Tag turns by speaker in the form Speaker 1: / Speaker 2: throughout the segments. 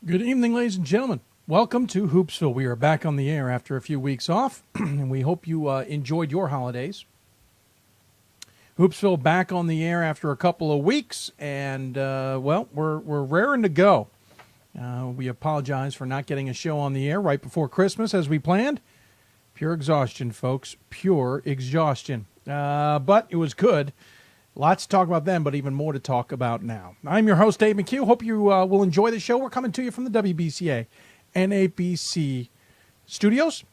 Speaker 1: Good evening, ladies and gentlemen. Welcome to Hoopsville. We are back on the air after a few weeks off, and we hope you enjoyed your holidays. Hoopsville back on the air after a couple of weeks, and, we're raring to go. We apologize for not getting a show on the air right before Christmas as we planned. Pure exhaustion, folks. Pure exhaustion. But it was good. Lots to talk about then, but even more to talk about now. I'm your host, Dave McHugh. Hope you will enjoy the show. We're coming to you from the WBCA NABC studios.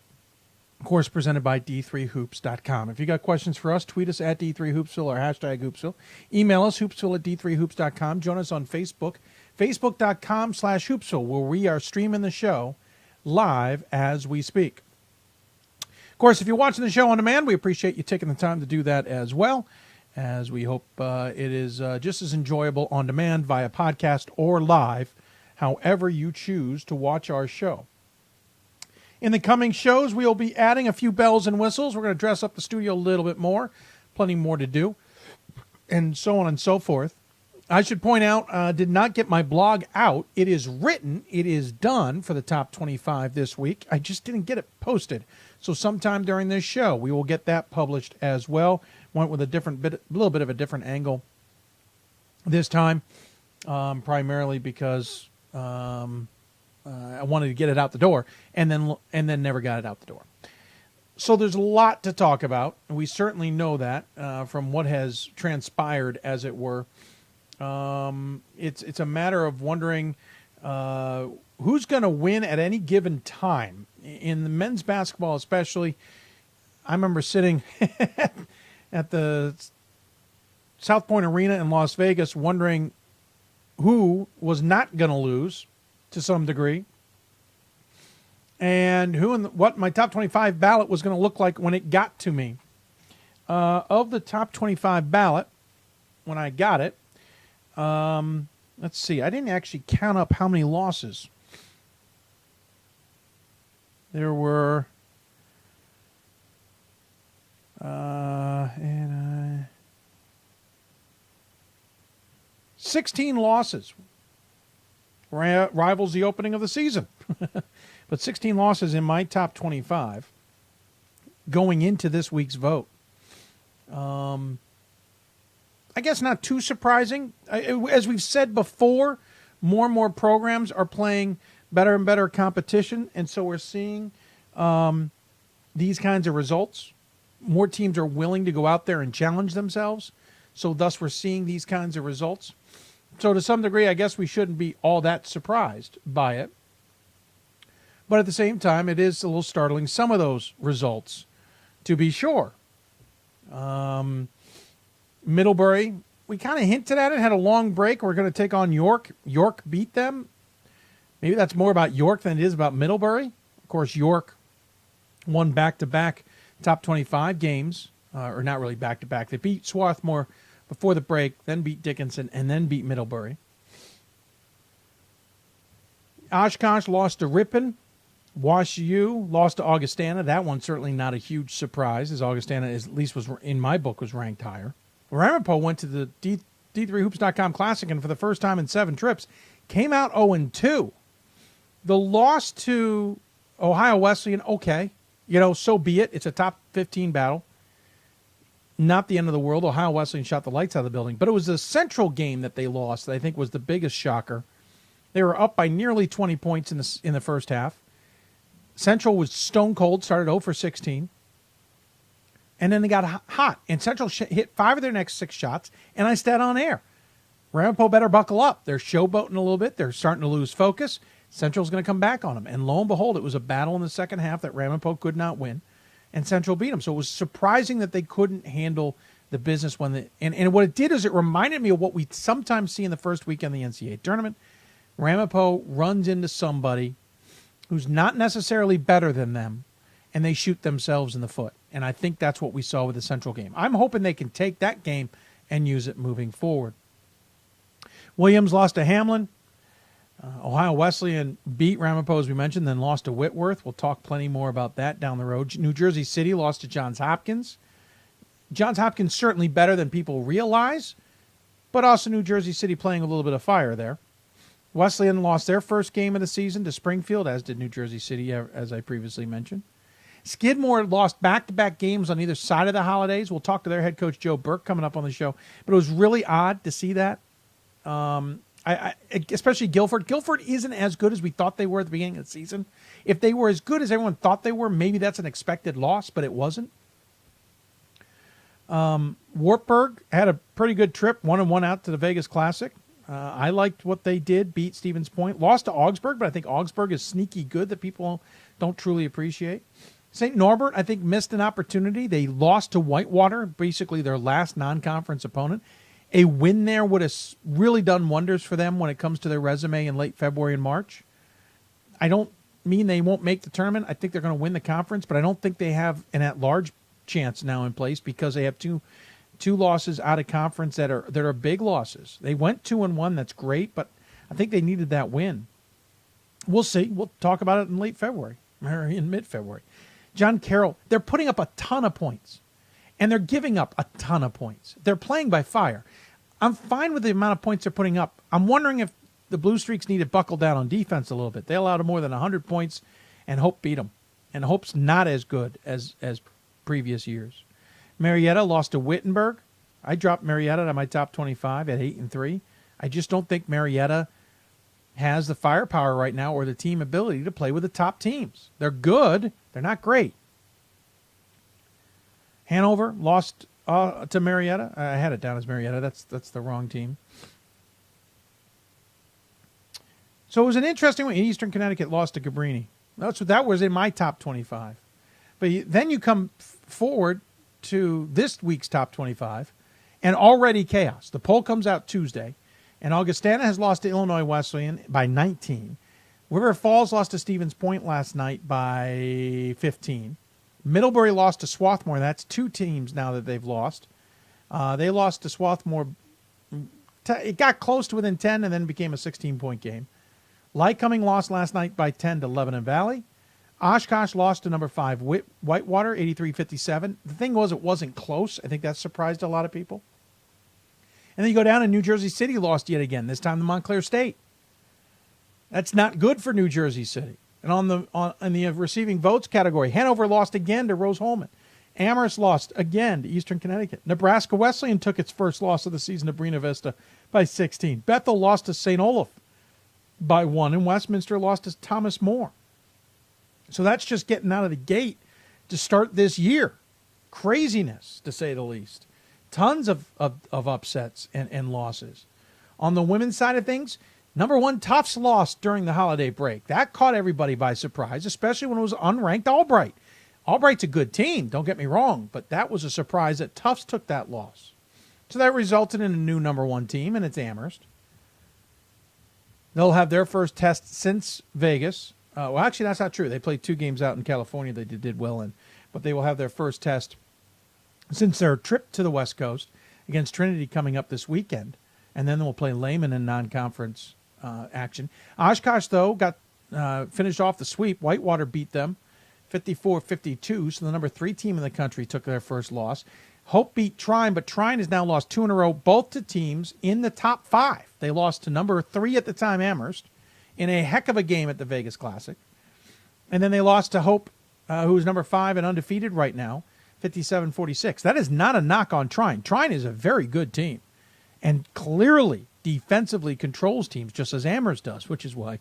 Speaker 1: Of course, presented by D3Hoops.com. If you got questions for us, tweet us at D3Hoopsville or hashtag Hoopsville. Email us, hoopsville at D3Hoops.com. Join us on Facebook, Facebook.com/Hoopsville, where we are streaming the show live as we speak. Of course, if you're watching the show on demand, we appreciate you taking the time to do that as well, as we hope it is just as enjoyable on demand via podcast or live, however you choose to watch our show. In the coming shows, we'll be adding a few bells and whistles. We're going to dress up the studio a little bit more, plenty more to do, and so on and so forth. I should point out, did not get my blog out. It is written. It is done for the top 25 this week. I just didn't get it posted. So sometime during this show, we will get that published as well. Went with a little bit of a different angle this time, primarily because I wanted to get it out the door, and then never got it out the door. So there's a lot to talk about, and we certainly know that from what has transpired, as it were. It's a matter of wondering who's going to win at any given time. In the men's basketball especially, I remember sitting at the South Point Arena in Las Vegas wondering who was not going to lose to some degree, and who and what my top 25 ballot was going to look like when it got to me. Of the top 25 ballot, when I got it, let's see, I didn't actually count up how many losses. There were 16 losses. Rivals the opening of the season. But 16 losses in my top 25 going into this week's vote. I guess not too surprising. As we've said before, more and more programs are playing better and better competition, and so we're seeing these kinds of results. More teams are willing to go out there and challenge themselves, so thus we're seeing these kinds of results. So to some degree, I guess we shouldn't be all that surprised by it. But at the same time, it is a little startling, some of those results, to be sure. Middlebury, we kind of hinted at it, had a long break. We're going to take on York. York beat them. Maybe that's more about York than it is about Middlebury. Of course, York won back-to-back top 25 games, or not really back-to-back. They beat Swarthmore before the break, then beat Dickinson, and then beat Middlebury. Oshkosh lost to Ripon. Wash U lost to Augustana. That one's certainly not a huge surprise, as Augustana, at least was in my book, was ranked higher. Ramapo went to the D3Hoops.com Classic, and for the first time in 7 trips, came out 0-2. The loss to Ohio Wesleyan, okay, so be it. It's a top 15 battle. Not the end of the world. Ohio Wesleyan shot the lights out of the building. But it was the Central game that they lost that I think was the biggest shocker. They were up by nearly 20 points in the first half. Central was stone cold, started 0 for 16. And then they got hot. And Central hit 5 of their next 6 shots. And I said on air, Ramapo better buckle up. They're showboating a little bit. They're starting to lose focus. Central's going to come back on them. And lo and behold, it was a battle in the second half that Ramapo could not win. And Central beat them. So it was surprising that they couldn't handle the business and what it did is it reminded me of what we sometimes see in the first weekend of the NCAA tournament. Ramapo runs into somebody who's not necessarily better than them, and they shoot themselves in the foot. And I think that's what we saw with the Central game. I'm hoping they can take that game and use it moving forward. Williams lost to Hamlin. Ohio Wesleyan beat Ramapo, as we mentioned, then lost to Whitworth. We'll talk plenty more about that down the road. New Jersey City lost to Johns Hopkins. Johns Hopkins certainly better than people realize, but also New Jersey City playing a little bit of fire there. Wesleyan lost their first game of the season to Springfield, as did New Jersey City, as I previously mentioned. Skidmore lost back-to-back games on either side of the holidays. We'll talk to their head coach, Joe Burke, coming up on the show. But it was really odd to see that. Especially Guilford. Guilford isn't as good as we thought they were at the beginning of the season. If they were as good as everyone thought they were, maybe that's an expected loss, but it wasn't. Wartburg had a pretty good trip, 1-1 out to the Vegas Classic. I liked what they did, beat Stevens Point. Lost to Augsburg, but I think Augsburg is sneaky good that people don't truly appreciate. St. Norbert, I think, missed an opportunity. They lost to Whitewater, basically their last non-conference opponent. A win there would have really done wonders for them when it comes to their resume in late February and March. I don't mean they won't make the tournament. I think they're going to win the conference, but I don't think they have an at-large chance now in place because they have two losses out of conference that are big losses. They went 2-1. That's great, but I think they needed that win. We'll see. We'll talk about it in late February or in mid-February. John Carroll, they're putting up a ton of points, and they're giving up a ton of points. They're playing by fire. I'm fine with the amount of points they're putting up. I'm wondering if the Blue Streaks need to buckle down on defense a little bit. They allowed more than 100 points, and Hope beat them. And Hope's not as good as previous years. Marietta lost to Wittenberg. I dropped Marietta to my top 25 at 8-3. I just don't think Marietta has the firepower right now or the team ability to play with the top teams. They're good. They're not great. Hanover lost to Marietta. I had it down as Marietta. That's the wrong team. So it was an interesting one. Eastern Connecticut lost to Cabrini. That was in my top 25. But then you come forward to this week's top 25, and already chaos. The poll comes out Tuesday, and Augustana has lost to Illinois Wesleyan by 19. River Falls lost to Stevens Point last night by 15. Middlebury lost to Swarthmore. That's two teams now that they've lost. They lost to Swarthmore. It got close to within 10 and then became a 16-point game. Lycoming lost last night by 10 to Lebanon Valley. Oshkosh lost to number 5 Whitewater, 83-57. The thing was, it wasn't close. I think that surprised a lot of people. And then you go down and New Jersey City lost yet again, this time to Montclair State. That's not good for New Jersey City. And in the receiving votes category, Hanover lost again to Rose-Hulman. Amherst lost again to Eastern Connecticut. Nebraska Wesleyan took its first loss of the season to Buena Vista by 16. Bethel lost to St. Olaf by 1, and Westminster lost to Thomas More. So that's just getting out of the gate to start this year. Craziness, to say the least. Tons of upsets and losses. On the women's side of things, number 1, Tufts lost during the holiday break. That caught everybody by surprise, especially when it was unranked Albright. Albright's a good team, don't get me wrong, but that was a surprise that Tufts took that loss. So that resulted in a new number 1 team, and it's Amherst. They'll have their first test since Vegas. Well, actually, that's not true. They played 2 games out in California they did well in, but they will have their first test since their trip to the West Coast against Trinity coming up this weekend, and then we'll play Lehman in non-conference action. Oshkosh, though, got finished off the sweep. Whitewater beat them 54-52, so the number 3 team in the country took their first loss. Hope beat Trine, but Trine has now lost 2 in a row, both to teams in the top 5. They lost to number 3 at the time, Amherst, in a heck of a game at the Vegas Classic. And then they lost to Hope, who's number 5 and undefeated right now, 57-46. That is not a knock on Trine. Trine is a very good team and clearly defensively controls teams just as Amherst does, which is why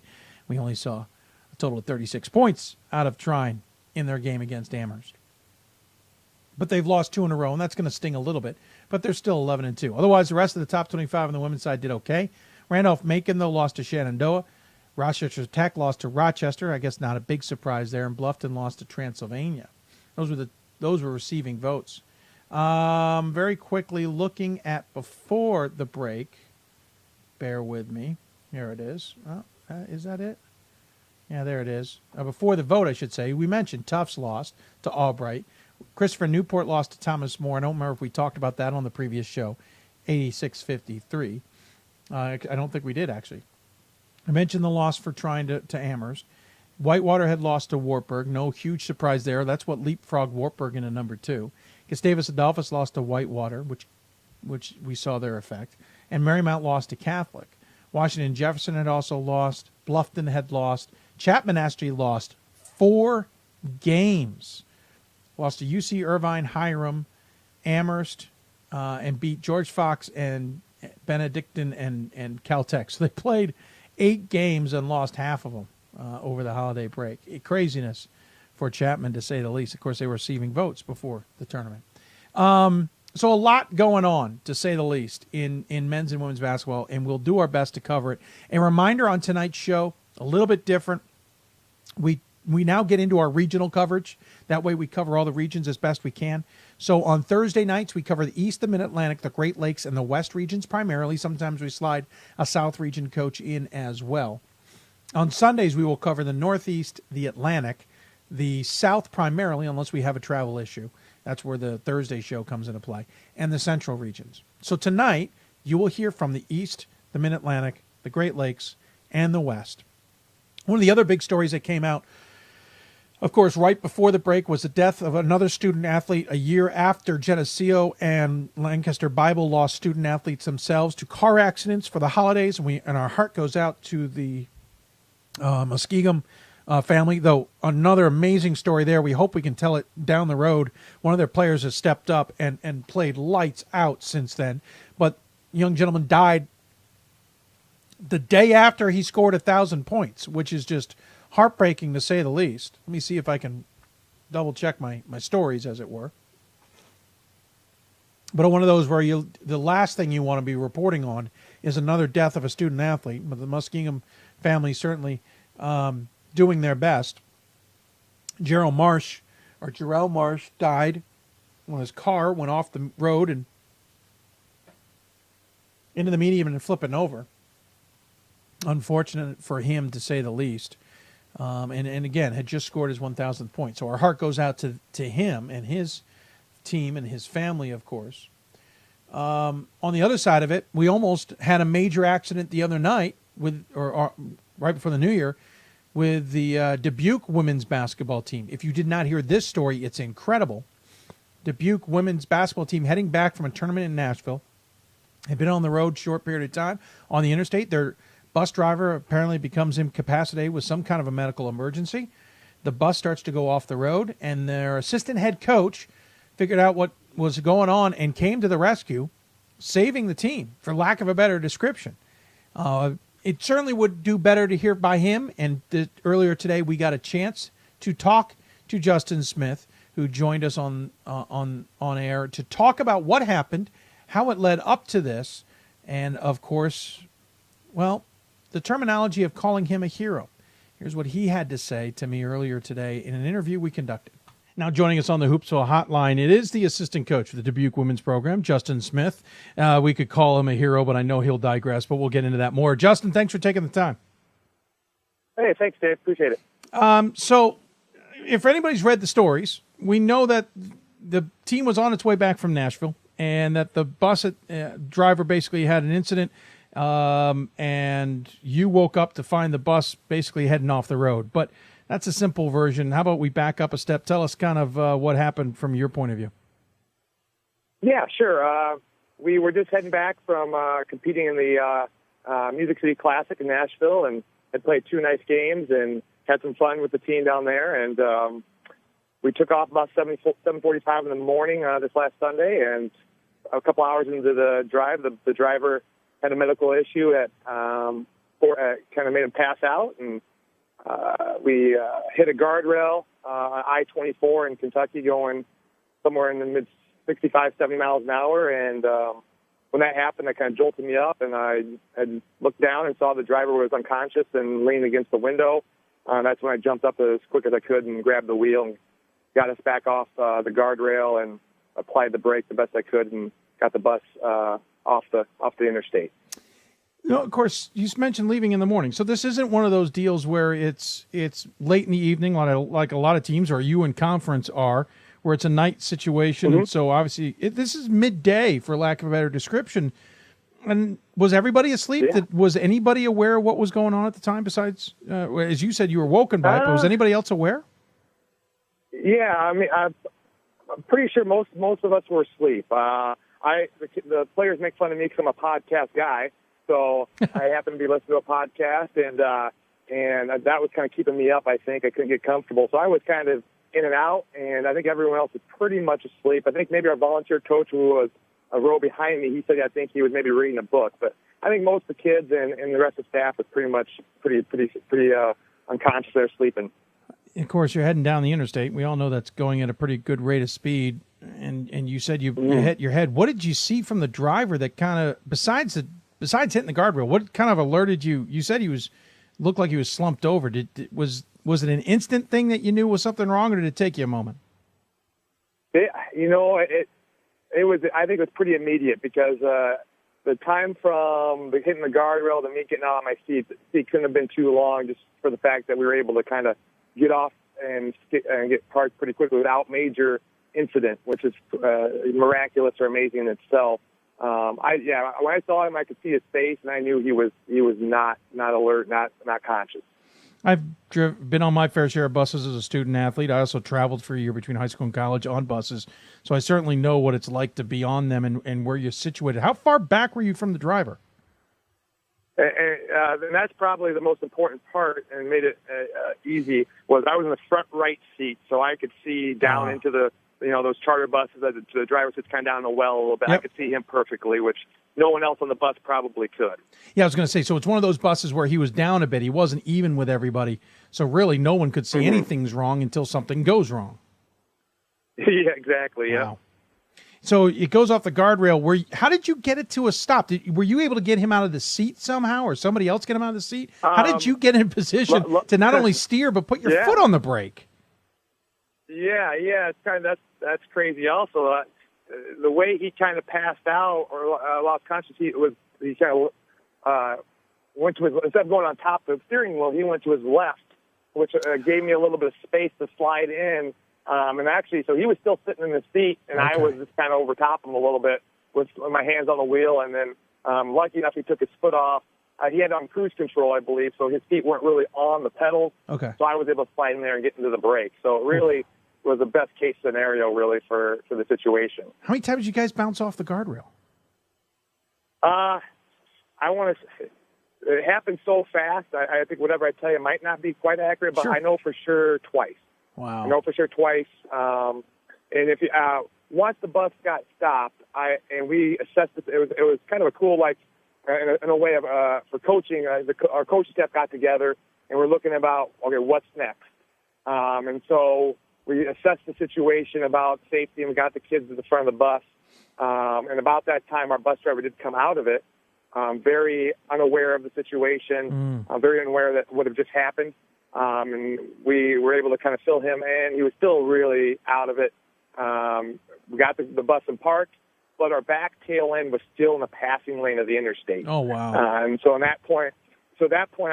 Speaker 1: we only saw a total of 36 points out of Trine in their game against Amherst. But they've lost 2 in a row, and that's going to sting a little bit. But they're still 11-2. Otherwise, the rest of the top 25 on the women's side did okay. Randolph-Macon, though, lost to Shenandoah. Rochester Tech lost to Rochester. I guess not a big surprise there. And Bluffton lost to Transylvania. Those were receiving votes. Very quickly, looking at before the break. Bear with me. Here it is. Is that it? Yeah, there it is. Before the vote, I should say. We mentioned Tufts lost to Albright. Christopher Newport lost to Thomas More. I don't remember if we talked about that on the previous show. 86-53. I don't think we did, actually. I mentioned the loss for trying to Amherst. Whitewater had lost to Wartburg. No huge surprise there. That's what leapfrogged Wartburg into number 2. Gustavus Adolphus lost to Whitewater, which we saw their effect. And Marymount lost to Catholic. Washington Jefferson had also lost. Bluffton had lost. Chapman actually lost 4 games. Lost to UC Irvine, Hiram, Amherst, and beat George Fox and Benedictine and Caltech. So they played 8 games and lost half of them over the holiday break. Craziness for Chapman, to say the least. Of course, they were receiving votes before the tournament. So a lot going on, to say the least, in men's and women's basketball, and we'll do our best to cover it. A reminder on tonight's show, a little bit different. We now get into our regional coverage. That way we cover all the regions as best we can. So on Thursday nights, we cover the East, the Mid-Atlantic, the Great Lakes, and the West regions primarily. Sometimes we slide a South region coach in as well. On Sundays, we will cover the Northeast, the Atlantic, the South primarily, unless we have a travel issue. That's where the Thursday show comes into play, and the Central regions. So tonight, you will hear from the East, the Mid-Atlantic, the Great Lakes, and the West. One of the other big stories that came out, of course, right before the break, was the death of another student athlete a year after Geneseo and Lancaster Bible lost student athletes themselves to car accidents for the holidays, and our heart goes out to the Muskegum family, though another amazing story there. We hope we can tell it down the road. One of their players has stepped up and played lights out since then. But young gentleman died the day after he scored 1,000 points, which is just heartbreaking to say the least. Let me see if I can double check my stories, as it were. But one of those where the last thing you want to be reporting on is another death of a student athlete. But the Muskegum family certainly doing their best. Jarrell Marsh died when his car went off the road and into the median and flipping over. Unfortunate for him, to say the least. And again, had just scored his 1,000th point. So our heart goes out to him and his team and his family, of course. On the other side of it, we almost had a major accident the other night or right before the New Year with the Dubuque women's basketball team. If you did not hear this story, it's incredible. Dubuque women's basketball team heading back from a tournament in Nashville. Had been on the road a short period of time on the interstate. Their bus driver apparently becomes incapacitated with some kind of a medical emergency. The bus starts to go off the road, and their assistant head coach figured out what was going on and came to the rescue, saving the team, for lack of a better description. It certainly would do better to hear by him, and earlier today we got a chance to talk to Justin Smith, who joined us on air to talk about what happened, how it led up to this, and, of course, well, the terminology of calling him a hero. Here's what he had to say to me earlier today in an interview we conducted. Now joining us on the Hoopsville hotline, it is the assistant coach for the Dubuque women's program, Justin Smith. We could call him a hero, but I know he'll digress, but we'll get into that more. Justin, thanks for taking the time.
Speaker 2: Hey, thanks, Dave. Appreciate it.
Speaker 1: So if anybody's read the stories, we know that the team was on its way back from Nashville and that the bus driver basically had an incident, and you woke up to find the bus basically heading off the road. But that's a simple version. How about we back up a step? Tell us kind of what happened from your point of view.
Speaker 2: Yeah, sure. We were just heading back from competing in the Music City Classic in Nashville, and had played 2 nice games and had some fun with the team down there. And we took off about 7:45 in the morning this last Sunday, and a couple hours into the drive, the driver had a medical issue kind of made him pass out, and we hit a guardrail on I-24 in Kentucky, going somewhere in the mid 65, 70 miles an hour. And when that happened, that kind of jolted me up, and I had looked down and saw the driver was unconscious and leaning against the window. That's when I jumped up as quick as I could and grabbed the wheel and got us back off the guardrail and applied the brake the best I could and got the bus off the interstate.
Speaker 1: No, of course, you mentioned leaving in the morning. So this isn't one of those deals where it's late in the evening, like a lot of teams, or you in conference are, where it's a night situation. Mm-hmm. And so obviously this is midday, for lack of a better description. And was everybody asleep?
Speaker 2: Yeah.
Speaker 1: Was anybody aware of what was going on at the time besides, as you said, you were woken by it, but was anybody else aware?
Speaker 2: Yeah, I mean, I'm pretty sure most of us were asleep. The players make fun of me because I'm a podcast guy. So I happened to be listening to a podcast, and that was kind of keeping me up, I think. I couldn't get comfortable. So I was kind of in and out, and I think everyone else was pretty much asleep. I think maybe our volunteer coach, who was a row behind me, he said I think he was maybe reading a book. But I think most of the kids and the rest of the staff was pretty unconscious. They're sleeping.
Speaker 1: Of course, you're heading down the interstate. We all know that's going at a pretty good rate of speed. And you said you hit your head. What did you see from the driver that kind of, besides hitting the guardrail, what kind of alerted you? You said looked like he was slumped over. Was it an instant thing that you knew was something wrong, or did it take you a moment?
Speaker 2: It was. I think it was pretty immediate because the time from hitting the guardrail to me getting out of my seat couldn't have been too long, just for the fact that we were able to kind of get off and get parked pretty quickly without major incident, which is miraculous or amazing in itself. When I saw him, I could see his face, and I knew he was not alert, not conscious.
Speaker 1: I've been on my fair share of buses as a student athlete. I also traveled for a year between high school and college on buses, so I certainly know what it's like to be on them and where you're situated. How far back were you from the driver?
Speaker 2: And that's probably the most important part, and made it easy, was I was in the front right seat, so I could see down into the, those charter buses that the driver sits kind of down in the well a little bit. Yep. I could see him perfectly, which no one else on the bus probably could. Yeah,
Speaker 1: I was going to say, so it's one of those buses where he was down a bit. He wasn't even with everybody, so really no one could see anything's wrong until something goes wrong.
Speaker 2: Yeah, exactly, yeah.
Speaker 1: Wow. So it goes off the guardrail. How did you get it to a stop? Were you able to get him out of the seat somehow, or somebody else get him out of the seat? How did you get in position to not only steer but put your foot on the brake?
Speaker 2: Yeah, it's kind of that's crazy. Also, the way he kind of passed out or lost consciousness, he kind of went to his, instead of going on top of the steering wheel, he went to his left, which gave me a little bit of space to slide in. And actually, so he was still sitting in the seat, and I was just kind of over top him a little bit with my hands on the wheel. And then, lucky enough, he took his foot off. He had on cruise control, I believe, so his feet weren't really on the pedals. Okay. So I was able to slide in there and get into the brake. So it really was the best case scenario, really, for the situation.
Speaker 1: How many times did you guys bounce off the guardrail?
Speaker 2: I want to say, it happened so fast. I think whatever I tell you might not be quite accurate, but I know for sure twice. Wow. I know for sure twice. And if you, once the bus got stopped, and we assessed it, it was kind of a cool, in a way of for coaching. Our coaching staff got together, and we're looking about, what's next? And so we assessed the situation about safety, and we got the kids to the front of the bus. And about that time, our bus driver did come out of it, very unaware of the situation, very unaware that would have just happened. And we were able to kind of fill him in. He was still really out of it. We got the bus in park, but our back tail end was still in the passing lane of the interstate. Oh, wow. And so at that point,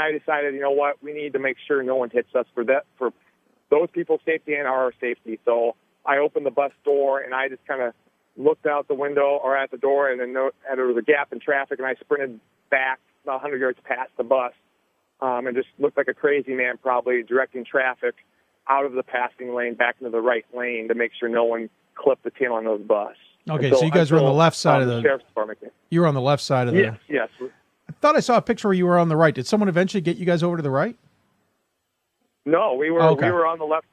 Speaker 2: I decided, you know what, we need to make sure no one hits us for those people's safety and our safety. So I opened the bus door, and I just kind of looked out the window or at the door, and then there was a gap in traffic, and I sprinted back about 100 yards past the bus. And just looked like a crazy man, probably directing traffic out of the passing lane back into the right lane to make sure no one clipped the tail on those bus. Okay, so you guys were on the left side of the sheriff's department. You were on the left side of the. Yes. I thought I saw a picture where you were on the right. Did someone eventually get you guys over to the right? No, we were on the left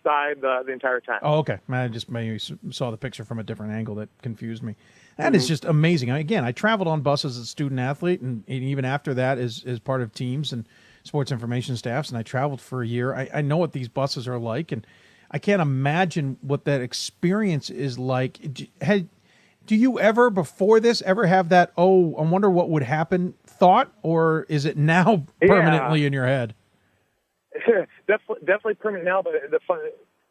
Speaker 2: side the entire time. Oh, okay. I just maybe saw the picture from a different angle that confused me. That is just amazing. Again, I traveled on buses as a student athlete, and even after that as part of teams and sports information staffs, and I traveled for a year. I know what these buses are like, and I can't imagine what that experience is like. Do you ever, before this, ever have that, I wonder what would happen thought, or is it now permanently in your head? Definitely permanent now, but the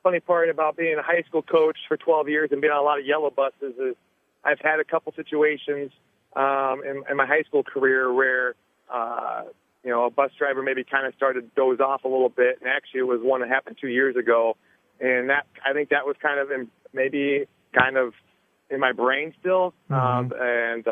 Speaker 2: funny part about being a high school coach for 12 years and being on a lot of yellow buses is I've had a couple situations in my high school career where, a bus driver maybe kind of started to doze off a little bit, and actually it was one that happened 2 years ago, and I think that was kind of in my brain still, and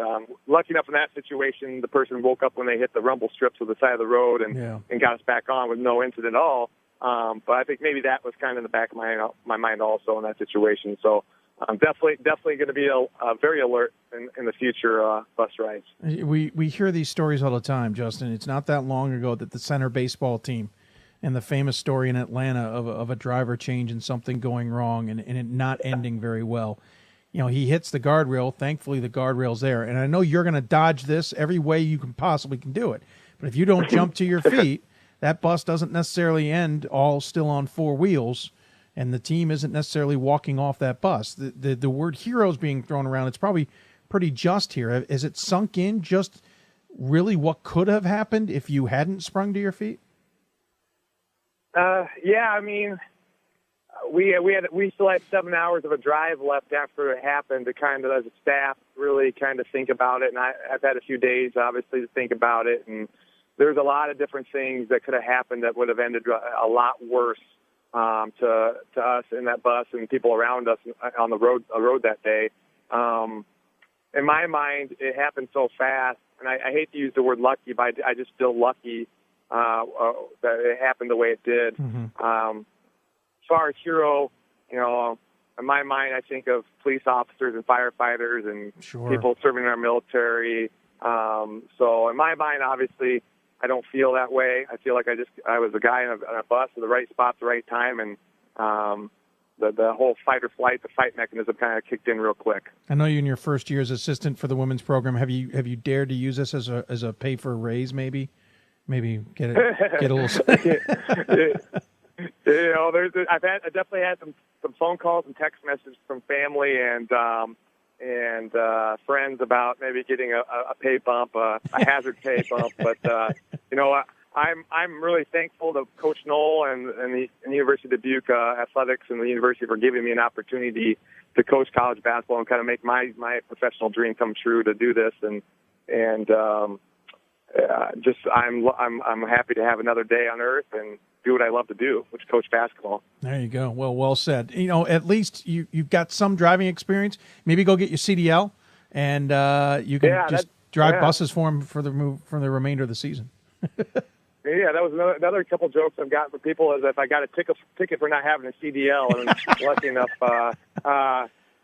Speaker 2: lucky enough in that situation, the person woke up when they hit the rumble strips of the side of the road and got us back on with no incident at all. But I think maybe that was kind of in the back of my mind also in that situation. So I'm definitely going to be very alert in the future bus rides.
Speaker 1: We hear these stories all the time, Justin. It's not that long ago that the center baseball team, and the famous story in Atlanta of a driver change and something going wrong and it not ending very well. He hits the guardrail. Thankfully, the guardrail's there. And I know you're going to dodge this every way you can possibly do it. But if you don't jump to your feet, that bus doesn't necessarily end all still on four wheels, and the team isn't necessarily walking off that bus. The word heroes being thrown around, it's probably pretty just here. Has it sunk in just really what could have happened if you hadn't sprung to your feet?
Speaker 2: Yeah, I mean, we still had 7 hours of a drive left after it happened to kind of, as a staff, really kind of think about it. And I've had a few days, obviously, to think about it. And there's a lot of different things that could have happened that would have ended a lot worse to us in that bus and people around us on the road that day. In my mind, it happened so fast, and I hate to use the word lucky, but I just feel lucky that it happened the way it did.
Speaker 1: Mm-hmm.
Speaker 2: As far as hero, in my mind, I think of police officers and firefighters and people serving in our military. So in my mind, obviously, I don't feel that way. I feel like I was a guy on a bus at the right spot at the right time, and the whole fight or flight, the fight mechanism kind of kicked in real quick.
Speaker 1: I know you in your first year as assistant for the women's program. Have you dared to use this as a pay for a raise? Maybe get a little. I definitely had some phone calls and text messages from family and friends about maybe getting a pay bump, a hazard pay bump. But I'm really thankful to Coach Knoll and the University of Dubuque Athletics and the university for giving me an opportunity to coach college basketball and kind of make my professional dream come true to do this. I'm happy to have another day on earth and do what I love to do, which is coach basketball. There you go. Well said. At least you've got some driving experience. Maybe go get your CDL, and you can drive buses for them for the remainder of the season.
Speaker 2: Yeah, that was another couple jokes I've got for people is if I got a ticket for not having a CDL, and lucky enough,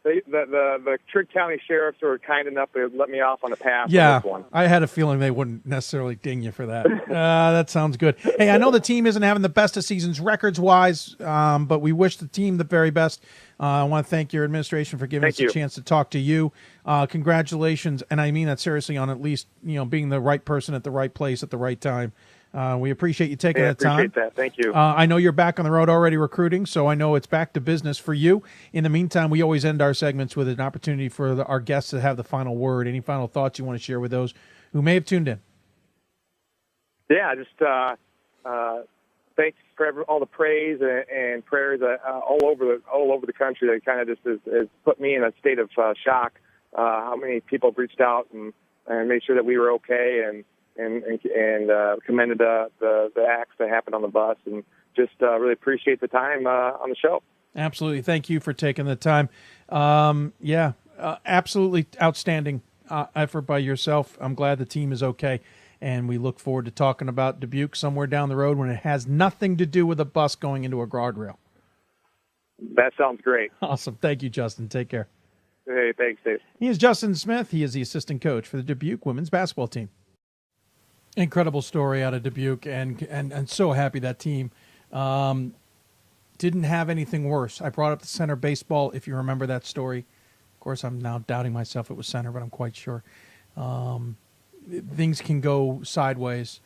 Speaker 2: the Trigg County sheriffs were kind enough to let me off on a pass.
Speaker 1: Yeah,
Speaker 2: on this one.
Speaker 1: I had a feeling they wouldn't necessarily ding you for that. That sounds good. Hey, I know the team isn't having the best of seasons records-wise, but we wish the team the very best. I want to thank your administration for giving us a chance to talk to you. Congratulations, and I mean that seriously, on at least being the right person at the right place at the right time. We appreciate you taking the time.
Speaker 2: Appreciate that. Thank you.
Speaker 1: I know you're back on the road already recruiting, so I know it's back to business for you. In the meantime, we always end our segments with an opportunity for our guests to have the final word. Any final thoughts you want to share with those who may have tuned in?
Speaker 2: Yeah, just thanks for all the praise and prayers all over the country. That kind of just has put me in a state of shock. How many people have reached out and made sure that we were okay and commended the acts that happened on the bus, and just really appreciate the time on the show.
Speaker 1: Absolutely. Thank you for taking the time. Absolutely outstanding effort by yourself. I'm glad the team is okay, and we look forward to talking about Dubuque somewhere down the road when it has nothing to do with a bus going into a guardrail.
Speaker 2: That sounds great.
Speaker 1: Awesome. Thank you, Justin. Take care.
Speaker 2: Hey, thanks, Dave.
Speaker 1: He is Justin Smith. He is the assistant coach for the Dubuque women's basketball team. Incredible story out of Dubuque, and so happy that team didn't have anything worse. I brought up the center baseball, if you remember that story. Of course, I'm now doubting myself it was center, but I'm quite sure. Things can go sideways,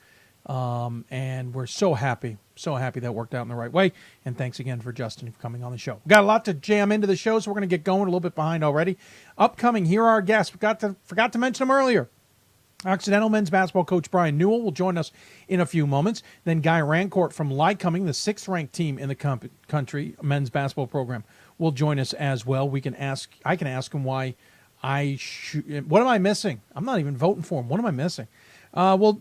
Speaker 1: and we're so happy that worked out in the right way. And thanks again for Justin for coming on the show. We've got a lot to jam into the show, so we're going to get going a little bit behind already. Upcoming, here are our guests. Forgot to mention them earlier. Occidental men's basketball coach Brian Newell will join us in a few moments. Then Guy Rancourt from Lycoming, the 6th-ranked team in the country men's basketball program, will join us as well. I can ask him why what am I missing? I'm not even voting for him. What am I missing? We'll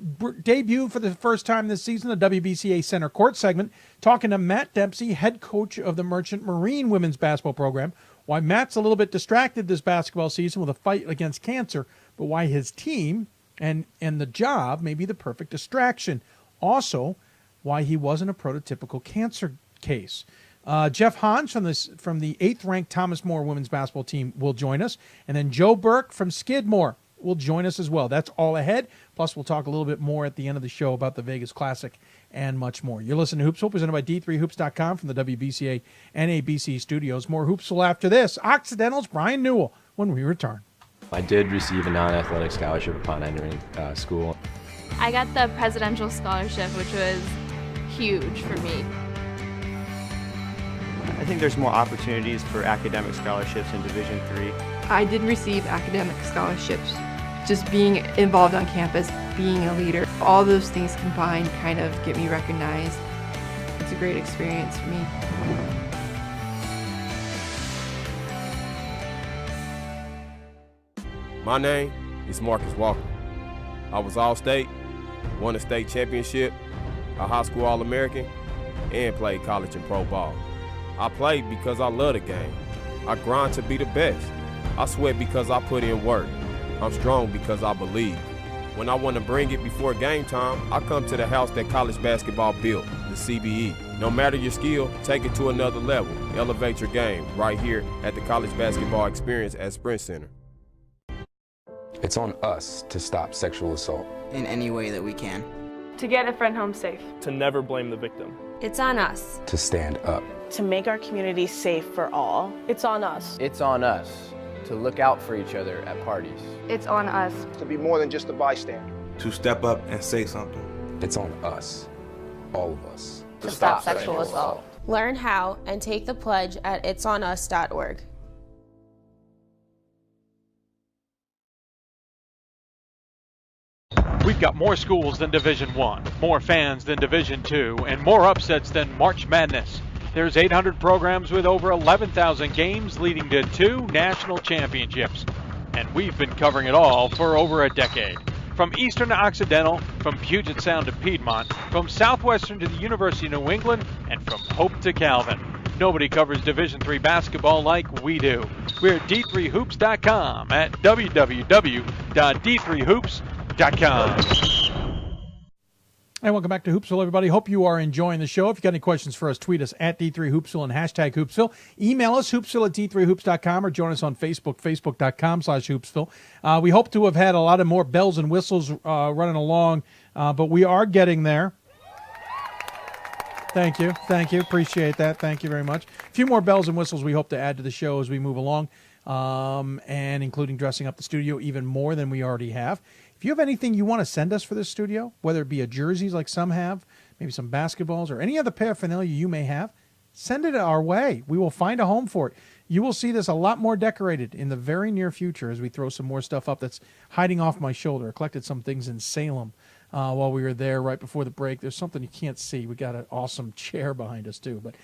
Speaker 1: debut for the first time this season the WBCA Center Court segment, talking to Matt Dempsey, head coach of the Merchant Marine women's basketball program. Why Matt's a little bit distracted this basketball season with a fight against cancer, but why his team and the job may be the perfect distraction. Also, why he wasn't a prototypical cancer case. Jeff Hans from the 8th-ranked Thomas More women's basketball team will join us. And then Joe Burke from Skidmore will join us as well. That's all ahead. Plus, we'll talk a little bit more at the end of the show about the Vegas Classic and much more. You're listening to Hoopsville, presented by D3Hoops.com from the WBCA and ABC studios. More Hoopsville after this. Occidental's Brian Newell when we return.
Speaker 3: I did receive a non-athletic scholarship upon entering school.
Speaker 4: I got the presidential scholarship, which was huge for me.
Speaker 5: I think there's more opportunities for academic scholarships in Division III.
Speaker 6: I did receive academic scholarships. Just being involved on campus, being a leader, all those things combined kind of get me recognized. It's a great experience for me.
Speaker 7: My name is Marcus Walker. I was All-State, won a state championship, a high school All-American, and played college and pro ball. I played because I love the game. I grind to be the best. I sweat because I put in work. I'm strong because I believe. When I want to bring it before game time, I come to the house that college basketball built, the CBE. No matter your skill, take it to another level. Elevate your game right here at the College Basketball Experience at Sprint Center.
Speaker 8: It's on us to stop sexual assault
Speaker 9: in any way that we can.
Speaker 10: To get a friend home safe.
Speaker 11: To never blame the victim.
Speaker 12: It's on us.
Speaker 8: To stand up.
Speaker 13: To make our community safe for all.
Speaker 10: It's on us.
Speaker 14: It's on us to look out for each other at parties.
Speaker 12: It's on us.
Speaker 15: To be more than just a bystander.
Speaker 16: To step up and say something.
Speaker 8: It's on us, all of us.
Speaker 12: To stop sexual assault.
Speaker 17: Learn how and take the pledge at itsonus.org.
Speaker 18: We've got more schools than Division I, more fans than Division II, and more upsets than March Madness. There's 800 programs with over 11,000 games leading to 2 national championships. And we've been covering it all for over a decade. From Eastern to Occidental, from Puget Sound to Piedmont, from Southwestern to the University of New England, and from Hope to Calvin. Nobody covers Division III basketball like we do. We're at D3Hoops.com at www.d3hoops.com.
Speaker 1: Hey, welcome back to Hoopsville, everybody. Hope you are enjoying the show. If you've got any questions for us, tweet us at D3Hoopsville and hashtag Hoopsville. Email us, hoopsville at D3Hoops.com, or join us on Facebook, facebook.com/Hoopsville. We hope to have had a lot of more bells and whistles running along, but we are getting there. Thank you. Appreciate that. Thank you very much. A few more bells and whistles we hope to add to the show as we move along, and including dressing up the studio even more than we already have. If you have anything you want to send us for this studio, whether it be a jerseys like some have, maybe some basketballs, or any other paraphernalia you may have, send it our way. We will find a home for it. You will see this a lot more decorated in the very near future as we throw some more stuff up that's hiding off my shoulder. I collected some things in Salem while we were there right before the break. There's something you can't see. We got an awesome chair behind us too, but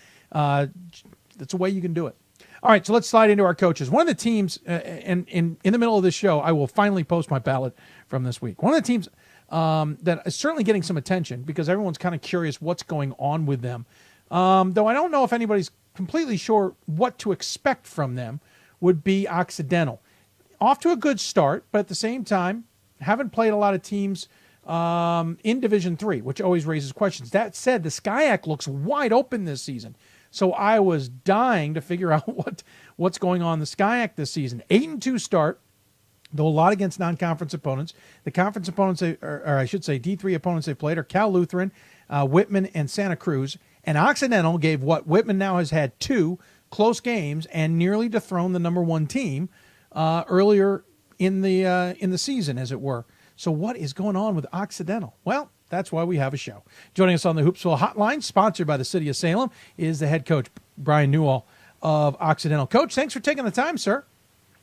Speaker 1: that's a way you can do it. All right, so let's slide into our coaches. One of the teams, and in the middle of this show, I will finally post my ballot from this week. One of the teams that is certainly getting some attention because everyone's kind of curious what's going on with them, though I don't know if anybody's completely sure what to expect from them, would be Occidental. Off to a good start, but at the same time, haven't played a lot of teams in Division III, which always raises questions. That said, the SCIAC looks wide open this season. So I was dying to figure out what's going on in the SCIAC this season. 8-2 start, though a lot against non-conference opponents. The conference opponents, or I should say D3 opponents they've played are Cal Lutheran, Whitman, and Santa Cruz. And Occidental gave what Whitman now has had 2 close games and nearly dethroned the number 1 team earlier in the season, as it were. So what is going on with Occidental? Well, that's why we have a show. Joining us on the Hoopsville Hotline, sponsored by the City of Salem, is the head coach, Brian Newell of Occidental. Coach, thanks for taking the time, sir.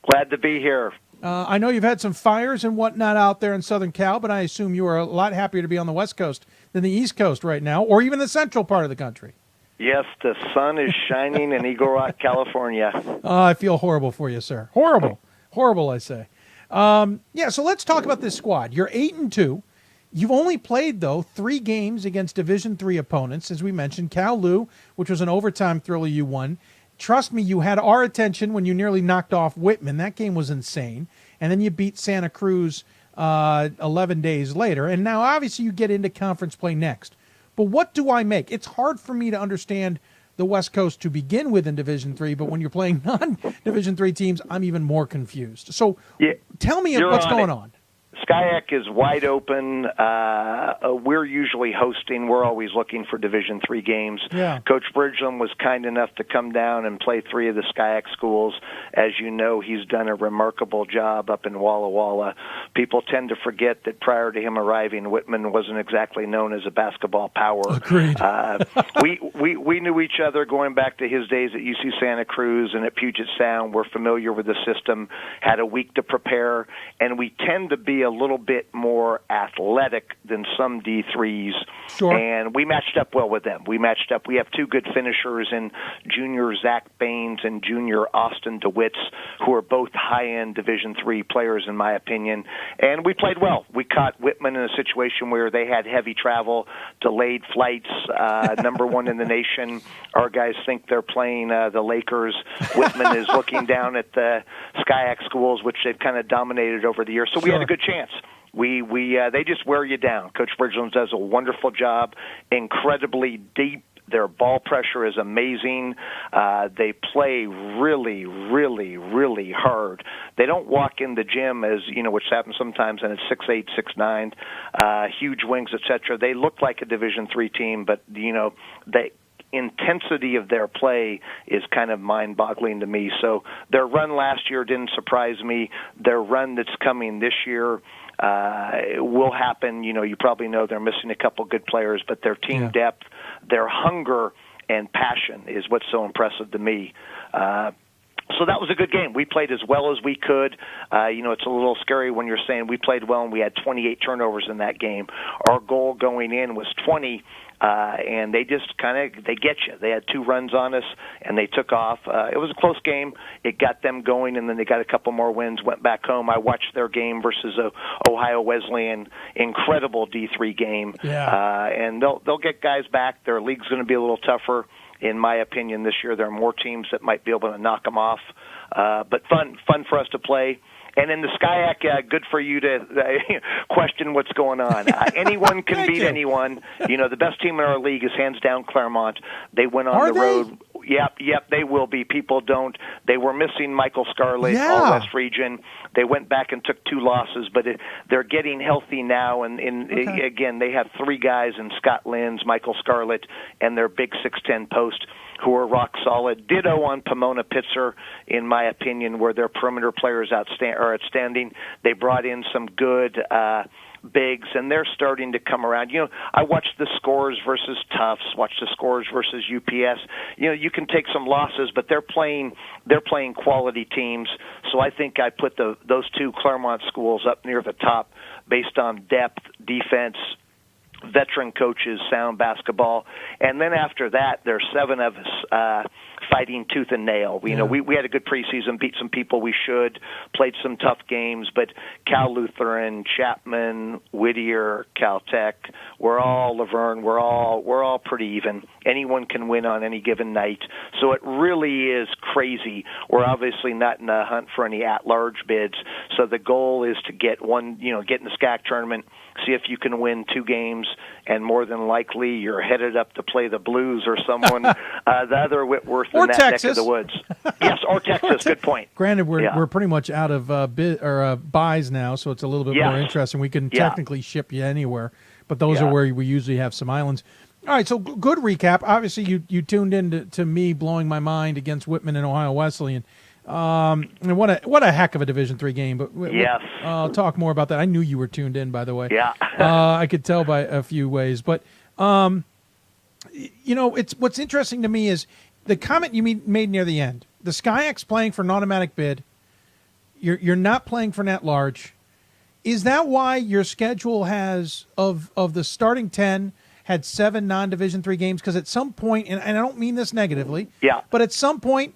Speaker 19: Glad to be here.
Speaker 1: I know you've had some fires and whatnot out there in Southern Cal, but I assume you are a lot happier to be on the West Coast than the East Coast right now, or even the central part of the country.
Speaker 19: Yes, the sun is shining in Eagle Rock, California.
Speaker 1: I feel horrible for you, sir. Horrible. Horrible, I say. So let's talk about this squad. You're 8-2. You've only played, though, 3 games against Division III opponents, as we mentioned. Cal Lu, which was an overtime thriller you won. Trust me, you had our attention when you nearly knocked off Whitman. That game was insane. And then you beat Santa Cruz 11 days later. And now, obviously, you get into conference play next. But what do I make? It's hard for me to understand the West Coast to begin with in Division III, but when you're playing non-Division III teams, I'm even more confused. So tell me what's going on.
Speaker 19: SCIAC is wide open. We're usually hosting. We're always looking for Division III games.
Speaker 1: Yeah.
Speaker 19: Coach Bridgeland was kind enough to come down and play 3 of the SCIAC schools. As you know, he's done a remarkable job up in Walla Walla. People tend to forget that prior to him arriving, Whitman wasn't exactly known as a basketball power.
Speaker 1: Agreed.
Speaker 19: We knew each other going back to his days at UC Santa Cruz and at Puget Sound. We're familiar with the system, had a week to prepare, and we tend to be a little bit more athletic than some D3s.
Speaker 1: Sure.
Speaker 19: And we matched up well with them. We matched up. We have 2 good finishers in junior Zach Baines and junior Austin DeWitts, who are both high-end Division III players, in my opinion. And we played well. We caught Whitman in a situation where they had heavy travel, delayed flights, number 1 in the nation. Our guys think they're playing the Lakers. Whitman is looking down at the SCIAC schools, which they've kind of dominated over the years. So we had a good chance. They just wear you down. Coach Bridgeland does a wonderful job, incredibly deep. Their ball pressure is amazing. They play really, really, really hard. They don't walk in the gym as, which happens sometimes, and it's 6'8", 6'9", huge wings, etc. They look like a Division III team, but, the intensity of their play is kind of mind-boggling to me. So their run last year didn't surprise me. Their run that's coming this year will happen. You probably know they're missing a couple good players, but their team depth, their hunger and passion is what's so impressive to me. So that was a good game. We played as well as we could. It's a little scary when you're saying we played well and we had 28 turnovers in that game. Our goal going in was 20, and they just they get you. They had 2 runs on us, and they took off. It was a close game. It got them going, and then they got a couple more wins, went back home. I watched their game versus Ohio Wesleyan, incredible D3 game.
Speaker 1: Yeah.
Speaker 19: And they'll get guys back. Their league's going to be a little tougher. In my opinion, this year there are more teams that might be able to knock them off. But fun for us to play. And in the SCIAC, good for you to question what's going on. Anyone can beat anyone. The best team in our league is hands down Claremont. They went on the road. Yep, they will be. People don't. They were missing Michael Scarlett, all West region. They went back and took 2 losses, but they're getting healthy now. And again, they have 3 guys in Scott Lenz, Michael Scarlett, and their big 6'10" post who are rock solid. Ditto on Pomona Pitzer, in my opinion, where their perimeter players are outstanding. They brought in some good bigs, and they're starting to come around. I watched the scores versus Tufts, watched the scores versus UPS. You can take some losses, but they're playing quality teams. So I think I put those 2 Claremont schools up near the top based on depth, defense, veteran coaches, sound basketball. And then after that, there's 7 of us fighting tooth and nail. We had a good preseason, beat some people we should, played some tough games, but Cal Lutheran, Chapman, Whittier, Caltech, Laverne, we're all pretty even. Anyone can win on any given night. So it really is crazy. We're obviously not in a hunt for any at-large bids. So the goal is to get get in the SCAC tournament, see if you can win 2 games, and more than likely you're headed up to play the Blues or someone, the other Whitworth in that
Speaker 1: Texas.
Speaker 19: neck of the woods. Yes, or Texas. Good point.
Speaker 1: Granted, we're pretty much out of buys now, so it's a little bit more interesting. We can technically ship you anywhere, but those are where we usually have some islands. All right, so good recap. Obviously, you tuned in to me blowing my mind against Whitman and Ohio Wesleyan. And what a heck of a Division III game. But I'll talk more about that. I knew you were tuned in, by the way.
Speaker 19: Yeah.
Speaker 1: I could tell by a few ways. But it's what's interesting to me is the comment you made near the end. The SCIAC's playing for an automatic bid. You're not playing for net large. Is that why your schedule has of the starting 10 had 7 non-Division III games? Because at some point, and I don't mean this negatively, but at some point,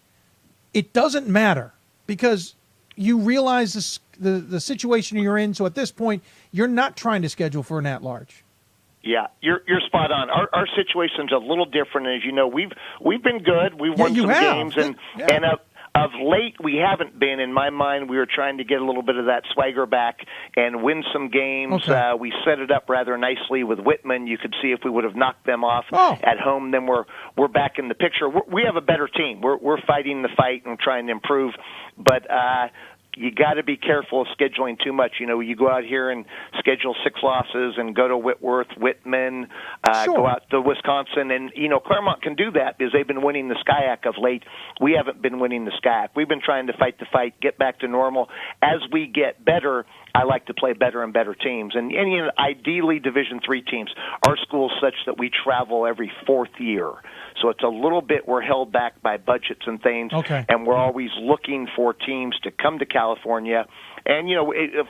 Speaker 1: it doesn't matter because you realize the situation you're in. So at this point, you're not trying to schedule for an at-large.
Speaker 19: Yeah, you're spot on. Our situation's a little different, as you know. We've been good. We've won some games, and Of late, we haven't been. In my mind, we were trying to get a little bit of that swagger back and win some games.
Speaker 1: Okay.
Speaker 19: We set it up rather nicely with Whitman. You could see if we would have knocked them off at home, then we're back in the picture. We have a better team. We're fighting the fight and trying to improve, but you got to be careful of scheduling too much. You know, you go out here and schedule 6 losses and go to Whitworth, Whitman, go out to Wisconsin, and Claremont can do that because they've been winning the SCIAC of late. We haven't been winning the SCIAC. We've been trying to fight the fight, get back to normal. As we get better, I like to play better and better teams, and ideally Division III teams. Our school's such that we travel every 4th year, so it's a little bit we're held back by budgets and things, and we're always looking for teams to come to California. And,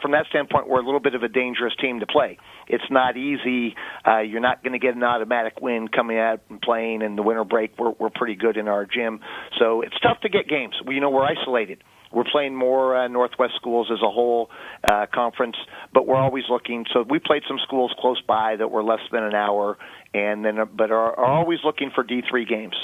Speaker 19: from that standpoint, we're a little bit of a dangerous team to play. It's not easy. You're not going to get an automatic win coming out and playing in the winter break. We're pretty good in our gym, so it's tough to get games. We're isolated. We're playing more Northwest schools as a whole conference, but we're always looking. So we played some schools close by that were less than an hour, but are always looking for D3 games.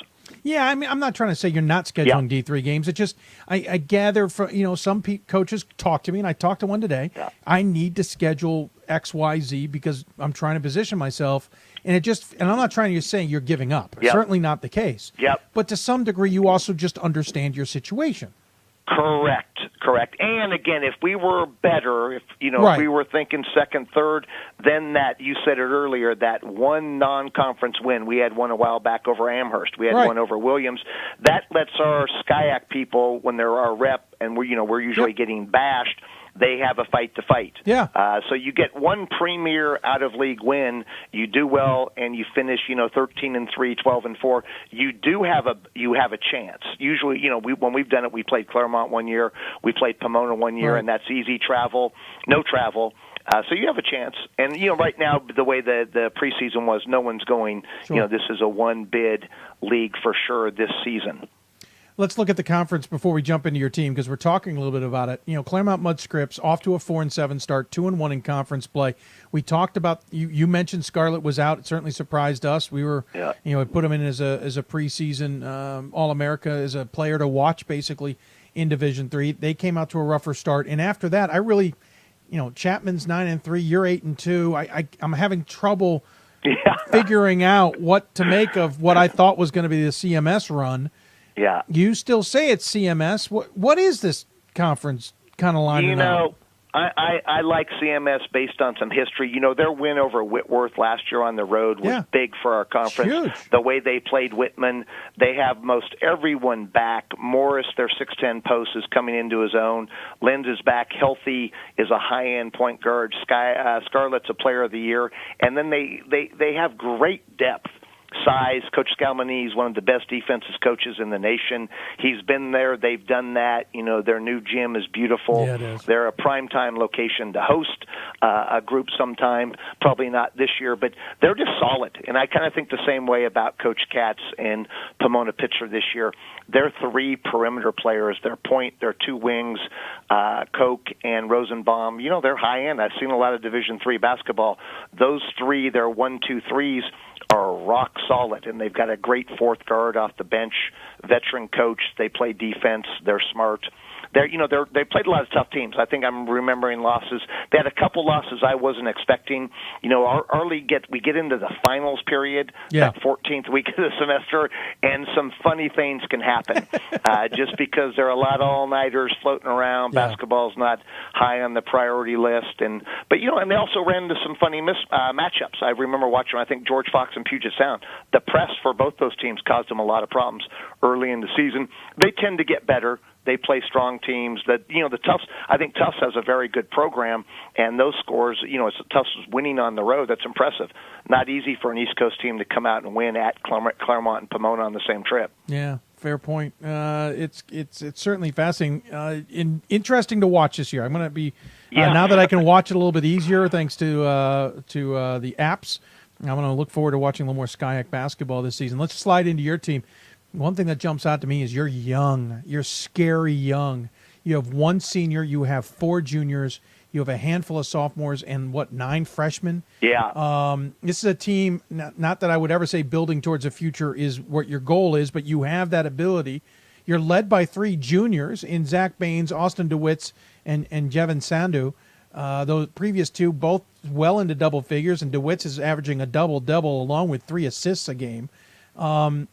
Speaker 1: Yeah, I mean, I'm not trying to say you're not scheduling D3 games. It just, I gather from, some coaches talk to me, and I talked to one today. Yeah. I need to schedule X, Y, Z because I'm trying to position myself. And I'm not trying to say you're giving up. Yep. Certainly not the case.
Speaker 19: Yep.
Speaker 1: But to some degree, you also just understand your situation.
Speaker 19: Correct. And again, if we were better, if we were thinking second, third, then that, you said it earlier, that one non-conference win, we had one a while back over Amherst, we had one over Williams, that lets our SCIAC people, when they're our rep and we're usually getting bashed, they have a fight to fight.
Speaker 1: Yeah.
Speaker 19: So you get one premier out-of-league win, you do well, and you finish, 13-3, 12-4. You do have a chance. Usually, when we've done it, we played Claremont one year, we played Pomona one year, and that's easy travel, no travel. So you have a chance. And, right now, the way the preseason was, no one's going, this is a one-bid league for sure this season.
Speaker 1: Let's look at the conference before we jump into your team because we're talking a little bit about it. Claremont Mudscripts off to a 4-7 start, 2-1 in conference play. We talked about you mentioned Scarlett was out. It certainly surprised us. We were, we put him in as a preseason All-America, as a player to watch basically in Division III. They came out to a rougher start, and after that, I really, Chapman's 9-3. You're 8-2. I'm having trouble figuring out what to make of what I thought was going to be the CMS run.
Speaker 19: Yeah.
Speaker 1: You still say it's CMS. What is this conference kind of lining up?
Speaker 19: I like CMS based on some history. Their win over Whitworth last year on the road was big for our conference.
Speaker 1: Huge.
Speaker 19: The way they played Whitman, they have most everyone back. Morris, their 6'10" post, is coming into his own. Lenz is back healthy, is a high-end point guard. Scarlett's a player of the year. And then they have great depth. Size. Coach Scalmani is one of the best defensive coaches in the nation. He's been there. They've done that. Their new gym is beautiful.
Speaker 1: Yeah, it is.
Speaker 19: They're a primetime location to host a group sometime. Probably not this year, but they're just solid. And I kind of think the same way about Coach Katz and Pomona Pitzer this year. They're 3 perimeter players. Their point, their 2 wings, Koch and Rosenbaum. They're high end. I've seen a lot of Division III basketball. Those 3, their 1-2-3s, are rock solid, and they've got a great fourth guard off the bench, veteran coach. They play defense. They're smart. They played a lot of tough teams. I think I'm remembering losses. They had a couple losses I wasn't expecting. Our league we get into the finals period, that 14th week of the semester, and some funny things can happen. Just because there are a lot of all-nighters floating around, basketball's not high on the priority list, and they also ran into some funny matchups. I remember watching, I think, George Fox and Puget Sound. The press for both those teams caused them a lot of problems early in the season. They tend to get better. They play strong teams. The Tufts, I think Tufts has a very good program, and those scores, Tufts is winning on the road. That's impressive. Not easy for an East Coast team to come out and win at Claremont and Pomona on the same trip.
Speaker 1: Yeah, fair point. It's certainly fascinating, interesting to watch this year. I'm going to be now that I can watch it a little bit easier thanks to the apps. I'm going to look forward to watching a little more SCIAC basketball this season. Let's slide into your team. One thing that jumps out to me is you're young. You're scary young. You have 1 senior. You have 4 juniors. You have a handful of sophomores and, 9 freshmen?
Speaker 19: Yeah.
Speaker 1: This is a team, not that I would ever say building towards a future is what your goal is, but you have that ability. You're led by 3 juniors in Zach Baines, Austin DeWitts, and Jevin Sandu. Those previous 2 both well into double figures, and DeWitts is averaging a double-double along with 3 assists a game. And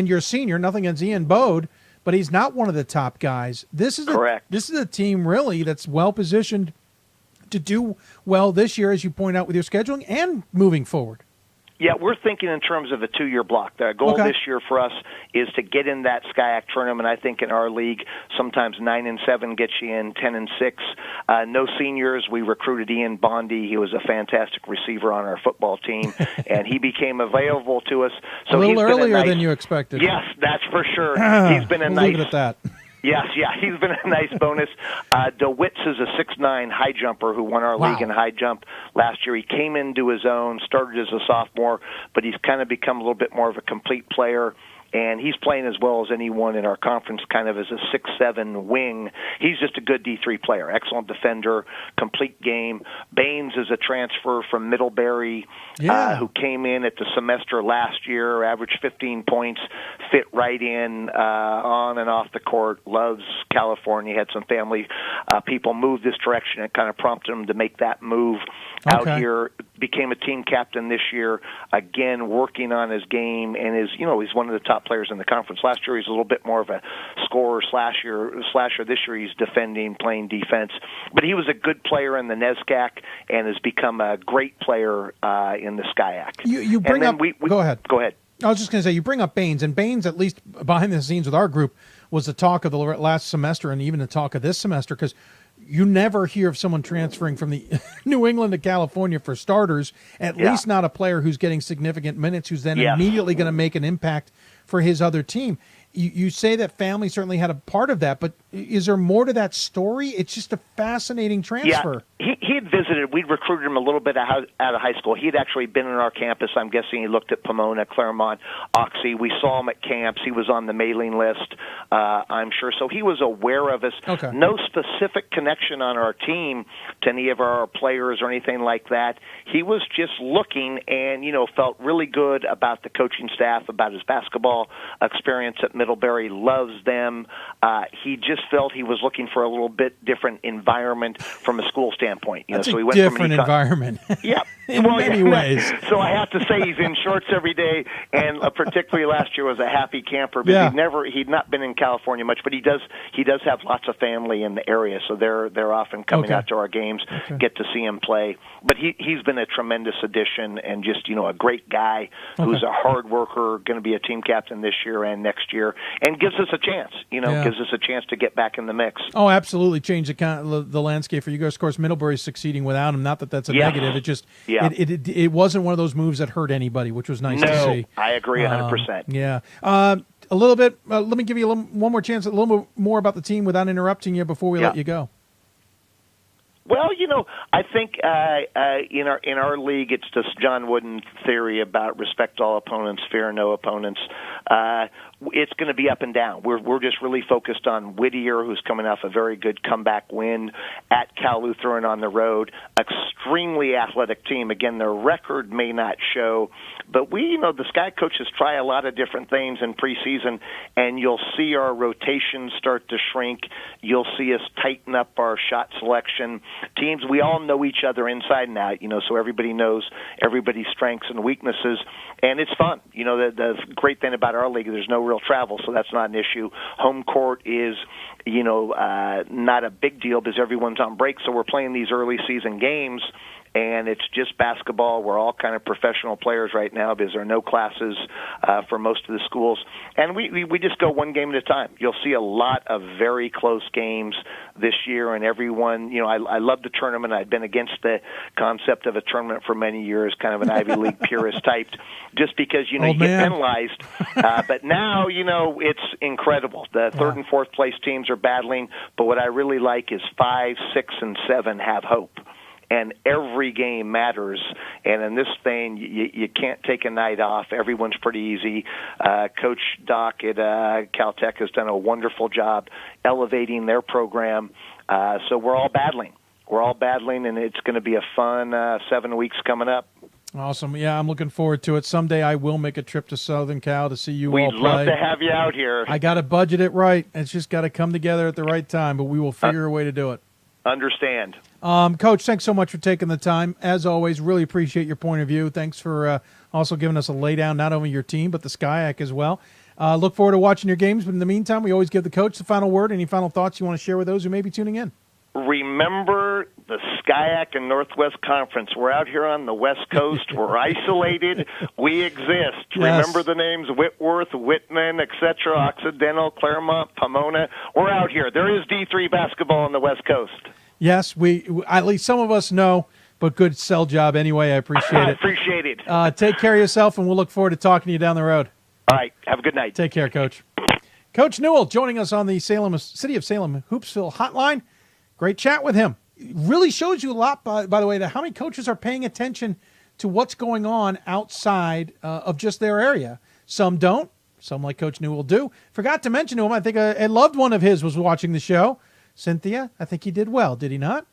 Speaker 1: your senior, nothing against Ian Bode, but he's not one of the top guys.
Speaker 19: Correct.
Speaker 1: This is a team really that's well-positioned to do well this year, as you point out, with your scheduling and moving forward.
Speaker 19: Yeah, we're thinking in terms of a 2-year block. The goal this year for us is to get in that SCIAC tournament. I think in our league, sometimes 9-7 gets you in, 10-6. No seniors. We recruited Ian Bondi. He was a fantastic receiver on our football team, and he became available to us. So
Speaker 1: a little earlier
Speaker 19: than
Speaker 1: you expected.
Speaker 19: Yes, that's for sure. He's been a nice.
Speaker 1: Leave it at that.
Speaker 19: Yes, he's been a nice bonus. DeWitts is a 6'9" high jumper who won our league in high jump last year. He came into his own, started as a sophomore, but he's kind of become a little bit more of a complete player. And he's playing as well as anyone in our conference, kind of as a 6'7" wing. He's just a good D3 player, excellent defender, complete game. Baines is a transfer from Middlebury who came in at the semester last year, averaged 15 points, fit right in on and off the court, loves California, had some family people move this direction. It kind of prompted him to make that move out here. Became a team captain this year, again working on his game, and he's one of the top players in the conference. Last year he's a little bit more of a scorer slasher. This year he's defending, playing defense. But he was a good player in the NESCAC and has become a great player in the SCIAC.
Speaker 1: You bring up. Go ahead.
Speaker 19: Go ahead.
Speaker 1: I was just going to say, you bring up Baines, and Baines, at least behind the scenes with our group, was the talk of the last semester and even the talk of this semester, because you never hear of someone transferring from the New England to California for starters, at least not a player who's getting significant minutes, who's then immediately going to make an impact for his other team. You say that family certainly had a part of that, but is there more to that story? It's just a fascinating transfer.
Speaker 19: Yeah, he had visited. We'd recruited him a little bit out of high school. He had actually been on our campus. I'm guessing he looked at Pomona, Claremont, Oxy. We saw him at camps. He was on the mailing list, I'm sure. So he was aware of us.
Speaker 1: Okay.
Speaker 19: No specific connection on our team to any of our players or anything like that. He was just looking and, felt really good about the coaching staff, about his basketball experience at Middlebury, loves them. He just felt he was looking for a little bit different environment from a school standpoint.
Speaker 1: That's
Speaker 19: so he
Speaker 1: a
Speaker 19: went
Speaker 1: different environment.
Speaker 19: Yeah.
Speaker 1: in many ways.
Speaker 19: So I have to say he's in shorts every day, and particularly last year was a happy camper. But he'd not been in California much, but he does have lots of family in the area, so they're often coming out to our games, get to see him play. But he's been a tremendous addition and just a great guy who's a hard worker, going to be a team captain this year and next year, and gives us a chance. Gives us a chance to get back in the mix.
Speaker 1: Oh, absolutely, change the landscape for you guys. Of course, Middlebury's succeeding without him. Not that that's a negative. It just it wasn't one of those moves that hurt anybody, which was nice to see.
Speaker 19: I agree 100%.
Speaker 1: Yeah. A little bit. Let me give you one more chance. A little more about the team without interrupting you before we let you go.
Speaker 19: Well, I think in our league, it's this John Wooden theory about respect all opponents, fear no opponents. It's going to be up and down. We're just really focused on Whittier, who's coming off a very good comeback win at Cal Lutheran on the road. Extremely athletic team. Again, their record may not show, but the Sky coaches try a lot of different things in preseason, and you'll see our rotations start to shrink. You'll see us tighten up our shot selection. Teams, we all know each other inside and out, so everybody knows everybody's strengths and weaknesses, and it's fun. The great thing about our league, there's no real travel, so that's not an issue. Home court is, not a big deal because everyone's on break, so we're playing these early season games, and it's just basketball. We're all kind of professional players right now because there are no classes for most of the schools. And we just go one game at a time. You'll see a lot of very close games this year, and everyone, I love the tournament. I've been against the concept of a tournament for many years, kind of an Ivy League purist type, just because, you get penalized. But now, it's incredible. The third and fourth place teams are battling, but what I really like is 5, 6, and 7 have hope. And every game matters. And in this thing, you can't take a night off. Everyone's pretty easy. Coach Doc at Caltech has done a wonderful job elevating their program. So we're all battling. And it's going to be a fun 7 weeks coming up.
Speaker 1: Awesome. Yeah, I'm looking forward to it. Someday I will make a trip to Southern Cal to see you all play.
Speaker 19: We'd love to have you out here.
Speaker 1: I got to budget it right. It's just got to come together at the right time, but we will figure a way to do it.
Speaker 19: Understand.
Speaker 1: Coach, thanks so much for taking the time. As always, really appreciate your point of view. Thanks for also giving us a laydown, not only your team, but the SCIAC as well. Look forward to watching your games, but in the meantime, we always give the coach the final word. Any final thoughts you want to share with those who may be tuning in?
Speaker 19: Remember the SCIAC and Northwest Conference. We're out here on the West Coast. We're isolated. We exist.
Speaker 1: Yes.
Speaker 19: Remember the names Whitworth, Whitman, etc., Occidental, Claremont, Pomona. We're out here. There is D3 basketball on the West Coast.
Speaker 1: Yes, we at least some of us know, but good sell job anyway. I appreciate it.
Speaker 19: Appreciate it.
Speaker 1: Take care of yourself, and we'll look forward to talking to you down the road.
Speaker 19: All right. Have a good night.
Speaker 1: Take care, Coach. Coach Newell joining us on the City of Salem Hoopsville hotline. Great chat with him. Really shows you a lot, by the way, that how many coaches are paying attention to what's going on outside of just their area. Some don't. Some, like Coach Newell, do. Forgot to mention to him, I think a loved one of his was watching the show. Cynthia, I think he did well, did he not?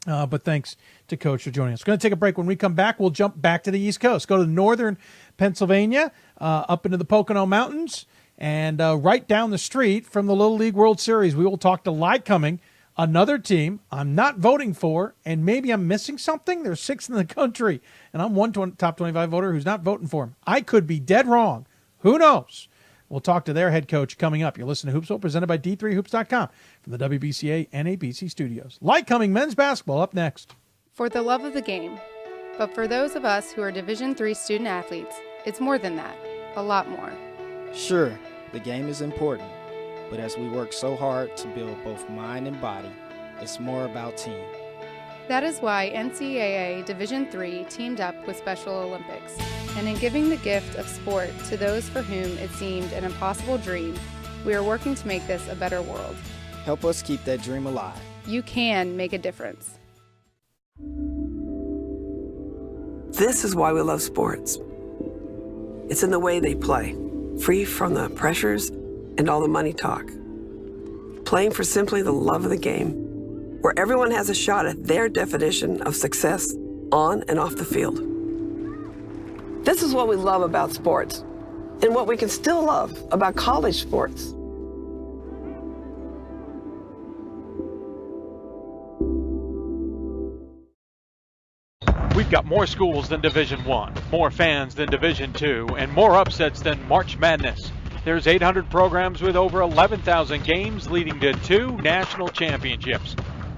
Speaker 1: But thanks to Coach for joining us. We're going to take a break. When we come back, we'll jump back to the East Coast, go to northern Pennsylvania, up into the Pocono Mountains, and right down the street from the Little League World Series. We will talk to Lycoming, another team I'm not voting for, and maybe I'm missing something. They're sixth in the country, and I'm one top 25 voter who's not voting for him. I could be dead wrong. Who knows? We'll talk to their head coach coming up. You're listening to Hoopsville, presented by D3Hoops.com from the WBCA and ABC studios. Lycoming men's basketball up next.
Speaker 9: For the love of the game. But for those of us who are Division III student athletes, it's more than that. A lot more.
Speaker 11: Sure, the game is important. But as we work so hard to build both mind and body, it's more about team.
Speaker 9: That is why NCAA Division III teamed up with Special Olympics. And in giving the gift of sport to those for whom it seemed an impossible dream, we are working to make this a better world.
Speaker 11: Help us keep that dream alive.
Speaker 9: You can make a difference.
Speaker 20: This is why we love sports. It's in the way they play, free from the pressures and all the money talk. Playing for simply the love of the game, where everyone has a shot at their definition of success on and off the field. This is what we love about sports, and what we can still love about college sports.
Speaker 18: We've got more schools than Division I, more fans than Division II, and more upsets than March Madness. There's 800 programs with over 11,000 games leading to 2 national championships.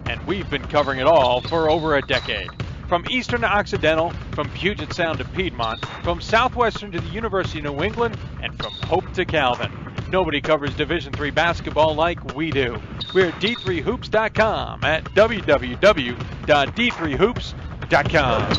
Speaker 18: And we've been covering it all for over a decade. From Eastern to Occidental, from Puget Sound to Piedmont, from Southwestern to the University of New England, and from Hope to Calvin. Nobody covers Division III basketball like we do. We're at D3Hoops.com at www.D3Hoops.com.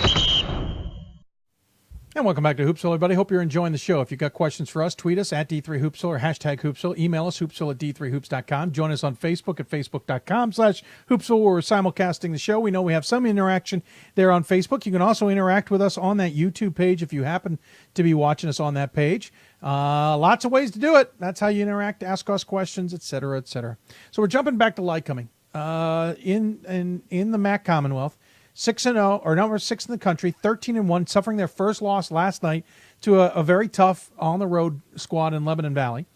Speaker 1: And welcome back to Hoopsville, everybody. Hope you're enjoying the show. If you've got questions for us, tweet us at D3Hoopsville or hashtag Hoopsville. Email us, hoopsville at D3Hoops.com. Join us on Facebook at Facebook.com/Hoopsville, where we're simulcasting the show. We know we have some interaction there on Facebook. You can also interact with us on that YouTube page if you happen to be watching us on that page. Lots of ways to do it. That's how you interact, ask us questions, et cetera, et cetera. So we're jumping back to Lycoming. In the MAC Commonwealth. 6-0, or number 6 in the country, 13-1, suffering their first loss last night to a very tough on-the-road squad in Lebanon Valley.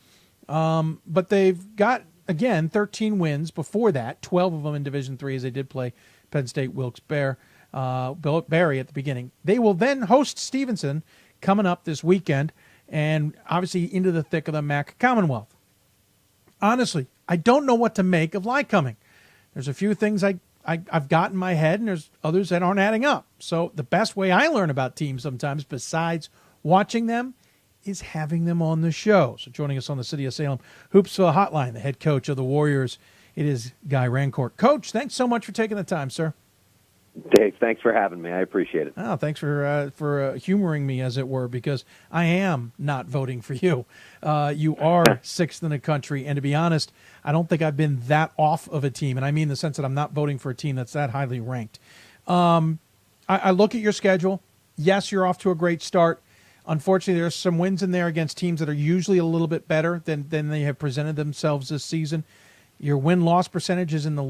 Speaker 1: But they've got, again, 13 wins before that, 12 of them in Division III, as they did play Penn State Wilkes-Barre at the beginning. They will then host Stevenson coming up this weekend, and obviously into the thick of the MAC Commonwealth. Honestly, I don't know what to make of Lycoming. There's a few things I've got in my head, and there's others that aren't adding up. So the best way I learn about teams sometimes, besides watching them, is having them on the show. So joining us on the City of Salem Hoopsville Hotline, the head coach of the Warriors, it is Guy Rancourt. Coach, thanks so much for taking the time, sir.
Speaker 21: Dave, thanks for having me. I appreciate it.
Speaker 1: Oh, thanks for humoring me, as it were, because I am not voting for you. You are 6th in the country, and to be honest, I don't think I've been that off of a team, and I mean in the sense that I'm not voting for a team that's that highly ranked. I look at your schedule. Yes, you're off to a great start. Unfortunately, there's some wins in there against teams that are usually a little bit better than they have presented themselves this season. Your win-loss percentage is in the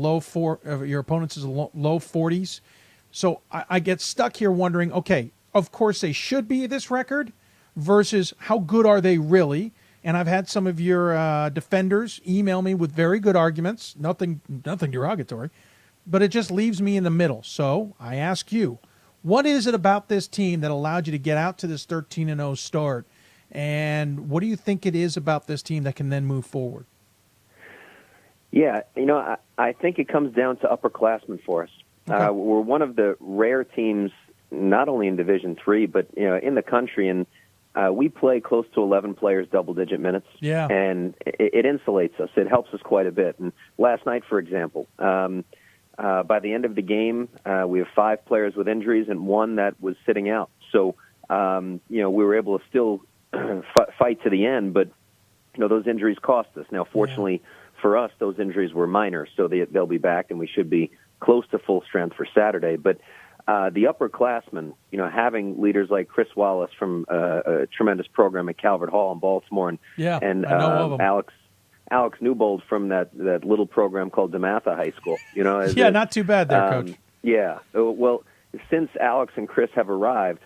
Speaker 1: your opponents is low 40s. So I get stuck here wondering, okay, of course, they should be this record versus how good are they really? And I've had some of your defenders email me with very good arguments, nothing derogatory, but it just leaves me in the middle. So I ask you, what is it about this team that allowed you to get out to this 13-0 start? And what do you think it is about this team that can then move forward?
Speaker 21: Yeah, I think it comes down to upperclassmen for us. Okay. We're one of the rare teams, not only in Division III, but in the country, and we play close to 11 players double-digit minutes.
Speaker 1: Yeah,
Speaker 21: and it insulates us. It helps us quite a bit. And last night, for example, by the end of the game, we have 5 players with injuries and 1 that was sitting out. So we were able to still fight to the end, but those injuries cost us. Now, fortunately for us, those injuries were minor, so they'll be back, and we should be close to full strength for Saturday. But the upperclassmen, having leaders like Chris Wallace from a tremendous program at Calvert Hall in Baltimore, and Alex Newbold from that little program called DeMatha High School.
Speaker 1: Not too bad there, Coach.
Speaker 21: Yeah. Well, since Alex and Chris have arrived,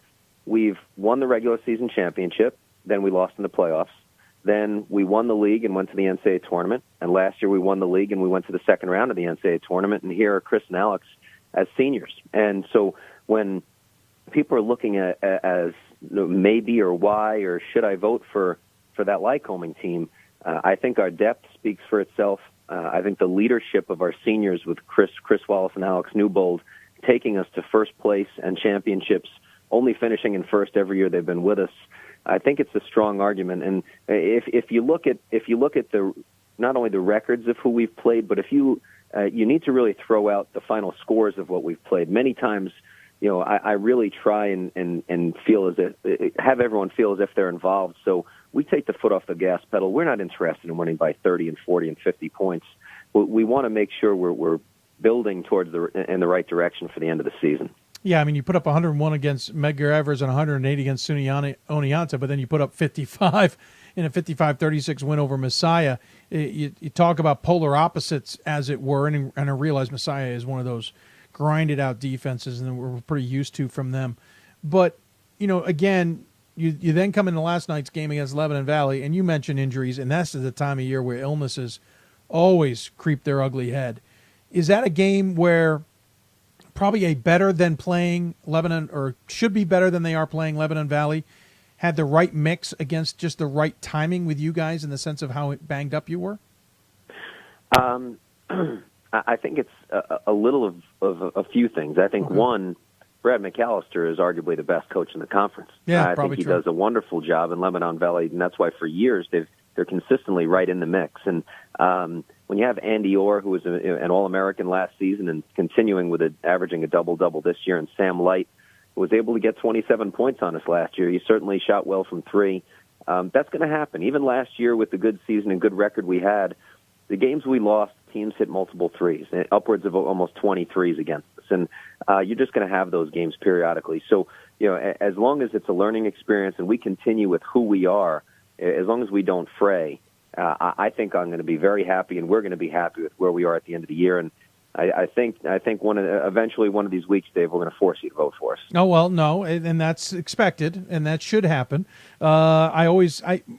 Speaker 21: we've won the regular season championship. Then we lost in the playoffs. Then we won the league and went to the NCAA tournament. And last year we won the league and we went to the second round of the NCAA tournament. And here are Chris and Alex as seniors. And so when people are looking at as maybe or why or should I vote for that Lycoming team, I think our depth speaks for itself. I think the leadership of our seniors with Chris Wallace and Alex Newbold taking us to first place and championships, only finishing in first every year they've been with us. I think it's a strong argument. And if you look at the not only the records of who we've played, but if you need to really throw out the final scores of what we've played. Many times, I really try and feel as if have everyone feel as if they're involved. So we take the foot off the gas pedal. We're not interested in winning by 30 and 40 and 50 points. We want to make sure we're building towards in the right direction for the end of the season.
Speaker 1: Yeah, I mean, you put up 101 against Medgar Evers and 108 against SUNY Oneonta, but then you put up 55 in a 55-36 win over Messiah. You talk about polar opposites, as it were, and I realize Messiah is one of those grinded-out defenses, and we're pretty used to from them. But, again, you then come into last night's game against Lebanon Valley, and you mentioned injuries, and that's the time of year where illnesses always creep their ugly head. Is that a game where probably a better than playing Lebanon, or should be better than they are playing Lebanon Valley, had the right mix against just the right timing with you guys in the sense of how banged up you were?
Speaker 21: I think it's a little of a few things. I think, one, Brad McAllister is arguably the best coach in the conference.
Speaker 1: Yeah,
Speaker 21: I think he does a wonderful job in Lebanon Valley, and that's why for years they're consistently right in the mix. And when you have Andy Orr, who was an All-American last season and continuing with averaging a double-double this year, and Sam Light, who was able to get 27 points on us last year, he certainly shot well from three. That's going to happen. Even last year with the good season and good record we had, the games we lost, teams hit multiple threes, upwards of almost 20 threes against us. And you're just going to have those games periodically. So, as long as it's a learning experience and we continue with who we are, as long as we don't fray, I think I'm going to be very happy, and we're going to be happy with where we are at the end of the year. And I think eventually one of these weeks, Dave, we're going to force you to vote for us.
Speaker 1: Oh, well, no, and that's expected, and that should happen. I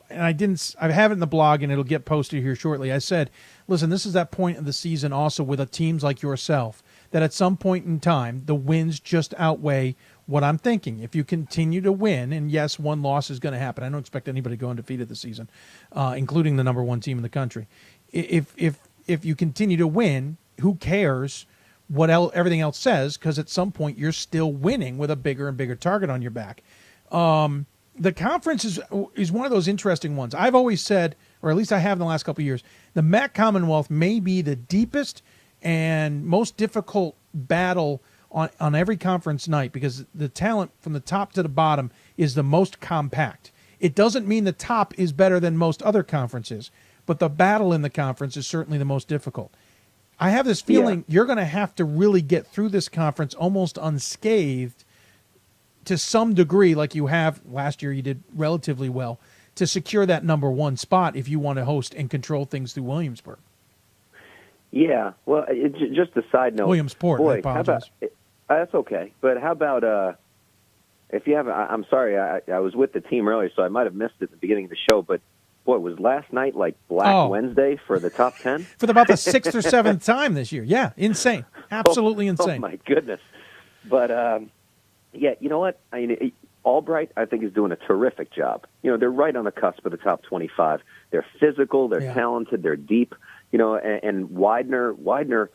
Speaker 1: have it in the blog, and it'll get posted here shortly. I said, listen, this is that point of the season also with teams like yourself, that at some point in time, the wins just outweigh what I'm thinking. If you continue to win, and yes, one loss is going to happen. I don't expect anybody to go undefeated this season, including the number one team in the country. If you continue to win, who cares what everything else says? Because at some point you're still winning with a bigger and bigger target on your back. The conference is one of those interesting ones. I've always said, or at least I have in the last couple of years, the MAC Commonwealth may be the deepest and most difficult battle on every conference night, because the talent from the top to the bottom is the most compact. It doesn't mean the top is better than most other conferences, but the battle in the conference is certainly the most difficult. I have this feeling you're going to have to really get through this conference almost unscathed to some degree, like you have last year. You did relatively well to secure that number one spot if you want to host and control things through Williamsburg.
Speaker 21: Yeah, well, just a side note.
Speaker 1: Williamsport,
Speaker 21: boy,
Speaker 1: I apologize.
Speaker 21: that's okay. But how about if you haven't, I'm sorry, I was with the team earlier, so I might have missed it at the beginning of the show, but boy, was last night like Black Wednesday for the top 10?
Speaker 1: For about the 6th or 7th time this year. Yeah, insane. Absolutely insane.
Speaker 21: Oh, my goodness. But, yeah, you know what? I mean, Albright, I think, is doing a terrific job. You know, they're right on the cusp of the top 25. They're physical, they're talented, they're deep. You know, and Widener's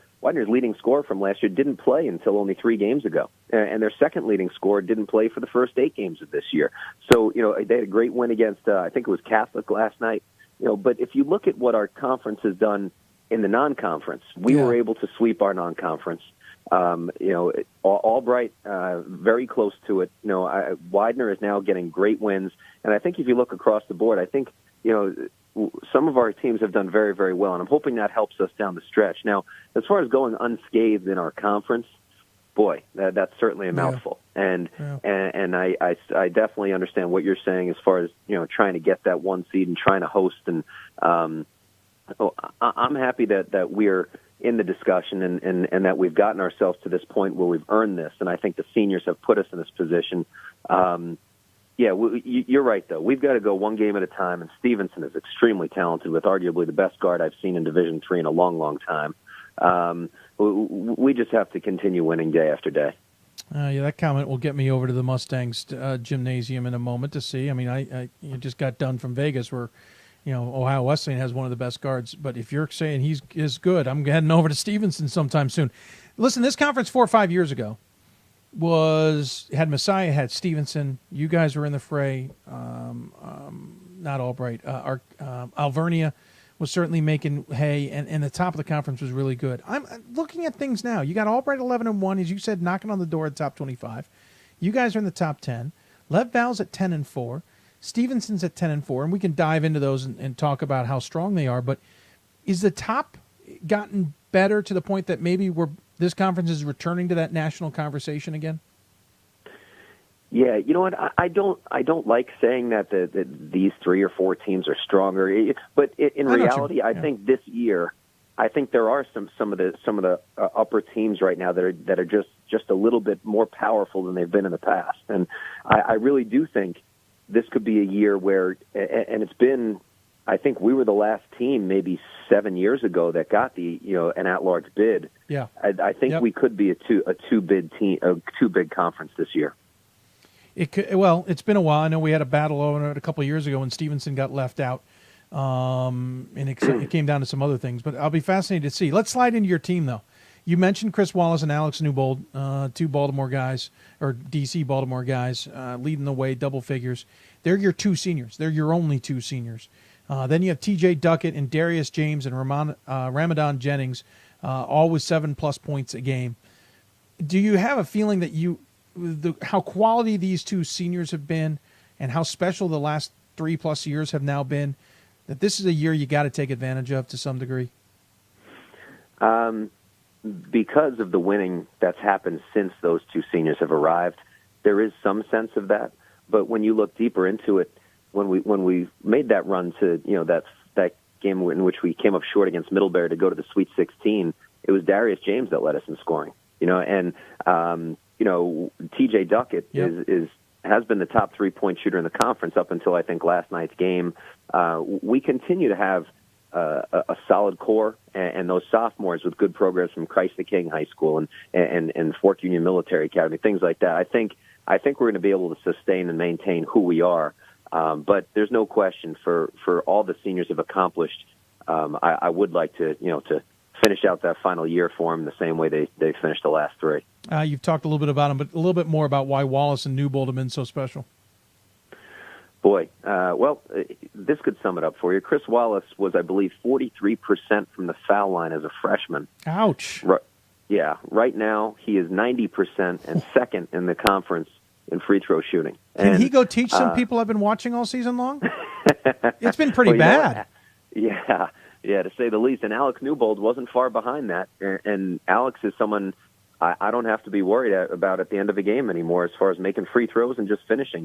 Speaker 21: leading scorer from last year didn't play until only 3 games ago. And their second leading scorer didn't play for the first 8 games of this year. So, you know, they had a great win against, I think it was Catholic last night. You know, but if you look at what our conference has done in the non-conference, we were able to sweep our non-conference. You know, Albright, very close to it. You know, Widener is now getting great wins. And I think if you look across the board, I think, you know, some of our teams have done very, very well, and I'm hoping that helps us down the stretch. Now, as far as going unscathed in our conference, boy, that's certainly a mouthful. And I definitely understand what you're saying as far as, you know, trying to get that 1 seed and trying to host. And I'm happy that we're in the discussion and that we've gotten ourselves to this point where we've earned this. And I think the seniors have put us in this position. Yeah, you're right, though. We've got to go one game at a time, and Stevenson is extremely talented with arguably the best guard I've seen in Division III in a long, long time. We just have to continue winning day after day.
Speaker 1: Yeah, that comment will get me over to the Mustangs gymnasium in a moment to see. I mean, I just got done from Vegas where, you know, Ohio Wesleyan has one of the best guards. But if you're saying he is good, I'm heading over to Stevenson sometime soon. Listen, this conference 4 or 5 years ago had Messiah, had Stevenson. You guys were in the fray. Not Albright. Alvernia was certainly making hay, and the top of the conference was really good. I'm looking at things now. You got Albright 11-1, as you said, knocking on the door at the top 25. You guys are in the top 10. Lev Val's at 10-4. Stevenson's at 10-4, and we can dive into those and talk about how strong they are. But is the top gotten better to the point that maybe this conference is returning to that national conversation again?
Speaker 21: Yeah, you know what? I don't like saying that these 3 or 4 teams are stronger, but in reality, I think this year, I think there are some of the upper teams right now that are just a little bit more powerful than they've been in the past, and I really do think this could be a year where, and it's been, I think we were the last team maybe 7 years ago that got an at-large bid.
Speaker 1: Yeah,
Speaker 21: I think we could be a two bid conference this year.
Speaker 1: It could, well, it's been a while. I know we had a battle over it a couple of years ago when Stevenson got left out, and it came down to some other things. But I'll be fascinated to see. Let's slide into your team, though. You mentioned Chris Wallace and Alex Newbold, 2 Baltimore guys, or D.C. Baltimore guys, leading the way, double figures. They're your 2 seniors. They're your only 2 seniors. Then you have T.J. Duckett and Darius James and Ramadan Jennings, all with 7+ points a game. Do you have a feeling that how quality these 2 seniors have been and how special the last 3+ years have now been, that this is a year you got to take advantage of to some degree?
Speaker 21: Because of the winning that's happened since those 2 seniors have arrived, there is some sense of that. But when you look deeper into it, when we made that run to that game in which we came up short against Middlebury to go to the Sweet 16, it was Darius James that led us in scoring. And T.J. Duckett has been the top 3-point shooter in the conference up until I think last night's game. We continue to have a solid core, and those sophomores with good progress from Christ the King High School and Fort Union Military Academy, things like that. I think we're going to be able to sustain and maintain who we are. But there's no question for all the seniors have accomplished. I would like to finish out that final year for them the same way they finished the last 3.
Speaker 1: You've talked a little bit about them, but a little bit more about why Wallace and Newbold have been so special.
Speaker 21: Boy, this could sum it up for you. Chris Wallace was, I believe, 43% from the foul line as a freshman.
Speaker 1: Ouch.
Speaker 21: Yeah, right now he is 90% and second in the conference in free throw shooting.
Speaker 1: Can he go teach some people I've been watching all season long? It's been pretty bad.
Speaker 21: Yeah, to say the least. And Alex Newbold wasn't far behind that. And Alex is someone I don't have to be worried about at the end of a game anymore as far as making free throws and just finishing.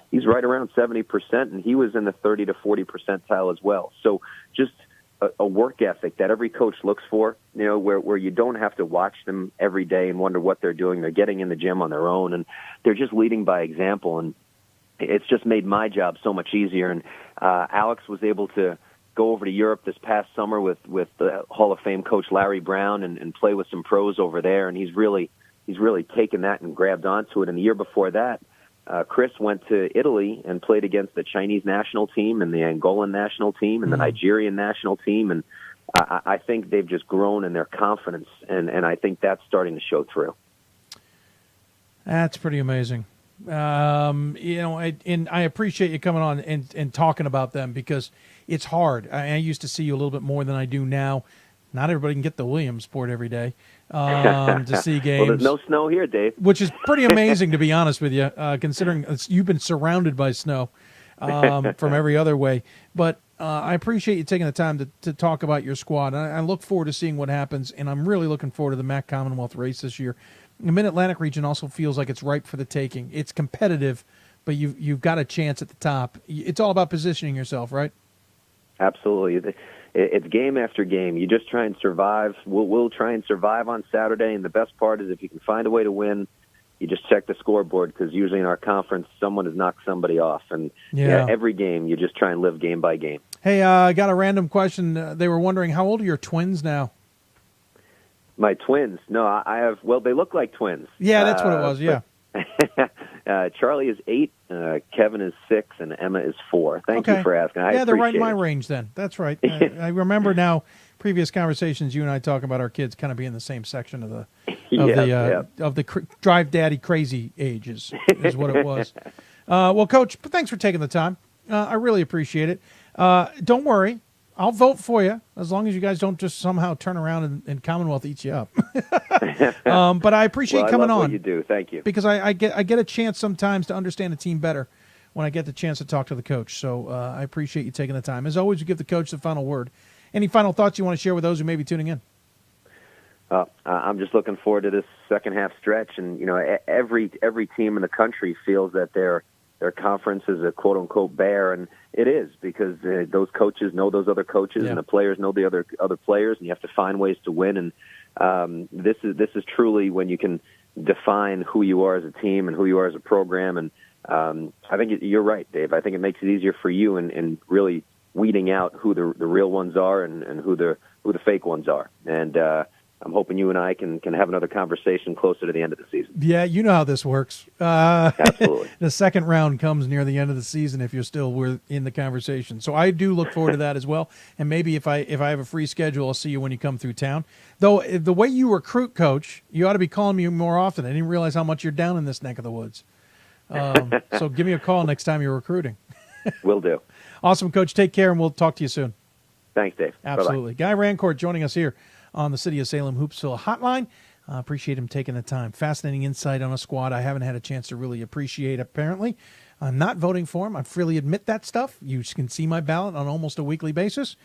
Speaker 21: He's right around 70%, and he was in the 30 to 40 percentile as well. So just a work ethic that every coach looks for, where you don't have to watch them every day and wonder what they're doing. They're getting in the gym on their own, and they're just leading by example. And it's just made my job so much easier. And Alex was able to go over to Europe this past summer with the Hall of Fame coach Larry Brown and play with some pros over there. And he's really taken that and grabbed onto it. And the year before that, Chris went to Italy and played against the Chinese national team and the Angolan national team and the Nigerian national team. And I think they've just grown in their confidence, and I think that's starting to show through.
Speaker 1: That's pretty amazing. And I appreciate you coming on and talking about them, because it's hard. I used to see you a little bit more than I do now. Not everybody can get the Williamsport every day to see games.
Speaker 21: Well, there's no snow here, Dave.
Speaker 1: Which is pretty amazing, to be honest with you, considering you've been surrounded by snow from every other way. But I appreciate you taking the time to talk about your squad. I look forward to seeing what happens, and I'm really looking forward to the MAC Commonwealth race this year. The Mid-Atlantic region also feels like it's ripe for the taking. It's competitive, but you've got a chance at the top. It's all about positioning yourself, right?
Speaker 21: Absolutely. It's game after game. You just try and survive. We'll try and survive on Saturday, and the best part is if you can find a way to win, you just check the scoreboard, because usually in our conference, someone has knocked somebody off. And every game, you just try and live game by game. Hey,
Speaker 1: I got a random question. They were wondering, how old are your twins now?
Speaker 21: My twins? No, I have, well, they look like twins.
Speaker 1: Yeah, that's what it was, yeah.
Speaker 21: Charlie is 8, Kevin is 6, and Emma is 4. Thank you for asking.
Speaker 1: They're right in my range then. That's right. I remember now previous conversations you and I talk about our kids kind of being in the same section of the drive daddy crazy age is what it was. Well, Coach, thanks for taking the time. I really appreciate it. Don't worry. I'll vote for you as long as you guys don't just somehow turn around and Commonwealth eats you up. But I appreciate coming on.
Speaker 21: What you do. Thank you.
Speaker 1: Because I get a chance sometimes to understand a team better when I get the chance to talk to the coach. So I appreciate you taking the time. As always, you give the coach the final word. Any final thoughts you want to share with those who may be tuning in?
Speaker 21: I'm just looking forward to this second half stretch, and every team in the country feels that their conference is a quote unquote bear, and it is, because those coaches know those other coaches, and the players know the other players, and you have to find ways to win. And this is truly when you can define who you are as a team and who you are as a program. And I think you're right, Dave. I think it makes it easier for you in really weeding out who the real ones are and who the fake ones are. And I'm hoping you and I can have another conversation closer to the end of the season.
Speaker 1: Yeah, you know how this works.
Speaker 21: Absolutely.
Speaker 1: The second round comes near the end of the season if you're still in the conversation. So I do look forward to that as well. And maybe if I have a free schedule, I'll see you when you come through town. Though the way you recruit, Coach, you ought to be calling me more often. I didn't realize how much you're down in this neck of the woods. So give me a call next time you're recruiting.
Speaker 21: Will do.
Speaker 1: Awesome, Coach. Take care, and we'll talk to you soon.
Speaker 21: Thanks, Dave.
Speaker 1: Absolutely.
Speaker 21: Bye-bye.
Speaker 1: Guy Rancourt joining us here on the City of Salem Hoopsville hotline. Appreciate him taking the time. Fascinating insight on a squad I haven't had a chance to really appreciate, apparently. I'm not voting for him. I freely admit that stuff. You can see my ballot on almost a weekly basis.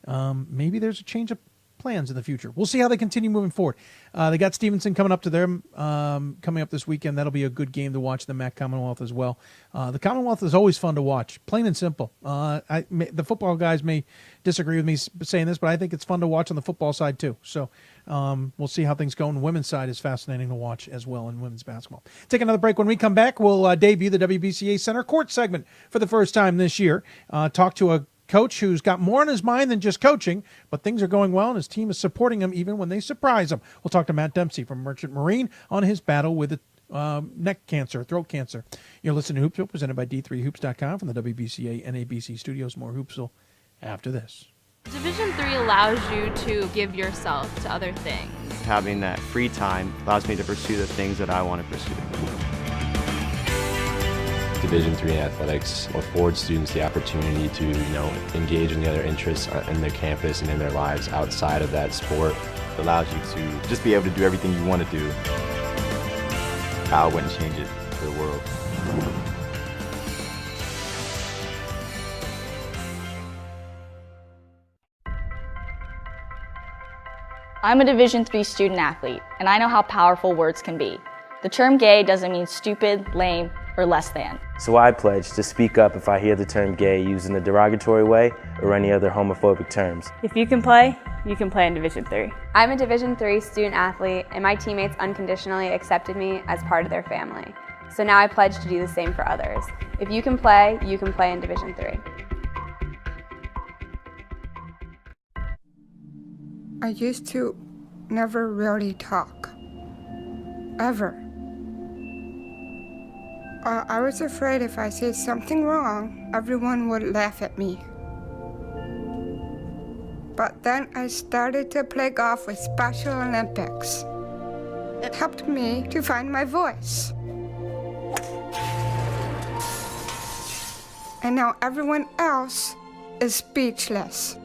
Speaker 1: Maybe there's a change of plans in the future. We'll see how they continue moving forward. They got Stevenson coming up to them coming up this weekend. That'll be a good game to watch, the MAC Commonwealth as well. The Commonwealth is always fun to watch, plain and simple. The football guys may disagree with me saying this, but I think it's fun to watch on the football side too. So we'll see how things go. And the women's side is fascinating to watch as well in women's basketball. Take another break. When we come back, we'll debut the WBCA Center Court segment for the first time this year. Talk to a coach who's got more on his mind than just coaching, but things are going well, and his team is supporting him even when they surprise him. We'll talk to Matt Dempsey from Merchant Marine on his battle with neck cancer, throat cancer. You're listening to Hoopsville, presented by D3Hoops.com from the WBCA NABC studios. More Hoopsville after this.
Speaker 4: Division III allows you to give yourself to other things.
Speaker 5: Having that free time allows me to pursue the things that I want to pursue.
Speaker 3: Division III athletics affords students the opportunity to, engage in the other interests in their campus and in their lives outside of that sport.
Speaker 2: It allows you to just be able to do everything you want to do. I wouldn't change it for the world.
Speaker 22: I'm a Division III student athlete, and I know how powerful words can be. The term gay doesn't mean stupid, lame, or less than.
Speaker 6: So I pledge to speak up if I hear the term gay used in a derogatory way or any other homophobic terms.
Speaker 22: If you can play in Division III.
Speaker 12: I'm a Division III student athlete, and my teammates unconditionally accepted me as part of their family. So now I pledge to do the same for others. If you can play in Division III.
Speaker 7: I used to never really talk. Ever. I was afraid if I said something wrong, everyone would laugh at me. But then I started to play golf with Special Olympics. It helped me to find my voice. And now everyone else is speechless.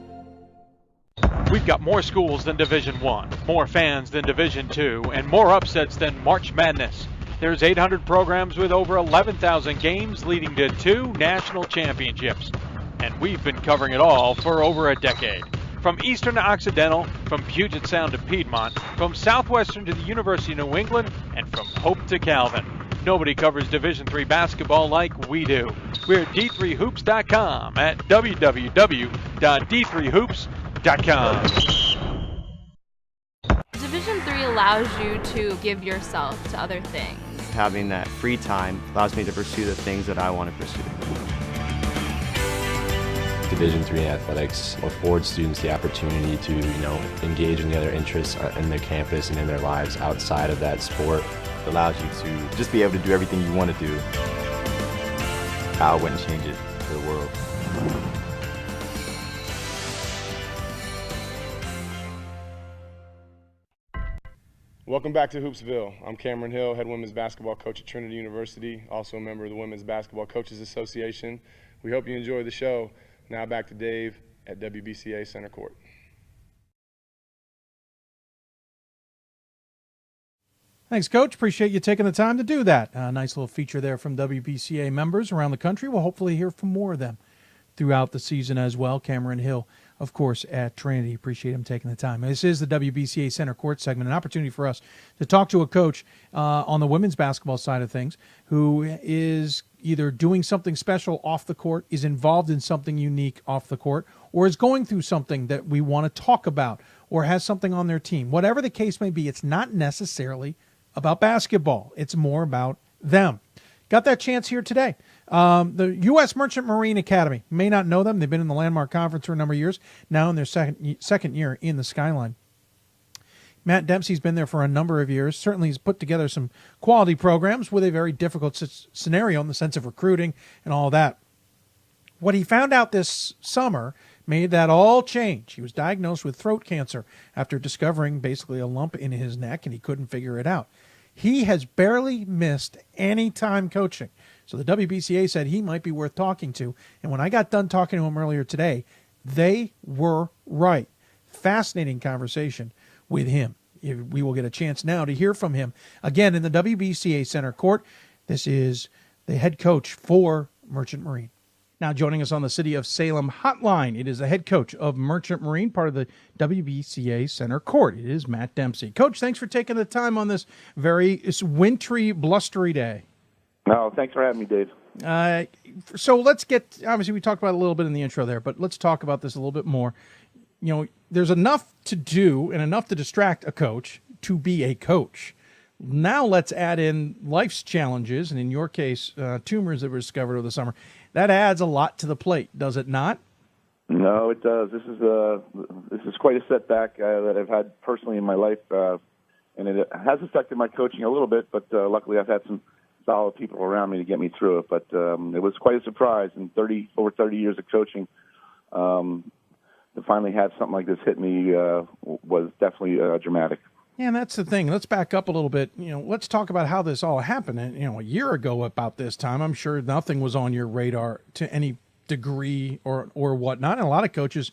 Speaker 18: We've got more schools than Division I, more fans than Division II, and more upsets than March Madness. There's 800 programs with over 11,000 games leading to 2 national championships. And we've been covering it all for over a decade. From Eastern to Occidental, from Puget Sound to Piedmont, from Southwestern to the University of New England, and from Hope to Calvin. Nobody covers Division III basketball like we do. We're at d3hoops.com at www.d3hoops.com.
Speaker 4: Division III allows you to give yourself to other things.
Speaker 5: Having that free time allows me to pursue the things that I want to pursue.
Speaker 3: Division III athletics affords students the opportunity to, engage in the other interests in their campus and in their lives outside of that sport.
Speaker 2: It allows you to just be able to do everything you want to do. I wouldn't change it for the world.
Speaker 16: Welcome back to Hoopsville. I'm Cameron Hill, head women's basketball coach at Trinity University, also a member of the Women's Basketball Coaches Association. We hope you enjoy the show. Now back to Dave at WBCA Center Court.
Speaker 1: Thanks, Coach. Appreciate you taking the time to do that. A nice little feature there from WBCA members around the country. We'll hopefully hear from more of them throughout the season as well. Cameron Hill, of course, at Trinity. Appreciate him taking the time. This is the WBCA Center Court segment, an opportunity for us to talk to a coach on the women's basketball side of things who is either doing something special off the court, is involved in something unique off the court, or is going through something that we want to talk about, or has something on their team. Whatever the case may be, it's not necessarily about basketball. It's more about them. Got that chance here today. The U.S. Merchant Marine Academy. You may not know them. They've been in the Landmark Conference for a number of years, now in their second year in the Skyline. Matt Dempsey's been there for a number of years. Certainly he's put together some quality programs with a very difficult scenario in the sense of recruiting and all that. What he found out this summer made that all change. He was diagnosed with throat cancer after discovering basically a lump in his neck, and he couldn't figure it out. He has barely missed any time coaching. So the WBCA said he might be worth talking to. And when I got done talking to him earlier today, they were right. Fascinating conversation with him. We will get a chance now to hear from him again in the WBCA Center Court. This is the head coach for Merchant Marine. Now joining us on the City of Salem hotline, it is the head coach of Merchant Marine, part of the WBCA Center Court. It is Matt Dempsey. Coach, thanks for taking the time on this very wintry, blustery day.
Speaker 23: No, thanks for having me, Dave.
Speaker 1: So let's get, obviously we talked about it a little bit in the intro there, but let's talk about this a little bit more. There's enough to do and enough to distract a coach to be a coach. Now let's add in life's challenges, and in your case, tumors that were discovered over the summer. That adds a lot to the plate, does it not?
Speaker 23: No, it does. This is quite a setback that I've had personally in my life, and it has affected my coaching a little bit. But luckily, I've had some solid people around me to get me through it. But it was quite a surprise in over 30 years of coaching. To finally have something like this hit me was definitely dramatic.
Speaker 1: Yeah, and that's the thing. Let's back up a little bit. Let's talk about how this all happened. And, a year ago about this time, I'm sure nothing was on your radar to any degree or whatnot. And a lot of coaches,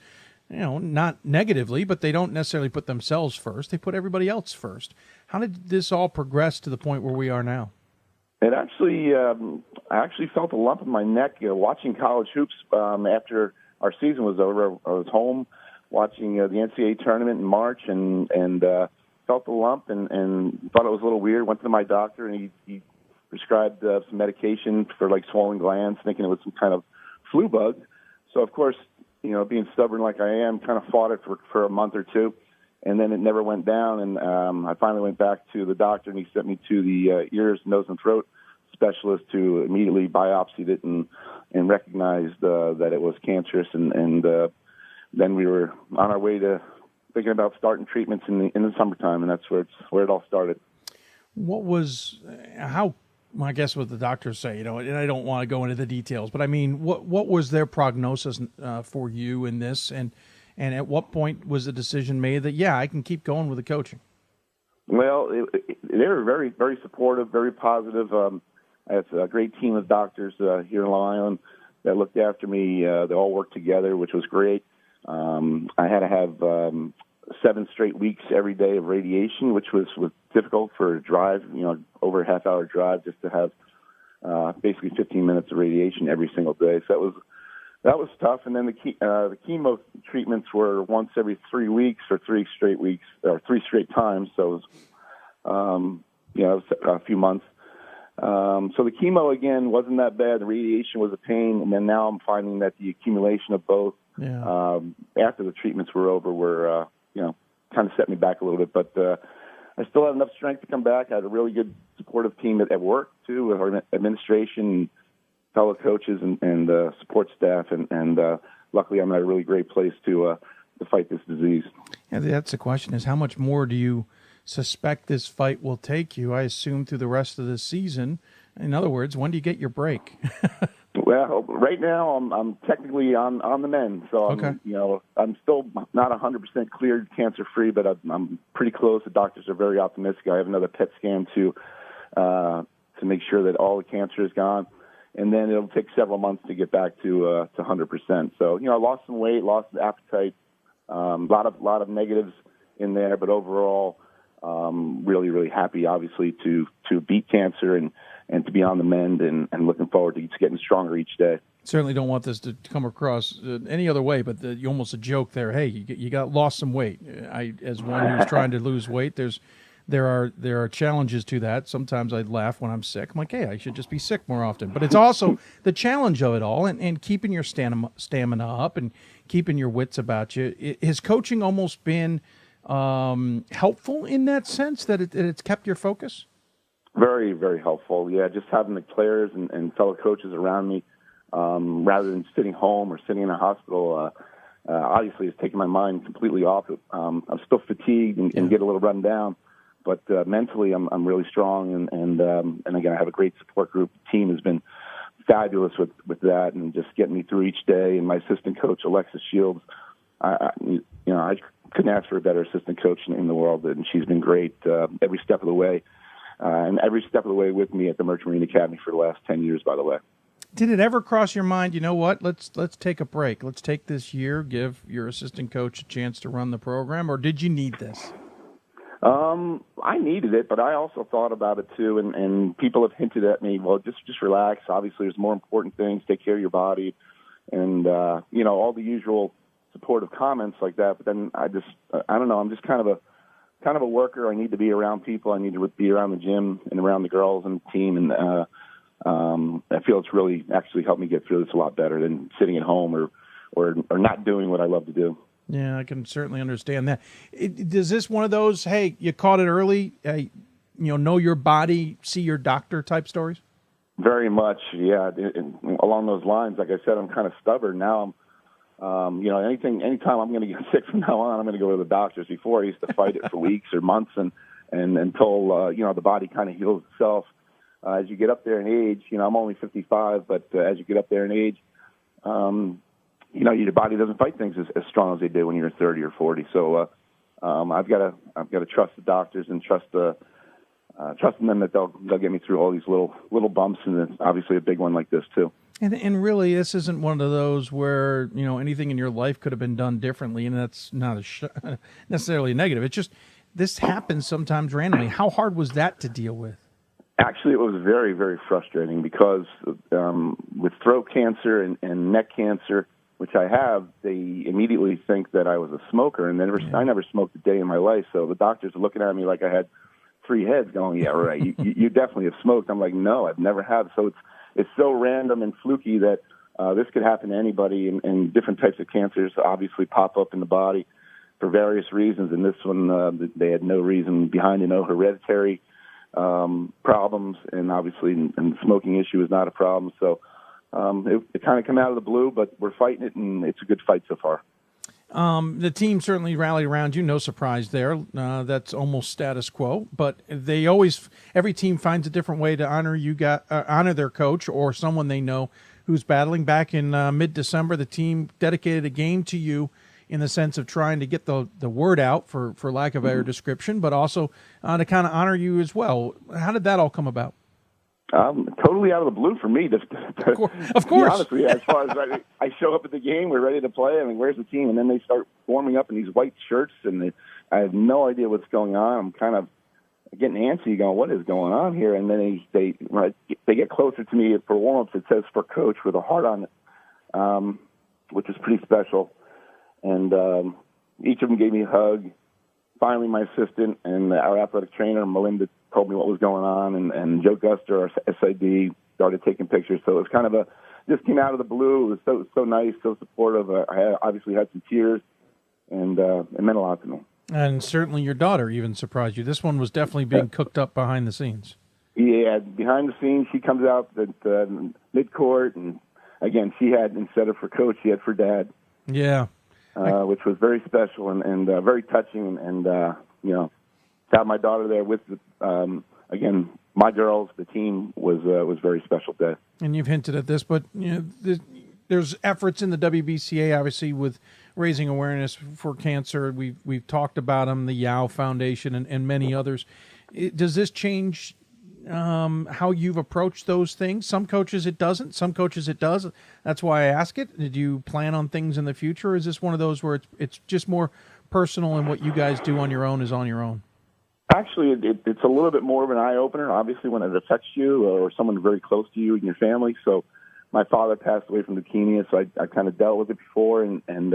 Speaker 1: not negatively, but they don't necessarily put themselves first. They put everybody else first. How did this all progress to the point where we are now?
Speaker 23: It actually, I actually felt a lump in my neck watching college hoops after our season was over. I was home watching the NCAA tournament in March and felt the lump and thought it was a little weird. Went to my doctor, and he prescribed some medication for like swollen glands, thinking it was some kind of flu bug. So of course, being stubborn like I am, kind of fought it for a month or two, and then it never went down. And I finally went back to the doctor, and he sent me to the ears, nose, and throat specialist, who immediately biopsied it and recognized that it was cancerous. And then we were on our way to thinking about starting treatments in the summertime, and that's where it all started.
Speaker 1: What was I guess what the doctors say, and I don't want to go into the details, but I mean, what was their prognosis for you in this, and at what point was the decision made that, yeah, I can keep going with the coaching?
Speaker 23: Well, they were very, very supportive, very positive. I had a great team of doctors here in Long Island that looked after me. They all worked together, which was great. I had to have 7 straight weeks every day of radiation, which was difficult for a drive, over a half-hour drive, just to have basically 15 minutes of radiation every single day. So that was tough. And then the chemo treatments were once every 3 weeks for 3 straight weeks, or 3 straight times. So it was, it was a few months. So the chemo, again, wasn't that bad. The radiation was a pain. And then now I'm finding that the accumulation of both after the treatments were over were, kind of set me back a little bit. But I still had enough strength to come back. I had a really good supportive team at work, too, with our administration, fellow coaches, and support staff. And luckily, I'm at a really great place to fight this disease.
Speaker 1: Yeah, that's the question, is how much more do you suspect this fight will take you? I assume through the rest of the season. In other words, when do you get your break?
Speaker 23: Well, right now I'm technically on the mend, so I'm still not 100% cleared, cancer-free, but I'm pretty close. The doctors are very optimistic. I have another PET scan to make sure that all the cancer is gone, and then it'll take several months to get back to 100%. So I lost some weight, lost appetite, a lot of negatives in there, but overall, really, really happy, obviously, to beat cancer and to be on the mend, and looking forward to getting stronger each day.
Speaker 1: Certainly don't want this to come across any other way, but you almost a joke there. Hey, you got lost some weight. As one who's trying to lose weight, there are challenges to that. Sometimes I laugh when I'm sick. I'm like, hey, I should just be sick more often. But it's also the challenge of it all, and keeping your stamina up and keeping your wits about you. Has coaching almost been helpful in that sense, that it's kept your focus?
Speaker 23: Very, very helpful. Yeah, just having the players and fellow coaches around me, rather than sitting home or sitting in a hospital, obviously it's taken my mind completely off it. I'm still fatigued and get a little run down, but mentally I'm really strong, and again, I have a great support group. The team has been fabulous with that, and just getting me through each day. And my assistant coach, Alexis Shields, I couldn't ask for a better assistant coach in the world, and she's been great every step of the way. And every step of the way with me at the Merchant Marine Academy for the last 10 years, by the way.
Speaker 1: Did it ever cross your mind, you know what, let's take a break. Let's take this year, give your assistant coach a chance to run the program, or did you need this?
Speaker 23: I needed it, but I also thought about it too, and people have hinted at me, well, just relax. Obviously, there's more important things. Take care of your body, and, all the usual supportive comments like that. But then I don't know, I'm just kind of a worker. I need to be around people. I need to be around the gym and around the girls and the team. And I feel it's really actually helped me get through this a lot better than sitting at home or not doing what I love to do.
Speaker 1: Yeah, I can certainly understand that. Is this one of those, hey, you caught it early, know your body, see your doctor type stories?
Speaker 23: Very much, yeah. Along those lines, like I said, I'm kind of stubborn now. Anytime I'm going to get sick from now on, I'm going to go to the doctors. Before, I used to fight it for weeks or months, and until the body kind of heals itself. As you get up there in age, I'm only 55, but as you get up there in age, your body doesn't fight things as strong as they do when you're 30 or 40. So I've got to trust the doctors and trusting them that they'll get me through all these little bumps, and it's obviously a big one like this too.
Speaker 1: And really, this isn't one of those where, anything in your life could have been done differently, and that's not necessarily negative. It's just this happens sometimes randomly. How hard was that to deal with?
Speaker 23: Actually, it was very, very frustrating because with throat cancer and neck cancer, which I have, they immediately think that I was a smoker, and I never smoked a day in my life. So the doctors are looking at me like I had 3 heads going, yeah, right, you definitely have smoked. I'm like, no, I've never have. So it's so random and fluky that this could happen to anybody, and different types of cancers obviously pop up in the body for various reasons. And this one, they had no reason behind it, no hereditary problems, and obviously and the smoking issue is not a problem. So it kind of came out of the blue, but we're fighting it, and it's a good fight so far.
Speaker 1: The team certainly rallied around you. No surprise there. That's almost status quo. But every team finds a different way to honor their coach or someone they know who's battling. Back in mid-December, the team dedicated a game to you in the sense of trying to get the word out, for lack of a better description, but also to kind of honor you as well. How did that all come about?
Speaker 23: Totally out of the blue for me.
Speaker 1: Of course.
Speaker 23: Honestly, as far as I show up at the game, we're ready to play. I mean, where's the team? And then they start warming up in these white shirts, and I have no idea what's going on. I'm kind of getting antsy, going, what is going on here? And then when they get closer to me for warm-ups, it says for coach with a heart on it, which is pretty special. And each of them gave me a hug. Finally, my assistant and our athletic trainer, Melinda, told me what was going on, and Joe Guster, our SID, started taking pictures. So it was kind of just came out of the blue. It was so nice, so supportive. I obviously had some tears, and it meant a lot to me.
Speaker 1: And certainly your daughter even surprised you. This one was definitely being cooked up behind the scenes.
Speaker 23: Yeah, behind the scenes, she comes out at mid-court, and again, she had, instead of for coach, she had for dad.
Speaker 1: Yeah.
Speaker 23: Which was very special and very touching, and to have my daughter there with again, my girls, the team was very special day.
Speaker 1: And you've hinted at this, but there's efforts in the WBCA, obviously, with raising awareness for cancer. We've talked about them, the Yao Foundation, and many others. Does this change how you've approached those things? Some coaches it doesn't. Some coaches it does. That's why I ask it. Did you plan on things in the future? Or is this one of those where it's just more personal, and what you guys do on your own is on your own?
Speaker 23: Actually, it's a little bit more of an eye-opener, obviously, when it affects you or someone very close to you and your family. So my father passed away from leukemia, so I kind of dealt with it before, and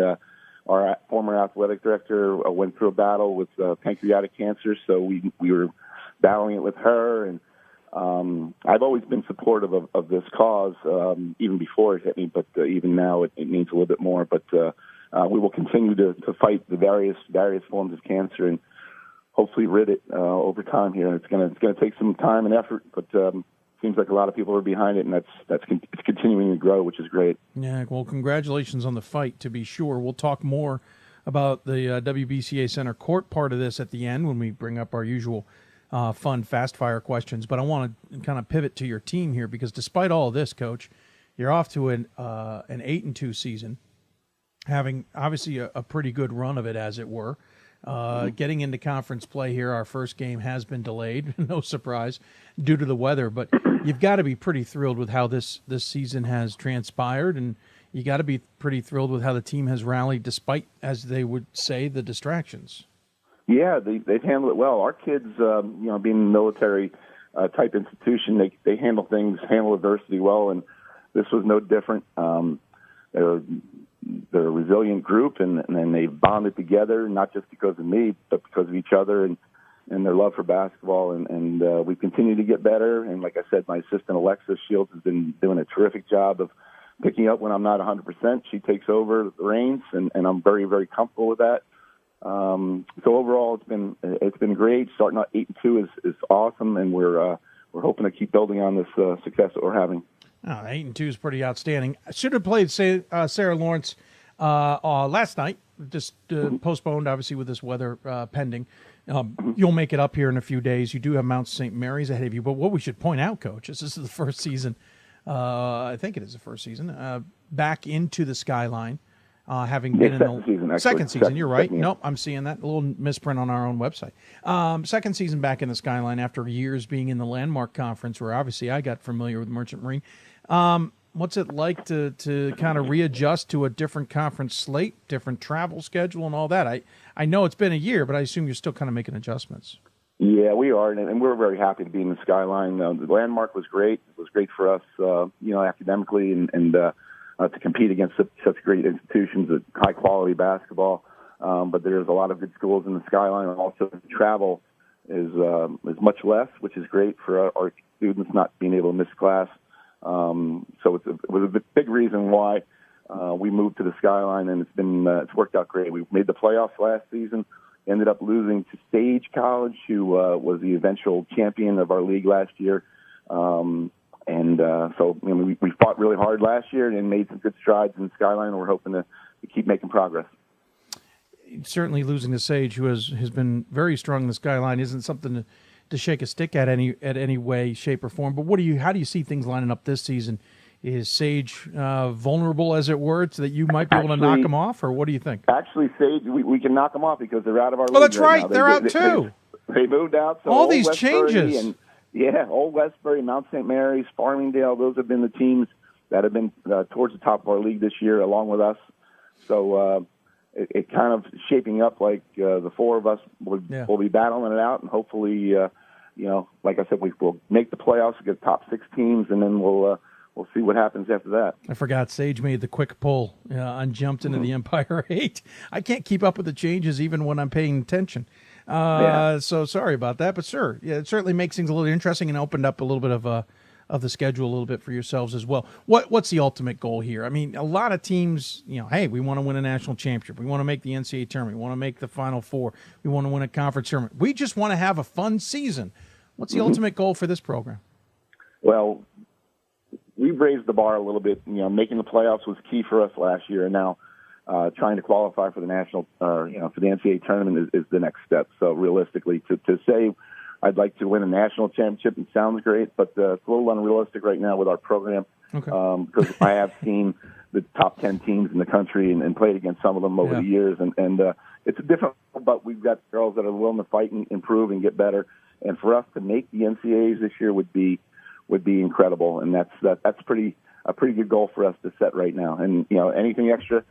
Speaker 23: our former athletic director went through a battle with pancreatic cancer, so we were battling it with her, and I've always been supportive of this cause, even before it hit me, but even now it means a little bit more. But we will continue to fight the various forms of cancer and hopefully rid it over time here. It's gonna take some time and effort, but seems like a lot of people are behind it, and it's continuing to grow, which is great.
Speaker 1: Yeah, well, congratulations on the fight, to be sure. We'll talk more about the WBCA Center Court part of this at the end when we bring up our usual fun fast-fire questions. But I want to kind of pivot to your team here, because despite all of this, Coach, you're off to an 8-2 season, having obviously a pretty good run of it, as it were. Getting into conference play here, our first game has been delayed, no surprise, due to the weather. But you've got to be pretty thrilled with how this season has transpired, and you got to be pretty thrilled with how the team has rallied despite, as they would say, the distractions.
Speaker 23: Yeah, they've handled it well. Our kids, being a military type institution, they handle adversity well, and this was no different. They're a resilient group, and they've bonded together, not just because of me, but because of each other and their love for basketball. And we continue to get better. And like I said, my assistant, Alexis Shields, has been doing a terrific job of picking up when I'm not 100%. She takes over the reins, and I'm very, very comfortable with that. So overall, it's been great. Starting out 8-2 is awesome, and we're hoping to keep building on this success that we're having.
Speaker 1: 8-2 is pretty outstanding. I should have played Sarah Lawrence last night, just postponed, obviously, with this weather pending. You'll make it up here in a few days. You do have Mount St. Mary's ahead of you. But what we should point out, Coach, is this is the first season, I think it is the first season, back into the Skyline, having been in the second season. You're right. Nope, I'm seeing that. A little misprint on our own website. Second season back in the Skyline after years being in the Landmark Conference, where obviously I got familiar with Merchant Marine. What's it like to kind of readjust to a different conference slate, different travel schedule, and all that? I know it's been a year, but I assume you're still kind of making adjustments.
Speaker 23: Yeah, we are, and we're very happy to be in the Skyline. The Landmark was great. It was great for us, academically, and to compete against such great institutions with high-quality basketball. But there's a lot of good schools in the Skyline, and also travel is much less, which is great for our students not being able to miss class. So it was a big reason why we moved to the Skyline, and it's worked out great. We made the playoffs last season, ended up losing to Sage College, who was the eventual champion of our league last year. So we fought really hard last year and made some good strides in the Skyline, and we're hoping to keep making progress.
Speaker 1: Certainly losing to Sage, who has been very strong in the Skyline, isn't something to shake a stick at any way, shape, or form. But how do you see things lining up this season? Is Sage vulnerable, as it were, so that you might be able to knock them off, or what do you think?
Speaker 23: Actually, Sage, we can knock them off because they're out of our league.
Speaker 1: Oh, that's
Speaker 23: right.
Speaker 1: They're out too.
Speaker 23: They moved out. So
Speaker 1: all these
Speaker 23: Westbury
Speaker 1: changes.
Speaker 23: Old Westbury, Mount St. Mary's, Farmingdale, those have been the teams that have been towards the top of our league this year, along with us. So it kind of shaping up like the four of us will be battling it out, and hopefully, like I said, we'll make the playoffs, get top 6 teams, and then we'll see what happens after that.
Speaker 1: I forgot Sage made the quick pull and jumped into the Empire 8. I can't keep up with the changes even when I'm paying attention. So sorry about that, but sure, it certainly makes things a little interesting and opened up a little bit of the schedule a little bit for yourselves as well. What's the ultimate goal here? I mean, a lot of teams, hey, we want to win a national championship. We want to make the NCAA tournament. We want to make the Final Four. We want to win a conference tournament. We just want to have a fun season. What's the ultimate goal for this program?
Speaker 23: Well, we've raised the bar a little bit. Making the playoffs was key for us last year, and now trying to qualify for the national, for the NCAA tournament is the next step. So realistically, to say I'd like to win a national championship, it sounds great, but it's a little unrealistic right now with our program.
Speaker 1: Okay.
Speaker 23: Because I have seen the top 10 teams in the country and played against some of them over the years, and it's a different. But we've got girls that are willing to fight and improve and get better. And for us to make the NCAAs this year would be incredible, and that's a pretty good goal for us to set right now. And anything extra,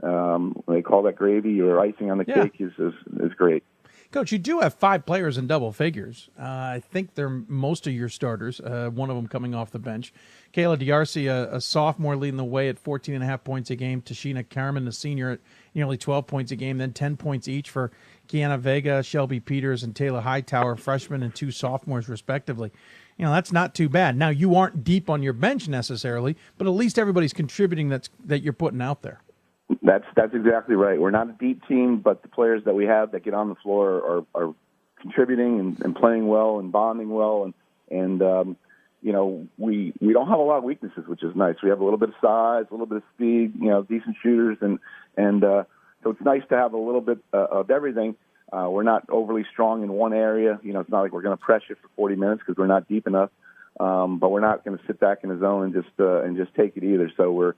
Speaker 23: they call that gravy or icing on the cake, is great.
Speaker 1: Coach, you do have 5 players in double figures. I think they're most of your starters, one of them coming off the bench. Kayla D'Arcy, a sophomore, leading the way at 14.5 points a game. Tashina Carmen, a senior, at nearly 12 points a game. Then 10 points each for Kiana Vega, Shelby Peters, and Taylor Hightower, freshmen and 2 sophomores, respectively. That's not too bad. Now, you aren't deep on your bench necessarily, but at least everybody's contributing that you're putting out there.
Speaker 23: That's exactly right. We're not a deep team, but the players that we have that get on the floor are contributing and playing well and bonding well, and we don't have a lot of weaknesses, which is nice. We have a little bit of size, a little bit of speed, decent shooters, and so it's nice to have a little bit of everything. We're not overly strong in one area. It's not like we're going to press you for 40 minutes because we're not deep enough, but we're not going to sit back in the zone and just take it either. So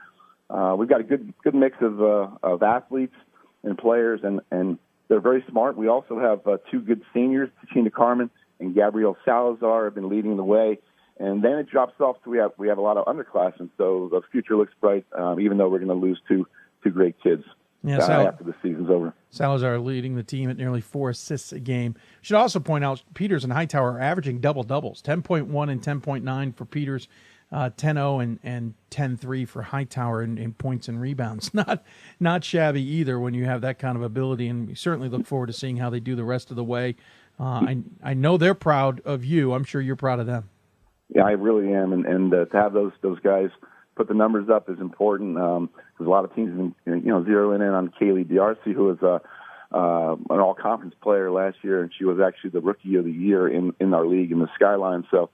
Speaker 23: we've got a good mix of athletes and players, and they're very smart. We also have 2 good seniors, Tashina Carmen and Gabrielle Salazar, have been leading the way. And then it drops off, so we have a lot of underclassmen. So the future looks bright, even though we're going to lose two great kids after the season's over. Salazar
Speaker 1: leading the team at nearly 4 assists a game. Should also point out Peters and Hightower are averaging double-doubles, 10.1 and 10.9 for Peters. 10-0 and 10-3 for Hightower in points and rebounds. Not shabby either when you have that kind of ability, and we certainly look forward to seeing how they do the rest of the way. I know they're proud of you. I'm sure you're proud of them.
Speaker 23: Yeah, I really am, and to have those guys put the numbers up is important because a lot of teams have been zeroing in on Kaylee D'Arcy, who was an all-conference player last year, and she was actually the Rookie of the Year in our league in the Skyline. So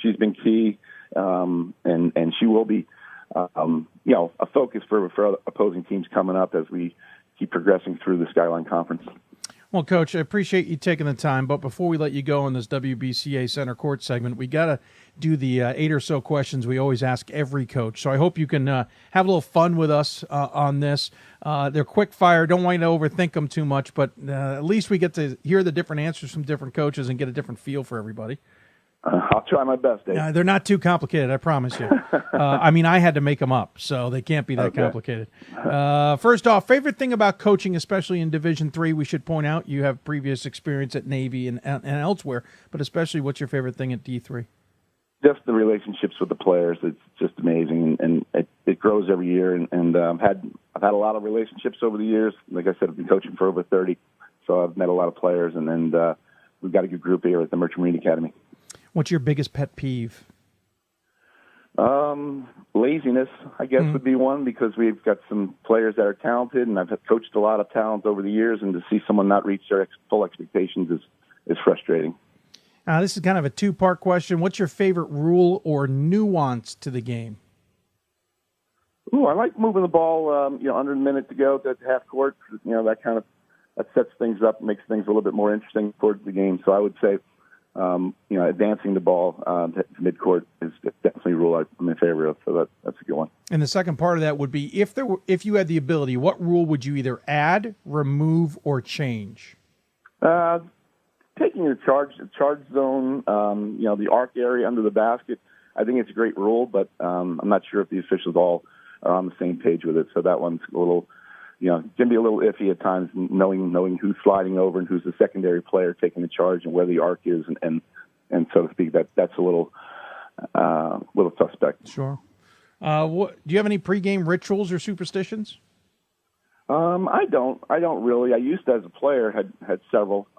Speaker 23: she's been key. And she will be, a focus for opposing teams coming up as we keep progressing through the Skyline Conference.
Speaker 1: Well, Coach, I appreciate you taking the time, but before we let you go in this WBCA Center Court segment, we got to do the 8 or so questions we always ask every coach. So I hope you can have a little fun with us on this. They're quick fire. Don't want you to overthink them too much, but at least we get to hear the different answers from different coaches and get a different feel for everybody.
Speaker 23: I'll try my best, Dave.
Speaker 1: They're not too complicated, I promise you. I had to make them up, so they can't be that complicated. First off, favorite thing about coaching, especially in Division III, we should point out you have previous experience at Navy and elsewhere, but especially what's your favorite thing at D3?
Speaker 23: Just the relationships with the players. It's just amazing, and it grows every year. And I've had a lot of relationships over the years. Like I said, I've been coaching for over 30, so I've met a lot of players, and we've got a good group here at the Merchant Marine Academy.
Speaker 1: What's your biggest pet peeve?
Speaker 23: Laziness, I guess, would be one, because we've got some players that are talented, and I've coached a lot of talent over the years, and to see someone not reach their full expectations is frustrating.
Speaker 1: This is kind of a two-part question. What's your favorite rule or nuance to the game?
Speaker 23: Ooh, I like moving the ball, under a minute to go to half court. That sets things up, makes things a little bit more interesting towards the game. So I would say, advancing the ball to midcourt is definitely a rule I'm in favor of. So that's a good one.
Speaker 1: And the second part of that would be, if you had the ability, what rule would you either add, remove, or change?
Speaker 23: Taking the charge zone, the arc area under the basket, I think it's a great rule, but I'm not sure if the officials all are on the same page with it. So that one's a little, can be a little iffy at times, knowing who's sliding over and who's the secondary player taking the charge and where the arc is, and so to speak. That's a little suspect.
Speaker 1: Sure. Do you have any pregame rituals or superstitions?
Speaker 23: I don't really. I used to, as a player, had several.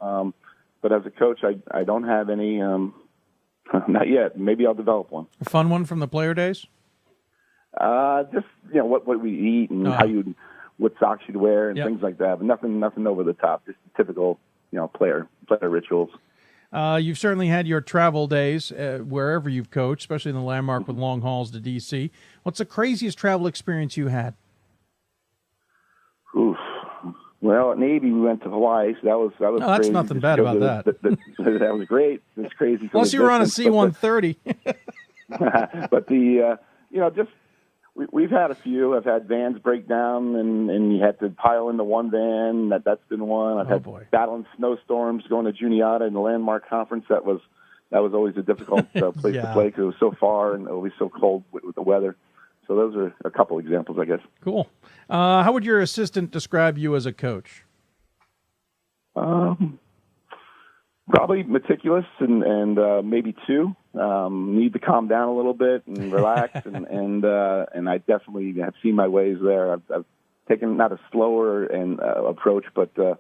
Speaker 23: But as a coach, I don't have any, not yet. Maybe I'll develop one.
Speaker 1: A fun one from the player days?
Speaker 23: Just, what we eat and what socks you'd wear and things like that. But nothing over the top. Just typical, player rituals.
Speaker 1: You've certainly had your travel days wherever you've coached, especially in the Landmark with long hauls to D.C. What's the craziest travel experience you had?
Speaker 23: Oof. Well, at Navy, we went to Hawaii, so that was crazy.
Speaker 1: That's nothing bad about that.
Speaker 23: That was great. It was crazy.
Speaker 1: Plus, you were on a C-130.
Speaker 23: But we've had a few. I've had vans break down, and you had to pile into one van. That's been one. I've had battling snowstorms going to Juniata in the Landmark Conference. That was always a difficult place to play because it was so far and always so cold with the weather. So those are a couple examples, I guess.
Speaker 1: Cool. How would your assistant describe you as a coach?
Speaker 23: Probably meticulous and maybe two. Need to calm down a little bit and relax, and I definitely have seen my ways there. I've taken not a slower approach, but kind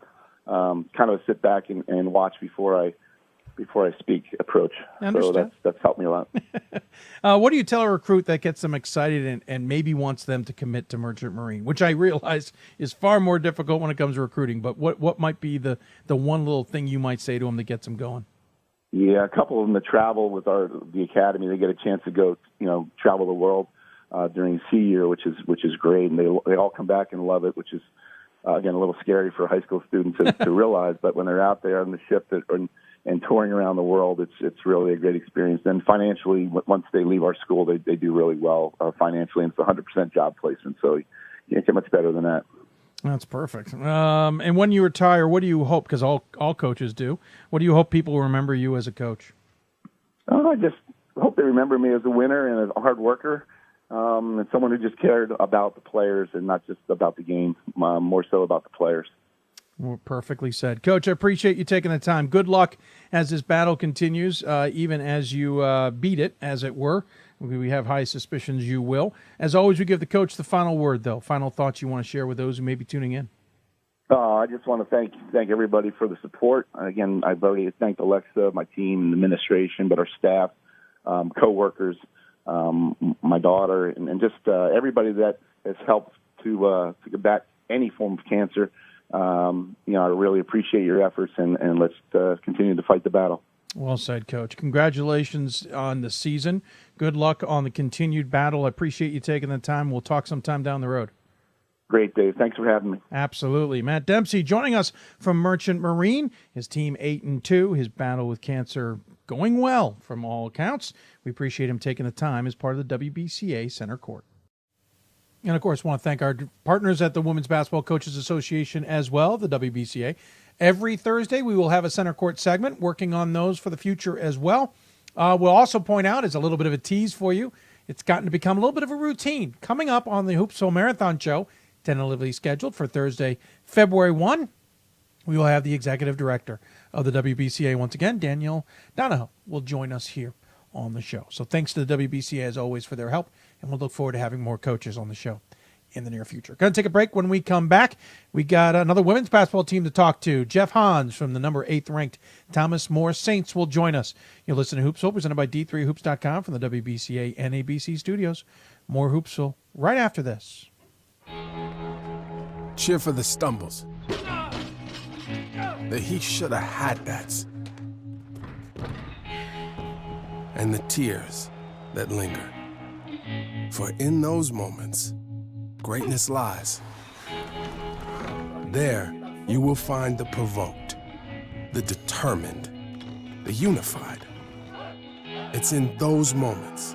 Speaker 23: of a sit back and watch before I speak approach. So that's helped me a lot.
Speaker 1: What do you tell a recruit that gets them excited and maybe wants them to commit to Merchant Marine, which I realize is far more difficult when it comes to recruiting, but what might be the one little thing you might say to them that gets them going?
Speaker 23: Yeah, a couple of them that travel with the academy, they get a chance to go, travel the world during C year, which is great, and they all come back and love it, which is again a little scary for high school students to realize. But when they're out there on the ship and touring around the world, it's really a great experience. And financially, once they leave our school, they do really well financially, and it's 100% job placement. So you can't get much better than that.
Speaker 1: That's perfect. And when you retire, what do you hope? Because all coaches do. What do you hope people remember you as a coach?
Speaker 23: I just hope they remember me as a winner and as a hard worker, and someone who just cared about the players and not just about the game, more so about the players.
Speaker 1: Well, perfectly said. Coach, I appreciate you taking the time. Good luck as this battle continues, even as you beat it, as it were. We have high suspicions you will. As always, we give the coach the final word, though. Final thoughts you want to share with those who may be tuning in.
Speaker 23: I just want to thank everybody for the support. Again, I've already thanked Alexa, my team, and administration, but our staff, coworkers, my daughter, and just everybody that has helped to combat any form of cancer. I really appreciate your efforts, and let's continue to fight the battle.
Speaker 1: Well said, Coach. Congratulations on the season. Good luck on the continued battle. I appreciate you taking the time. We'll talk sometime down the road.
Speaker 23: Great, Dave. Thanks for having me.
Speaker 1: Absolutely. Matt Dempsey joining us from Merchant Marine. His team 8-2. His battle with cancer going well from all accounts. We appreciate him taking the time as part of the WBCA Center Court. And, of course, want to thank our partners at the Women's Basketball Coaches Association as well, the WBCA. Every Thursday, we will have a Center Court segment working on those for the future as well. We'll also point out, as a little bit of a tease for you, it's gotten to become a little bit of a routine. Coming up on the Hoopsville Marathon Show, tentatively scheduled for Thursday, February 1, we will have the executive director of the WBCA once again, Danielle Donahoe, will join us here on the show. So thanks to the WBCA, as always, for their help, and we'll look forward to having more coaches on the show in the near future. Going to take a break. When we come back, we got another women's basketball team to talk to. Jeff Hans from the number 8th ranked Thomas More Saints will join us. You'll listen to Hoopsville, presented by D3Hoops.com from the WBCA and ABC studios. More Hoopsville right after this.
Speaker 10: Cheer for the stumbles. The he shoulda had that's. And the tears that linger. For in those moments, greatness lies. There, you will find the provoked, the determined, the unified. It's in those moments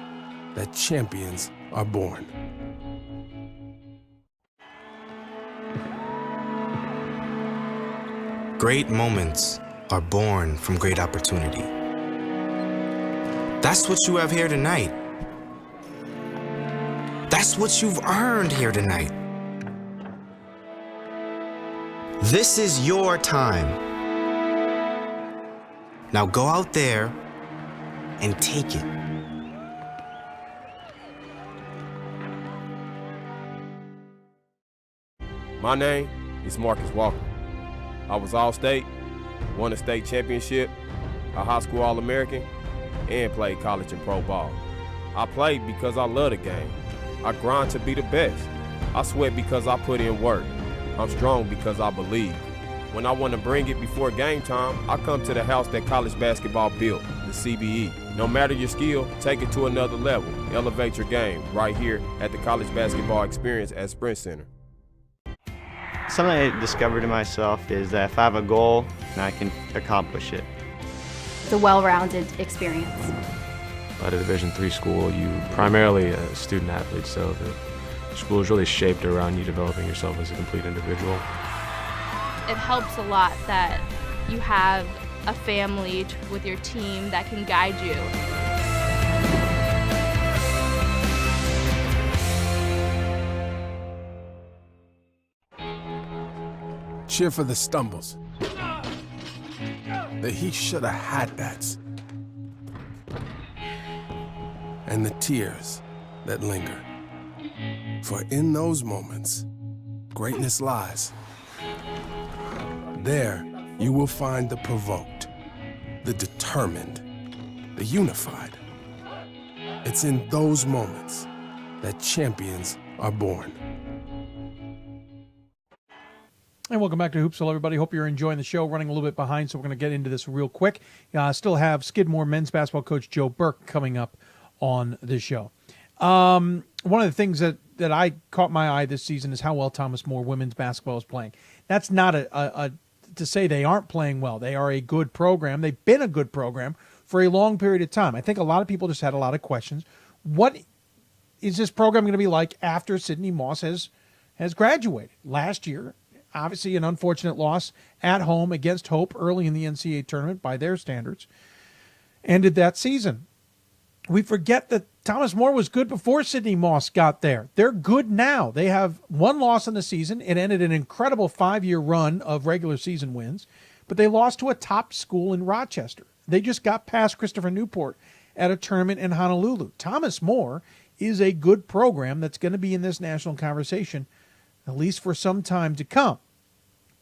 Speaker 10: that champions are born.
Speaker 13: Great moments are born from great opportunity. That's what you have here tonight. That's what you've earned here tonight. This is your time. Now go out there and take it.
Speaker 14: My name is Marcus Walker. I was All-State, won a state championship, a high school All-American, and played college and pro ball. I played because I love the game. I grind to be the best. I sweat because I put in work. I'm strong because I believe. When I want to bring it before game time, I come to the house that college basketball built, the CBE. No matter your skill, take it to another level. Elevate your game right here at the College Basketball Experience at Sprint Center.
Speaker 5: Something I discovered in myself is that if I have a goal, I can accomplish it.
Speaker 24: It's a well-rounded experience.
Speaker 3: At a Division III school, you primarily a student athlete, so the school is really shaped around you developing yourself as a complete individual.
Speaker 4: It helps a lot that you have a family with your team that can guide you.
Speaker 10: Cheer for the stumbles. The he shoulda had that's. And the tears that linger. For in those moments, greatness lies. There, you will find the provoked, the determined, the unified. It's in those moments that champions are born.
Speaker 1: And welcome back to Hoopsville, everybody. Hope you're enjoying the show. Running a little bit behind, so we're going to get into this real quick. Still have Skidmore men's basketball coach Joe Burke coming up on the show. One of the things that I caught my eye this season is how well Thomas More women's basketball is playing. That's not to say they aren't playing well. They are a good program. They've been a good program for a long period of time. I think a lot of people just had a lot of questions. What is this program going to be like after Sydney Moss has graduated? Last year, obviously an unfortunate loss at home against Hope early in the NCAA tournament by their standards, ended that season. We forget that Thomas More was good before Sydney Moss got there. They're good now. They have one loss in the season. It ended an incredible 5-year run of regular season wins, but they lost to a top school in Rochester. They just got past Christopher Newport at a tournament in Honolulu. Thomas More is a good program that's going to be in this national conversation, at least for some time to come.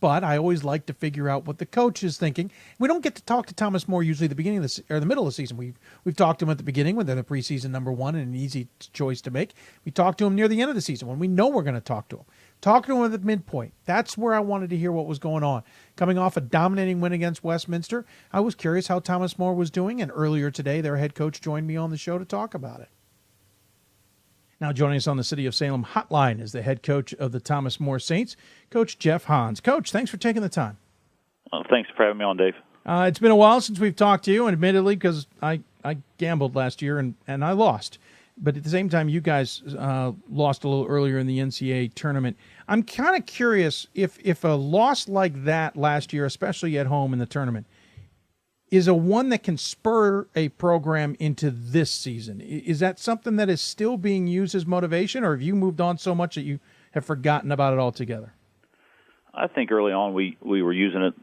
Speaker 1: But I always like to figure out what the coach is thinking. We don't get to talk to Thomas More usually at the beginning of the middle of the season. We've talked to him at the beginning when they're the preseason number one and an easy choice to make. We talk to him near the end of the season when we know we're going to talk to him. Talk to him at the midpoint. That's where I wanted to hear what was going on. Coming off a dominating win against Westminster, I was curious how Thomas More was doing, and earlier today their head coach joined me on the show to talk about it. Now joining us on the City of Salem hotline is the head coach of the Thomas More Saints, Coach Jeff Hans. Coach, thanks for taking the time.
Speaker 25: Thanks for having me on, Dave.
Speaker 1: It's been a while since we've talked to you, and admittedly, because I gambled last year and I lost. But at the same time, you guys lost a little earlier in the NCAA tournament. I'm kind of curious if a loss like that last year, especially at home in the tournament, is a one that can spur a program into this season. Is that something that is still being used as motivation, or have you moved on so much that you have forgotten about it altogether?
Speaker 25: I think early on we were using it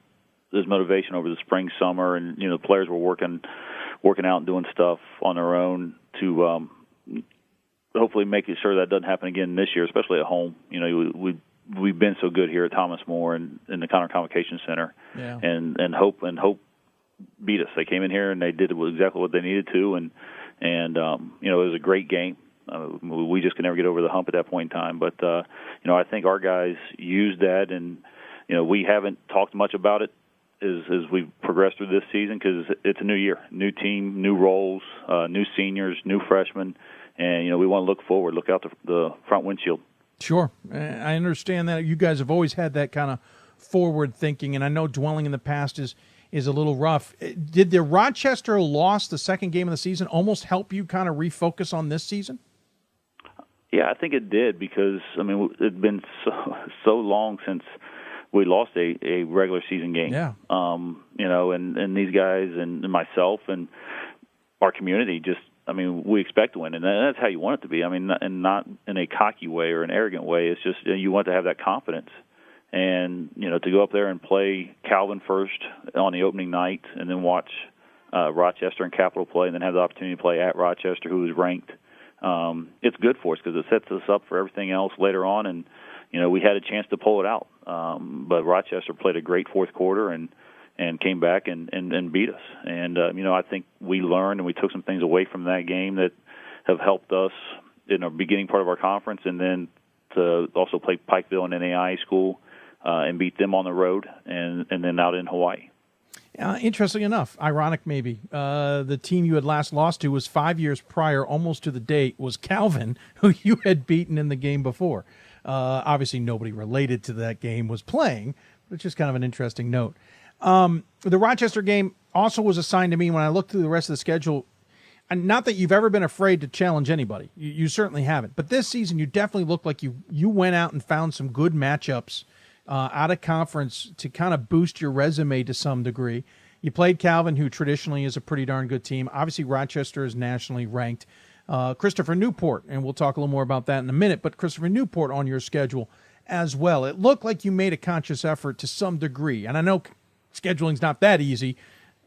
Speaker 25: as motivation over the spring, summer, and the players were working out and doing stuff on their own to hopefully making sure that doesn't happen again this year, especially at home. You know, we've been so good here at Thomas More and in the Connor Convocation Center, and Hope beat us. They came in here and they did exactly what they needed to, and you know, it was a great game. We just could never get over the hump at that point in time. But you know, I think our guys used that, and you know, we haven't talked much about it as we've progressed through this season because it's a new year, new team, new roles, new seniors, new freshmen, and you know, we want to look forward, look out the front windshield.
Speaker 1: Sure, I understand that. You guys have always had that kind of forward thinking, and I know dwelling in the past is a little rough. Did the Rochester loss, the second game of the season, almost help you kind of refocus on this season?
Speaker 25: Yeah, I think it did because, I mean, it's been so long since we lost a regular season game.
Speaker 1: Yeah.
Speaker 25: You know, and these guys and myself and our community just, I mean, we expect to win, and that's how you want it to be. I mean, and not in a cocky way or an arrogant way. It's just you want to have that confidence. And, you know, to go up there and play Calvin first on the opening night and then watch Rochester and Capital play and then have the opportunity to play at Rochester, who is ranked, it's good for us because it sets us up for everything else later on. And, you know, we had a chance to pull it out. But Rochester played a great fourth quarter and came back and beat us. And, you know, I think we learned and we took some things away from that game that have helped us in our beginning part of our conference, and then to also play Pikeville and NAIA school and beat them on the road and then out in Hawaii.
Speaker 1: Interesting enough, ironic maybe, the team you had last lost to was 5 years prior, almost to the date, was Calvin, who you had beaten in the game before. Obviously nobody related to that game was playing, but it's just kind of an interesting note. The Rochester game also was assigned to me when I looked through the rest of the schedule. And not that you've ever been afraid to challenge anybody. You certainly haven't. But this season you definitely looked like you went out and found some good matchups out of conference to kind of boost your resume to some degree. You played Calvin, who traditionally is a pretty darn good team. Obviously, Rochester is nationally ranked. Christopher Newport, and we'll talk a little more about that in a minute, but Christopher Newport on your schedule as well. It looked like you made a conscious effort to some degree. And I know scheduling's not that easy,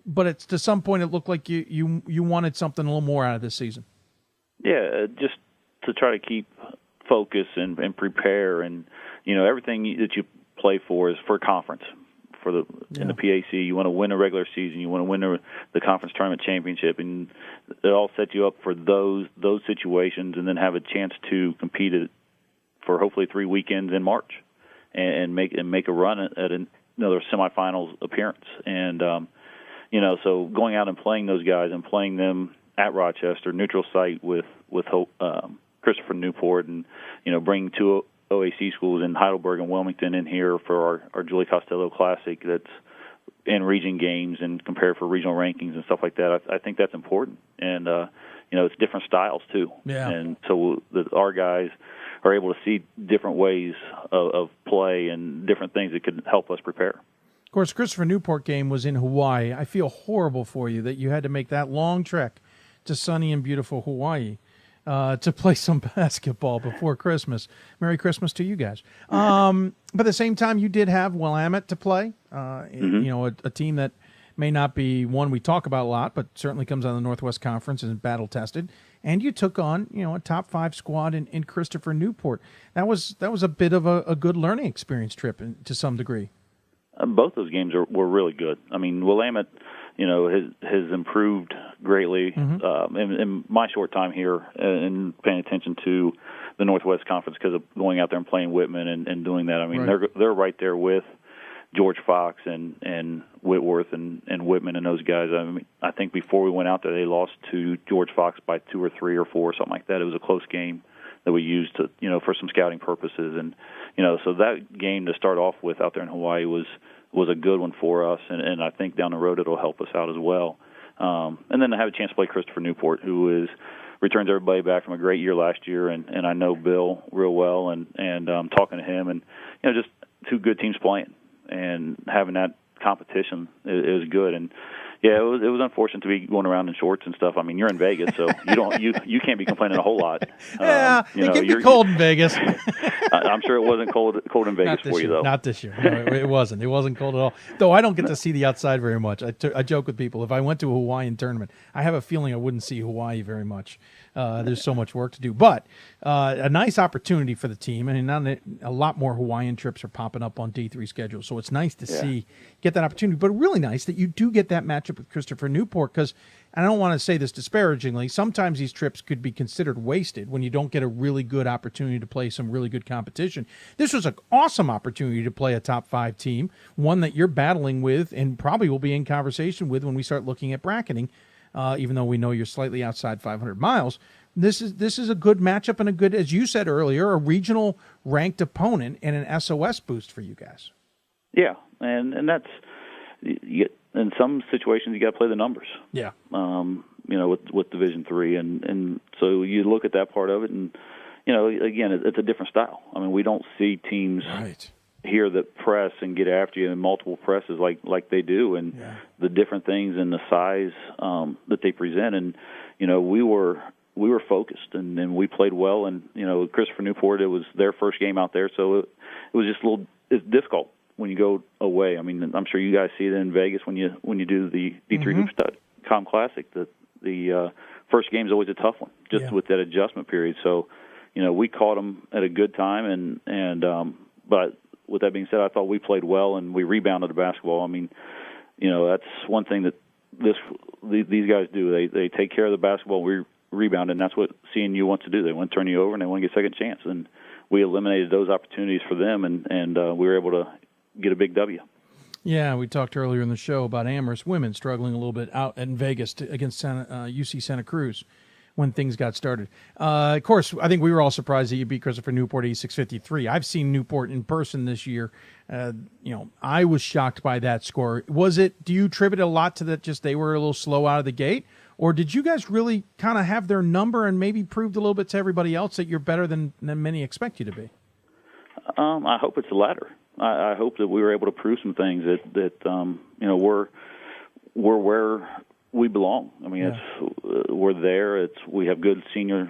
Speaker 1: but it's to some point it looked like you wanted something a little more out of this season. Yeah,
Speaker 25: just to try to keep focus and prepare, and you know, everything that you play for is for conference. In the PAC, you want to win a regular season, you want to win the conference tournament championship, and it all sets you up for those situations, and then have a chance to compete for hopefully 3 weekends in March, and make a run at another semifinals appearance. And you know, so going out and playing those guys and playing them at Rochester, neutral site with Christopher Newport, and you know, bringing two OAC schools in Heidelberg and Wilmington in here for our Julie Costello Classic that's in region games and compare for regional rankings and stuff like that. I think that's important. And, you know, it's different styles too.
Speaker 1: Yeah.
Speaker 25: And so our guys are able to see different ways of play and different things that could help us prepare.
Speaker 1: Of course, Christopher Newport game was in Hawaii. I feel horrible for you that you had to make that long trek to sunny and beautiful Hawaii to play some basketball before Christmas. Merry Christmas to you guys. But at the same time, you did have Willamette to play, you know, a team that may not be one we talk about a lot, but certainly comes out of the Northwest Conference and is battle-tested. And you took on, you know, a top-5 squad in Christopher Newport. That was a bit of a good learning experience trip to some degree.
Speaker 25: Both those games were really good. I mean, Willamette, you know, has improved greatly in my short time here and paying attention to the Northwest Conference because of going out there and playing Whitman and doing that. I mean, they're right there with George Fox and Whitworth and Whitman and those guys. I mean, I think before we went out there, they lost to George Fox by 2 or 3 or 4, something like that. It was a close game that we used to, you know, for some scouting purposes. And, you know, so that game to start off with out there in Hawaii was a good one for us, and I think down the road it'll help us out as well. And then to have a chance to play Christopher Newport, who returns everybody back from a great year last year, and I know Bill real well, and talking to him, and you know, just two good teams playing, and having that competition is good. And Yeah, it was unfortunate to be going around in shorts and stuff. I mean, you're in Vegas, so you can't be complaining a whole lot.
Speaker 1: Yeah, it can be cold in Vegas.
Speaker 25: I'm sure it wasn't cold in Vegas for you, though.
Speaker 1: Not this year. No, it wasn't. It wasn't cold at all. Though I don't get to see the outside very much. I joke with people. If I went to a Hawaiian tournament, I have a feeling I wouldn't see Hawaii very much. There's so much work to do. But a nice opportunity for the team. I mean, a lot more Hawaiian trips are popping up on D3 schedule. So it's nice to get that opportunity. But really nice that you do get that matchup with Christopher Newport, because I don't want to say this disparagingly, sometimes these trips could be considered wasted when you don't get a really good opportunity to play some really good competition. This was an awesome opportunity to play a top 5 team, one that you're battling with and probably will be in conversation with when we start looking at bracketing, even though we know you're slightly outside 500 miles. This is a good matchup and a good, as you said earlier, a regional ranked opponent and an SOS boost for you guys.
Speaker 25: Yeah, and that's in some situations you got to play the numbers.
Speaker 1: Yeah.
Speaker 25: With Division III, and so you look at that part of it, and again, it's a different style. I mean, we don't see teams here that press and get after you in multiple presses like they do, and the different things and the size that they present. And we were focused, and we played well. And Christopher Newport, it was their first game out there, so it was just it's difficult when you go away. I mean, I'm sure you guys see it in Vegas when you do the D3Hoops.com Classic. The first game is always a tough one, just with that adjustment period. So, we caught them at a good time, but with that being said, I thought we played well and we rebounded the basketball. I mean, that's one thing that these guys do. They take care of the basketball. We rebound, and that's what CNU wants to do. They want to turn you over and they want to get a second chance. And we eliminated those opportunities for them, and we were able to get a big W.
Speaker 1: Yeah, we talked earlier in the show about Amherst women struggling a little bit out in Vegas against UC Santa Cruz when things got started. Of course, I think we were all surprised that you beat Christopher Newport 86-53. I've seen Newport in person this year. I was shocked by that score. Do you attribute a lot to that, just they were a little slow out of the gate? Or did you guys really kind of have their number and maybe proved a little bit to everybody else that you're better than many expect you to be?
Speaker 25: I hope it's the latter. I hope that we were able to prove some things that we're where we belong. I mean, we're there. We have good senior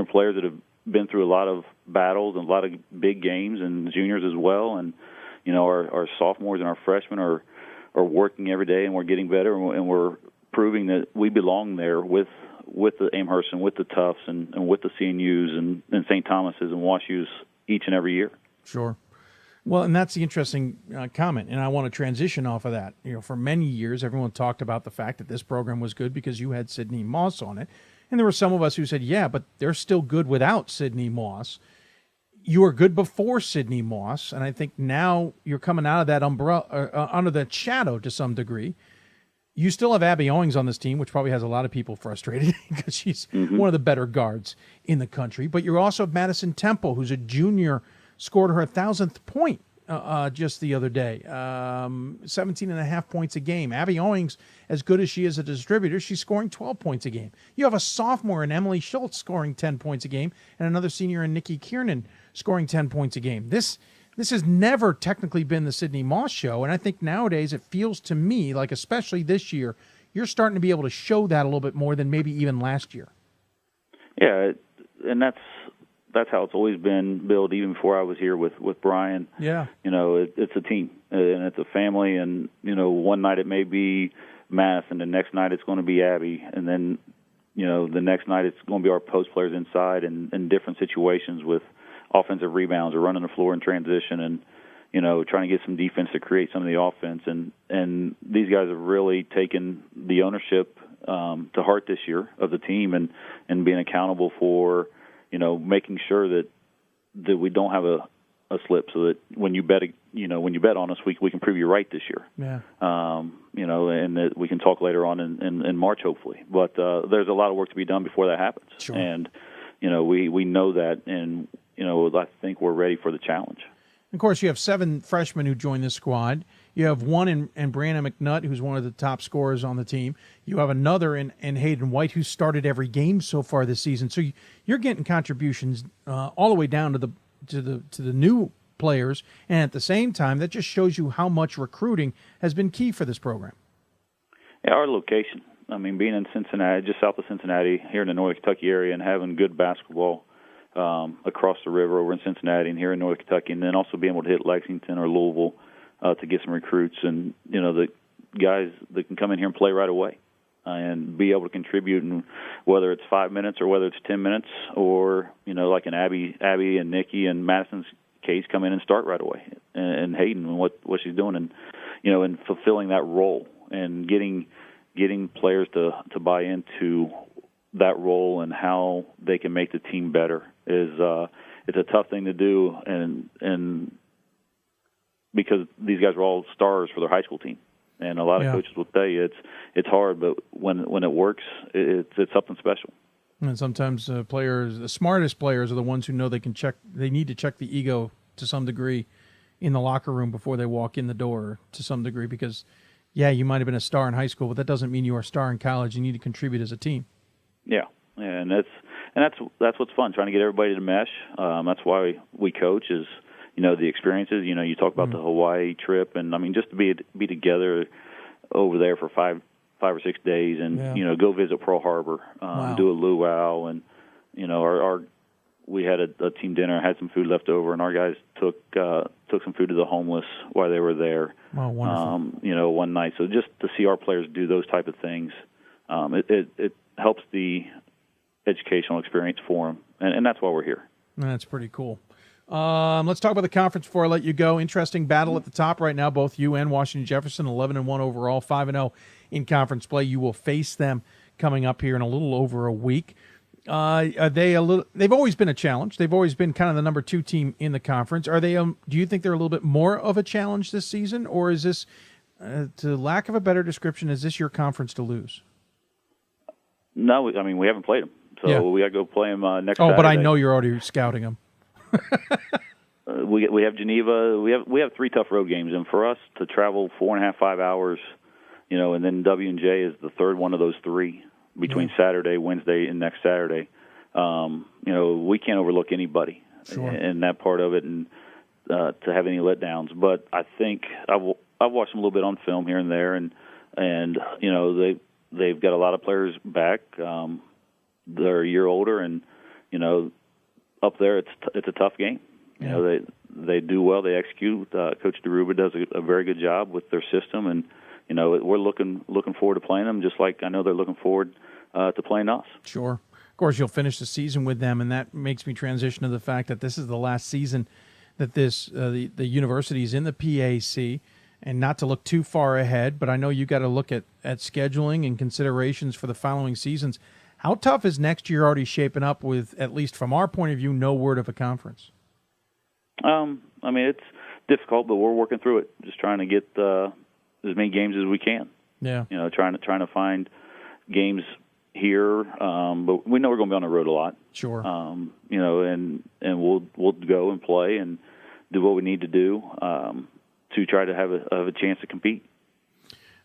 Speaker 25: players that have been through a lot of battles and a lot of big games, and juniors as well. And our sophomores and our freshmen are working every day, and we're getting better, and we're proving that we belong there with the Amherst and with the Tufts and with the CNUs and St. Thomas's and WashU's each and every year.
Speaker 1: Sure. Well, and that's the interesting comment, and I want to transition off of that. For many years, everyone talked about the fact that this program was good because you had Sydney Moss on it, and there were some of us who said, yeah, but they're still good without Sydney Moss. You were good before Sydney Moss, and I think now you're coming out of that umbrella, under that shadow to some degree. You still have Abby Owings on this team, which probably has a lot of people frustrated because she's one of the better guards in the country. But you also have Madison Temple, who's a junior, scored her 1,000th point just the other day, 17.5 points a game. Abby Owings, as good as she is a distributor, she's scoring 12 points a game. You have a sophomore in Emily Schultz scoring 10 points a game, and another senior in Nikki Kiernan scoring 10 points a game. This has never technically been the Sydney Moss show, and I think nowadays it feels to me like, especially this year, you're starting to be able to show that a little bit more than maybe even last year.
Speaker 25: Yeah, and that's how it's always been built, even before I was here with Brian.
Speaker 1: Yeah.
Speaker 25: It's a team, and it's a family, and, one night it may be Madison, the next night it's going to be Abby, and then, the next night it's going to be our post players inside and in different situations with offensive rebounds or running the floor in transition and, trying to get some defense to create some of the offense. And these guys have really taken the ownership to heart this year of the team and being accountable for, making sure that we don't have a slip, so that when you bet on us, we can prove you right this year.
Speaker 1: Yeah.
Speaker 25: And that we can talk later on in March, hopefully. But there's a lot of work to be done before that happens.
Speaker 1: Sure.
Speaker 25: And, we know that, and, I think we're ready for the challenge.
Speaker 1: Of course, you have 7 freshmen who joined this squad. You have one in Brianna McNutt, who's one of the top scorers on the team. You have another in Hayden White, who started every game so far this season. So you're getting contributions all the way down to the new players, and at the same time, that just shows you how much recruiting has been key for this program.
Speaker 25: Yeah, our location. I mean, being in Cincinnati, just south of Cincinnati, here in the Northern Kentucky area, and having good basketball across the river over in Cincinnati and here in Northern Kentucky, and then also being able to hit Lexington or Louisville to get some recruits and, the guys that can come in here and play right away and be able to contribute, and whether it's 5 minutes or whether it's 10 minutes or, like an Abby and Nikki and Madison's case, come in and start right away, and Hayden and what she's doing, and, and fulfilling that role and getting players to buy into that role and how they can make the team better is it's a tough thing to do, and because these guys are all stars for their high school team, and a lot of coaches will tell you it's hard, but when it works, it's something special.
Speaker 1: And sometimes players, the smartest players, are the ones who know they need to check the ego to some degree in the locker room before they walk in the door to some degree, because you might have been a star in high school, but that doesn't mean you're a star in college. You need to contribute as a team. Yeah,
Speaker 25: and that's what's fun, trying to get everybody to mesh. That's why we coach is, the experiences. You talk about the Hawaii trip, and I mean, just to be together over there for 5 or 6 days, and go visit Pearl Harbor, do a luau, and we had a team dinner, had some food left over, and our guys took some food to the homeless while they were there.
Speaker 1: Wow, wonderful.
Speaker 25: One night. So just to see our players do those type of things, it helps the educational experience for them, and that's why we're here.
Speaker 1: That's pretty cool. Let's talk about the conference before I let you go. Interesting battle at the top right now. Both you and Washington Jefferson, 11-1 overall, 5-0 in conference play. You will face them coming up here in a little over a week. Are they they've always been a challenge. They've always been kind of the number 2 team in the conference. Are they? Do you think they're a little bit more of a challenge this season, or is this, to lack of a better description, is this your conference to lose?
Speaker 25: No, I mean, we haven't played them, so we got to go play them next Saturday.
Speaker 1: Oh, but I know you're already scouting them.
Speaker 25: We have Geneva. We have 3 tough road games, and for us to travel 4.5-5 hours, and then W&J is the third one of those 3 between Saturday, Wednesday, and next Saturday. We can't overlook anybody in that part of it, and to have any letdowns. But I think I've watched them a little bit on film here and there, and they've got a lot of players back. They're a year older, and up there it's a tough game. They do well. They execute. Coach DeRuba does a very good job with their system, and we're looking forward to playing them, just like I know they're looking forward to playing us.
Speaker 1: Sure. Of course, you'll finish the season with them, and that makes me transition to the fact that this is the last season that the university is in the PAC, and not to look too far ahead, but I know you got to look at scheduling and considerations for the following seasons. How tough is next year already shaping up with, at least from our point of view, no word of a conference?
Speaker 25: I mean, it's difficult, but we're working through it, just trying to get as many games as we can.
Speaker 1: Yeah.
Speaker 25: Trying to find games here, but we know we're going to be on the road a lot.
Speaker 1: Sure.
Speaker 25: And we'll go and play and do what we need to do to try to have a chance to compete.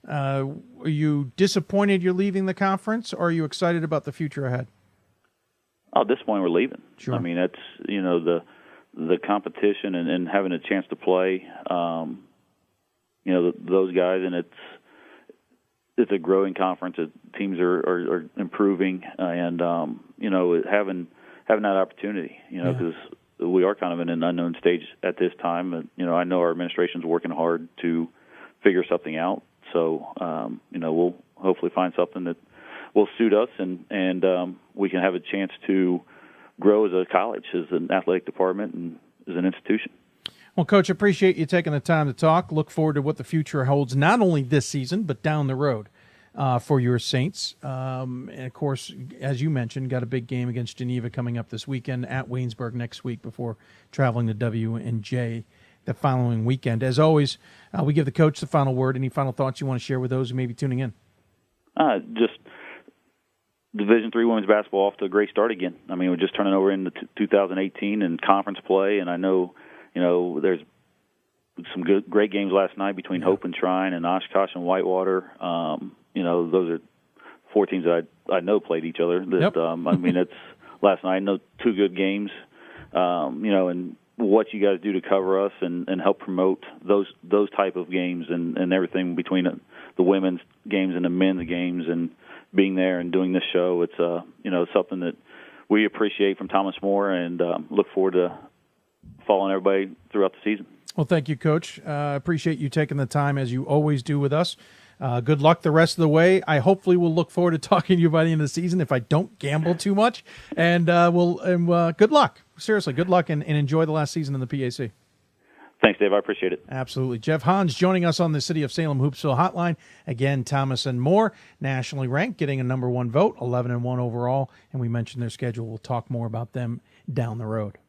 Speaker 1: Are you disappointed you're leaving the conference, or are you excited about the future ahead?
Speaker 25: Oh, at this point, we're leaving.
Speaker 1: Sure.
Speaker 25: I mean, that's the competition and having a chance to play. Those guys, and it's a growing conference. Teams are improving, and having that opportunity. Because we are kind of in an unknown stage at this time. And, I know our administration's working hard to figure something out. So we'll hopefully find something that will suit us, and we can have a chance to grow as a college, as an athletic department, and as an institution.
Speaker 1: Well, Coach, appreciate you taking the time to talk. Look forward to what the future holds, not only this season, but down the road for your Saints. And, of course, as you mentioned, got a big game against Geneva coming up this weekend, at Waynesburg next week before traveling to W&J the following weekend. As always, we give the coach the final word. Any final thoughts you want to share with those who may be tuning in?
Speaker 25: Just Division III women's basketball off to a great start again. I mean, we're just turning over into 2018 and conference play, and I know, there's some great games last night between Hope and Shrine and Oshkosh and Whitewater. Those are 4 teams that I know played each other. That, I mean, it's last night. I know 2 good games. And what you guys do to cover us and help promote those type of games and everything between the women's games and the men's games, and being there and doing this show. It's something that we appreciate from Thomas More, and look forward to following everybody throughout the season.
Speaker 1: Well, thank you, Coach. Appreciate you taking the time, as you always do with us. Good luck the rest of the way. I hopefully will look forward to talking to you by the end of the season if I don't gamble too much. And good luck. Seriously, good luck, and enjoy the last season in the PAC.
Speaker 25: Thanks, Dave. I appreciate it.
Speaker 1: Absolutely. Jeff Hans joining us on the City of Salem Hoopsville Hotline. Again, Thomas and Moore, nationally ranked, getting a number 1 vote, 11-1 overall. And we mentioned their schedule. We'll talk more about them down the road.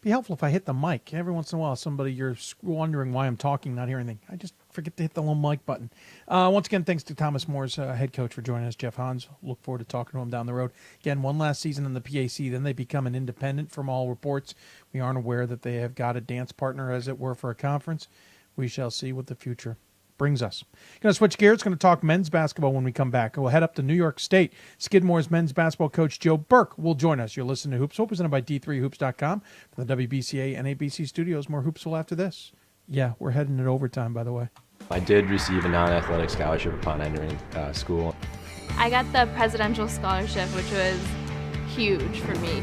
Speaker 1: Be helpful if I hit the mic. Every once in a while, you're wondering why I'm talking, not hearing anything. I just forget to hit the little mic button. Once again, thanks to Thomas Moore's head coach for joining us, Jeff Hans. Look forward to talking to him down the road. Again, one last season in the PAC, then they become an independent from all reports. We aren't aware that they have got a dance partner, as it were, for a conference. We shall see what the future brings us. Going to switch gears. Going to talk men's basketball when we come back. We'll head up to New York State. Skidmore's men's basketball coach Joe Burke will join us. You're listening to Hoopsville, presented by D3Hoops.com from the WBCA and ABC studios. More Hoopsville after this. Yeah, we're heading into overtime, by the way.
Speaker 3: I did receive a non-athletic scholarship upon entering school.
Speaker 4: I got the presidential scholarship, which was huge for me.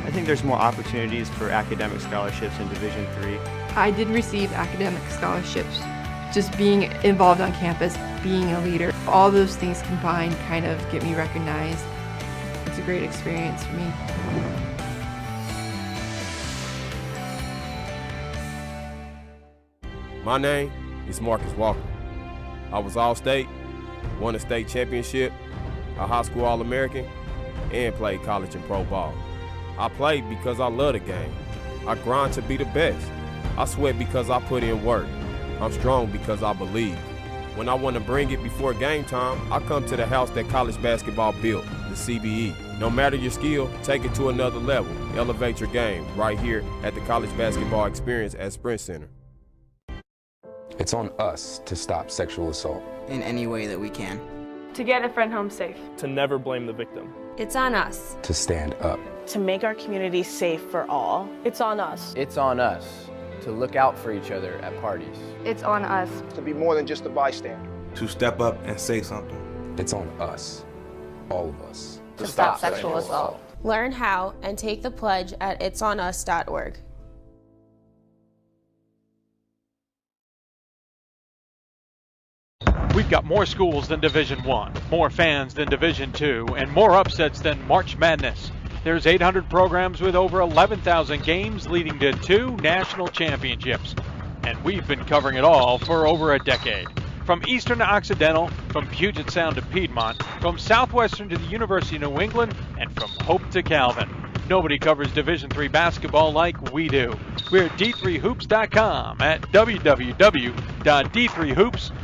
Speaker 5: I think there's more opportunities for academic scholarships in Division III.
Speaker 8: I did receive academic scholarships. Just being involved on campus, being a leader, all those things combined kind of get me recognized. It's a great experience for me.
Speaker 14: My name is Marcus Walker. I was All-State, won a state championship, a high school All-American, and played college and pro ball. I played because I love the game. I grind to be the best. I sweat because I put in work. I'm strong because I believe. When I want to bring it before game time, I come to the house that college basketball built, the CBE. No matter your skill, take it to another level. Elevate your game right here at the College Basketball Experience at Sprint Center.
Speaker 11: It's on us to stop sexual assault.
Speaker 15: In any way that we can.
Speaker 17: To get a friend home safe.
Speaker 19: To never blame the victim.
Speaker 26: It's on us.
Speaker 11: To stand up.
Speaker 27: To make our community safe for all.
Speaker 17: It's on us.
Speaker 28: It's on us to look out for each other at parties.
Speaker 26: It's on us.
Speaker 29: To be more than just a bystander.
Speaker 30: To step up and say something.
Speaker 11: It's on us, all of us.
Speaker 26: To stop sexual assault.
Speaker 31: Learn how and take the pledge at itsonus.org.
Speaker 18: We've got more schools than Division I, more fans than Division II, and more upsets than March Madness. There's 800 programs with over 11,000 games leading to 2 national championships. And we've been covering it all for over a decade. From Eastern to Occidental, from Puget Sound to Piedmont, from Southwestern to the University of New England, and from Hope to Calvin. Nobody covers Division III basketball like we do. We're at D3Hoops.com at www.d3hoops.com.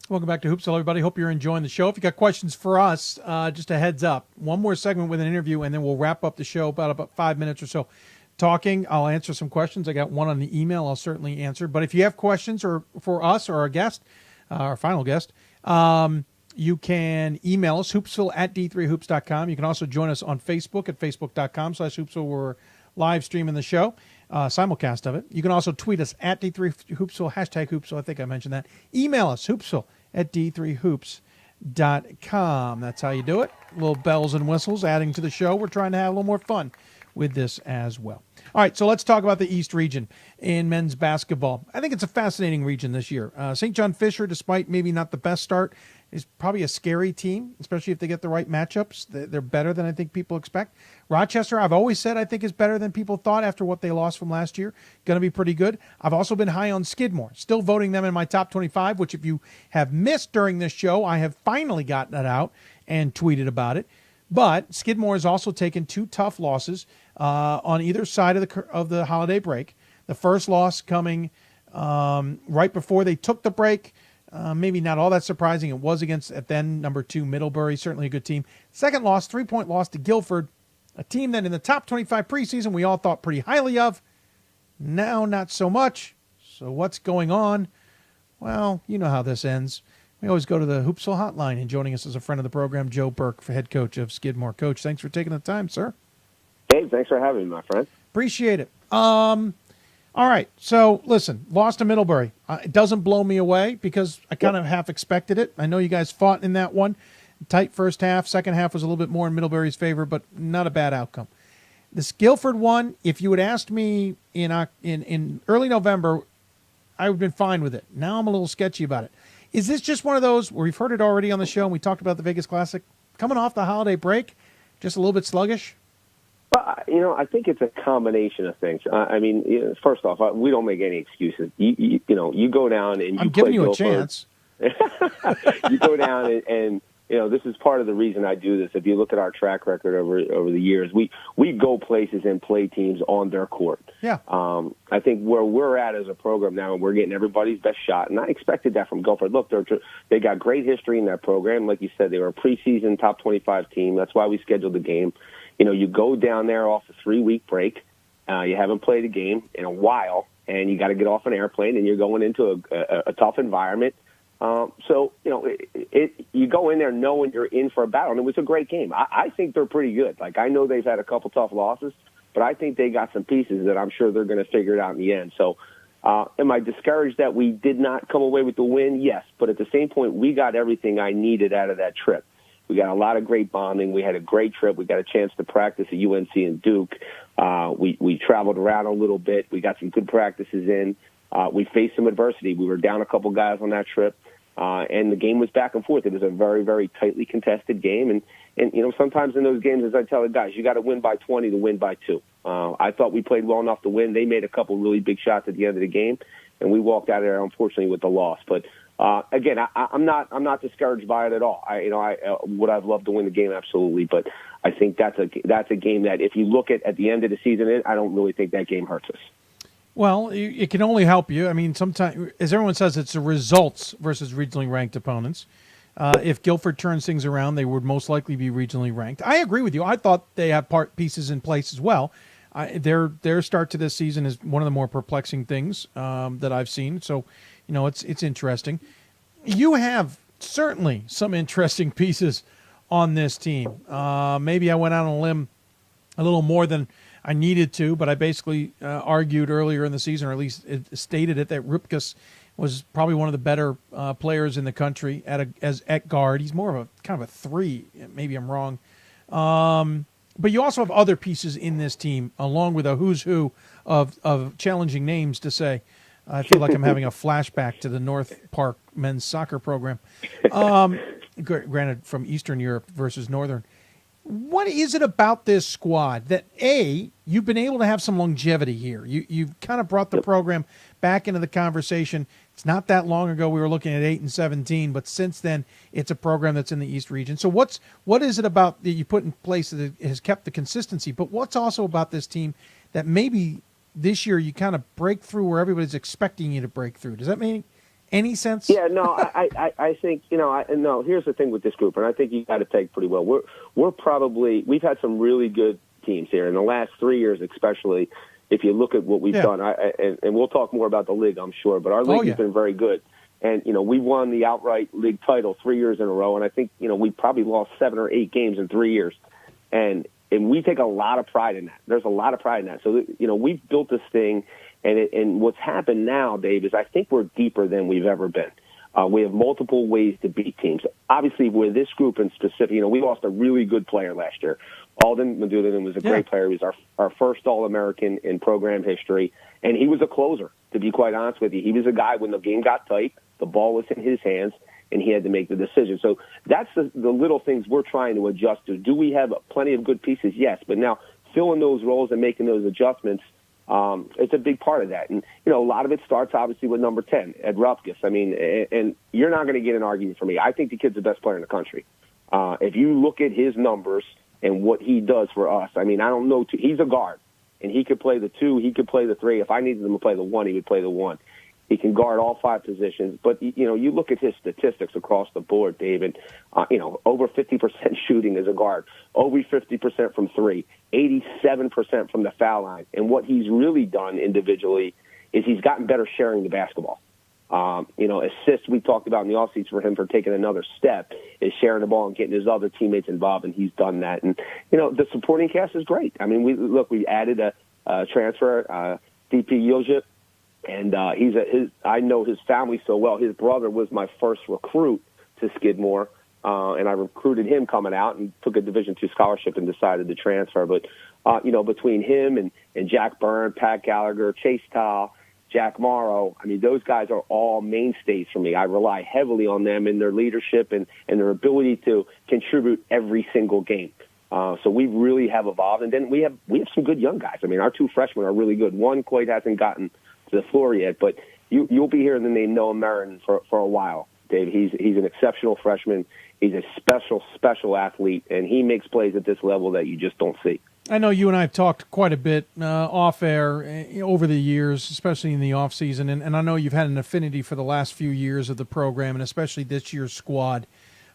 Speaker 1: Welcome back to Hoopsville, everybody. Hope you're enjoying the show. If you got questions for us, just a heads up. One more segment with an interview, and then we'll wrap up the show about 5 minutes or so. Talking, I'll answer some questions. I got one on the email I'll certainly answer. But if you have questions or for us or our guest, our final guest, you can email us, hoopsville at d3hoops.com. You can also join us on Facebook at facebook.com/hoopsville. We're live streaming the show. Simulcast of it. You can also tweet us at D3Hoopsville, hashtag Hoopsville. I think I mentioned that. Email us, hoopsville at D3Hoops.com. That's how you do it. Little bells and whistles adding to the show. We're trying to have a little more fun with this as well. All right, so let's talk about the East region in men's basketball. I think it's a fascinating region this year. St. John Fisher, despite maybe not the best start, is probably a scary team, especially if they get the right matchups. They're better than I think people expect. Rochester, I've always said I think is better than people thought after what they lost from last year. Going to be pretty good. I've also been high on Skidmore, still voting them in my top 25, which if you have missed during this show, I have finally gotten it out and tweeted about it. But Skidmore has also taken 2 tough losses on either side of the holiday break. The first loss coming right before they took the break. Maybe not all that surprising. It was against, at then, number 2 Middlebury, certainly a good team. Second loss, 3-point loss to Guilford, a team that in the top 25 preseason we all thought pretty highly of. Now, not so much. So what's going on? Well, you know how this ends. We always go to the Hoopsville hotline, and joining us is a friend of the program, Joe Burke, head coach of Skidmore. Coach, thanks for taking the time, sir.
Speaker 2: Dave, thanks for having me, my friend.
Speaker 1: Appreciate it. All right. So, listen, lost to Middlebury. It doesn't blow me away because I kind of half expected it. I know you guys fought in that one. Tight first half. Second half was a little bit more in Middlebury's favor, but not a bad outcome. This Guilford one, if you had asked me in early November, I would have been fine with it. Now I'm a little sketchy about it. Is this just one of those where we've heard it already on the show and we talked about the Vegas Classic? Coming off the holiday break, just a little bit sluggish?
Speaker 2: Well, I think it's a combination of things. First off, we don't make any excuses. You go down and you
Speaker 1: I'm giving you
Speaker 2: Guilford.
Speaker 1: A chance.
Speaker 2: You go down and this is part of the reason I do this. If you look at our track record over the years, we go places and play teams on their court.
Speaker 1: Yeah.
Speaker 2: I think where we're at as a program now, we're getting everybody's best shot, and I expected that from Guilford. Look, they got great history in that program. Like you said, they were a preseason top 25 team. That's why we scheduled the game. You go down there off a 3-week break. You haven't played a game in a while, and you got to get off an airplane, and you're going into a tough environment. So you go in there knowing you're in for a battle, and it was a great game. I think they're pretty good. Like, I know they've had a couple tough losses, but I think they got some pieces that I'm sure they're going to figure it out in the end. So am I discouraged that we did not come away with the win? Yes, but at the same point, we got everything I needed out of that trip. We got a lot of great bonding. We had a great trip. We got a chance to practice at UNC and Duke. We traveled around a little bit. We got some good practices in. We faced some adversity. We were down a couple guys on that trip, and the game was back and forth. It was a very, very tightly contested game. And sometimes in those games, as I tell the guys, you got to win by 20 to win by 2. I thought we played well enough to win. They made a couple really big shots at the end of the game, and we walked out of there, unfortunately, with the loss. But again, I'm not discouraged by it at all. Would I've loved to win the game? Absolutely, but I think that's a game that if you look at the end of the season, I don't really think that game hurts us.
Speaker 1: Well, it can only help you. I mean, sometimes, as everyone says, it's the results versus regionally ranked opponents. If Guilford turns things around, they would most likely be regionally ranked. I agree with you. I thought they have pieces in place as well. Their start to this season is one of the more perplexing things that I've seen. So, it's interesting. You have certainly some interesting pieces on this team. Maybe I went out on a limb a little more than I needed to, but I basically argued earlier in the season, or at least stated it, that Rupkus was probably one of the better players in the country at guard. He's more of a kind of a 3. Maybe I'm wrong. But you also have other pieces in this team, along with a who's who of challenging names to say. I feel like I'm having a flashback to the North Park men's soccer program. Granted, from Eastern Europe versus Northern. What is it about this squad that, A, you've been able to have some longevity here? You've kind of brought the program back into the conversation. It's not that long ago we were looking at 8-17, but since then it's a program that's in the East region. So what is it about that you put in place that has kept the consistency? But what's also about this team that maybe this year you kind of break through where everybody's expecting you to break through? Does that make any sense?
Speaker 2: Yeah, no, I think, no, here's the thing with this group, and I think you got it pegged pretty well. We've had some really good teams here in the last 3 years, especially if you look at what we've done. And we'll talk more about the league, I'm sure, but our league has been very good. And, we won the outright league title 3 years in a row, and I think, we probably lost 7 or 8 games in 3 years. And we take a lot of pride in that. There's a lot of pride in that. So, we've built this thing. And what's happened now, Dave, is I think we're deeper than we've ever been. We have multiple ways to beat teams. Obviously, with this group in specific, we lost a really good player last year. Alden Maduladen was a great player. He was our first All-American in program history, and he was a closer, to be quite honest with you. He was a guy, when the game got tight, the ball was in his hands, and he had to make the decision. So that's the little things we're trying to adjust to. Do we have plenty of good pieces? Yes, but now filling those roles and making those adjustments, it's a big part of that. And, a lot of it starts, obviously, with number 10, Ed Rupkus. I mean, and you're not going to get an argument from me. I think the kid's the best player in the country. If you look at his numbers and what he does for us, I mean, I don't know. He's a guard, and he could play the 2. He could play the 3. If I needed him to play the 1, he would play the 1. He can guard all 5 positions. But, you look at his statistics across the board, David, over 50% shooting as a guard, over 50% from 3, 87% from the foul line. And what he's really done individually is he's gotten better sharing the basketball. Assists we talked about in the offseason for him for taking another step is sharing the ball and getting his other teammates involved, and he's done that. And, the supporting cast is great. I mean, we added a transfer, DP Yilgip, and I know his family so well. His brother was my first recruit to Skidmore, and I recruited him coming out and took a Division II scholarship and decided to transfer. But, between him and Jack Byrne, Pat Gallagher, Chase Tall, Jack Morrow, I mean, those guys are all mainstays for me. I rely heavily on them in their leadership and their ability to contribute every single game. So we really have evolved. And then we have some good young guys. I mean, our two freshmen are really good. One quite hasn't gotten to the floor yet, but you'll be hearing the name Noah Marin for a while, Dave. He's an exceptional freshman. He's a special athlete, and he makes plays at this level that you just don't see.
Speaker 1: I know you and I have talked quite a bit off air over the years, especially in the off season, and I know you've had an affinity for the last few years of the program, and especially this year's squad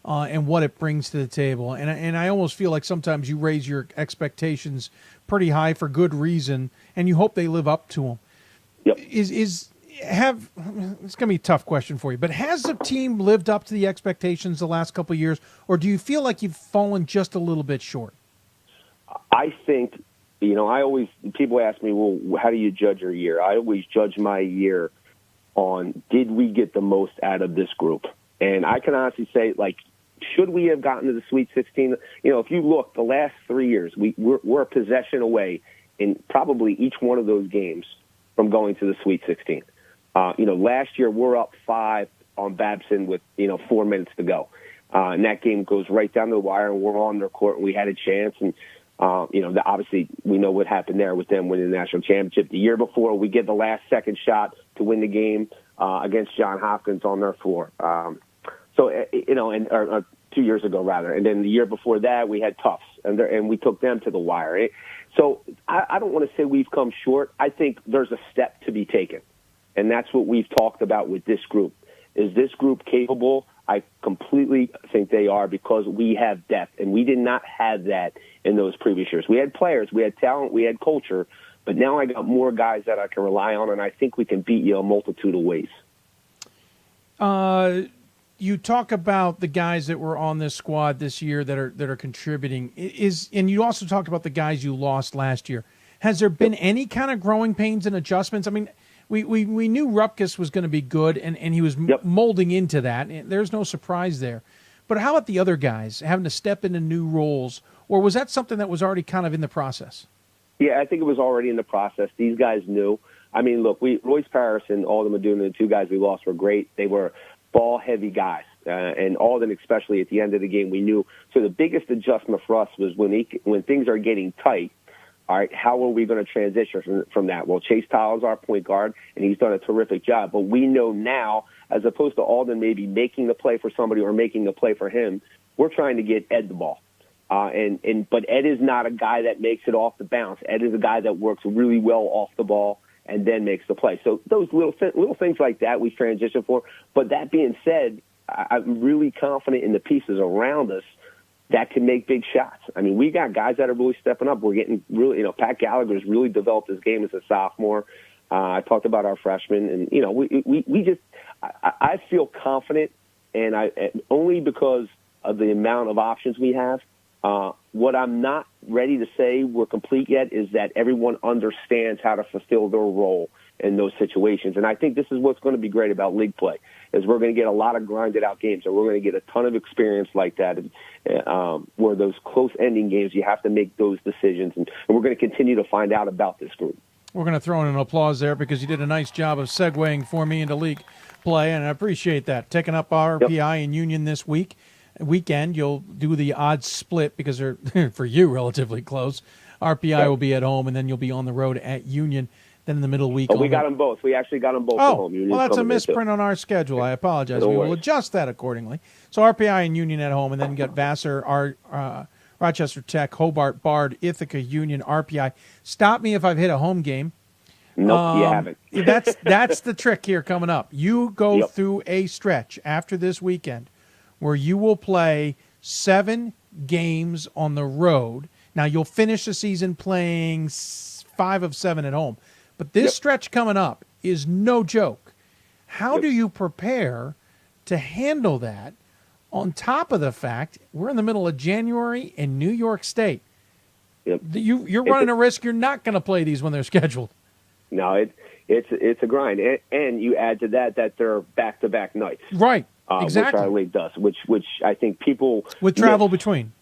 Speaker 1: and what it brings to the table. And I almost feel like sometimes you raise your expectations pretty high for good reason, and you hope they live up to them.
Speaker 2: Yep.
Speaker 1: It's going to be a tough question for you, but has the team lived up to the expectations the last couple of years, or do you feel like you've fallen just a little bit short?
Speaker 2: I think, people ask me, well, how do you judge your year? I always judge my year on, did we get the most out of this group? And I can honestly say, should we have gotten to the Sweet 16? If you look, the last 3 years, we're a possession away in probably each one of those games from going to the Sweet 16. Last year we're up 5 on Babson with, 4 minutes to go. And that game goes right down to the wire, and we're on their court, and we had a chance. And, obviously we know what happened there with them winning the national championship. The year before, we get the last second shot to win the game against Johns Hopkins on their floor. Or 2 years ago, rather. And then the year before that, we had Tufts, and we took them to the wire. So I don't want to say we've come short. I think there's a step to be taken, and that's what we've talked about with this group. Is this group capable? I completely think they are, because we have depth, and we did not have that in those previous years. We had players, we had talent, we had culture, but now I got more guys that I can rely on, and I think we can beat you a multitude of ways.
Speaker 1: You talk about the guys that were on this squad this year that are contributing, and you also talked about the guys you lost last year. Has there been any kind of growing pains and adjustments? I mean, we knew Rupkus was going to be good, and he was molding into that. There's no surprise there. But how about the other guys having to step into new roles, or was that something that was already kind of in the process?
Speaker 2: Yeah, I think it was already in the process. These guys knew. I mean, look, Royce Parrish and Alden Meduna, the two guys we lost, were great. They were ball-heavy guys, and Alden especially at the end of the game, we knew. So the biggest adjustment for us was when things are getting tight, all right, how are we going to transition from that? Well, Chase Tall is our point guard, and he's done a terrific job. But we know now, as opposed to Alden maybe making the play for somebody or making the play for him, we're trying to get Ed the ball. But Ed is not a guy that makes it off the bounce. Ed is a guy that works really well off the ball and then makes the play. So those little things like that we transition for. But that being said, I'm really confident in the pieces around us that can make big shots. I mean, we got guys that are really stepping up. We're getting really, Pat Gallagher's really developed his game as a sophomore. I talked about our freshmen, and we just, I feel confident, and only because of the amount of options we have. What I'm not ready to say we're complete yet is that everyone understands how to fulfill their role in those situations. And I think this is what's going to be great about league play, is we're going to get a lot of grinded out games, and we're going to get a ton of experience like that, where those close ending games, you have to make those decisions. And we're going to continue to find out about this group.
Speaker 1: We're going to throw in an applause there, because you did a nice job of segueing for me into league play, and I appreciate that. Taking up RPI and Union this weekend, you'll do the odds split, because they're, for you, relatively close. RPI will be at home, and then you'll be on the road at Union. Then in the middle of the week.
Speaker 2: We got them both. We actually got them both at home. Union's
Speaker 1: well, that's a misprint on our schedule. I apologize. We will adjust that accordingly. So RPI and Union at home, and then you got Vassar, Rochester Tech, Hobart, Bard, Ithaca, Union, RPI. Stop me if I've hit a home game.
Speaker 2: Nope, you haven't.
Speaker 1: That's the trick here coming up. You go through a stretch after this weekend where you will play 7 games on the road. Now, you'll finish the season playing 5 of 7 at home. But this stretch coming up is no joke. How do you prepare to handle that on top of the fact we're in the middle of January in New York State?
Speaker 2: Yep.
Speaker 1: You're running a risk you're not going to play these when they're scheduled.
Speaker 2: No, it's a grind. And you add to that they're back-to-back nights.
Speaker 1: Right, exactly.
Speaker 2: Which our league does, which I think people...
Speaker 1: With travel between.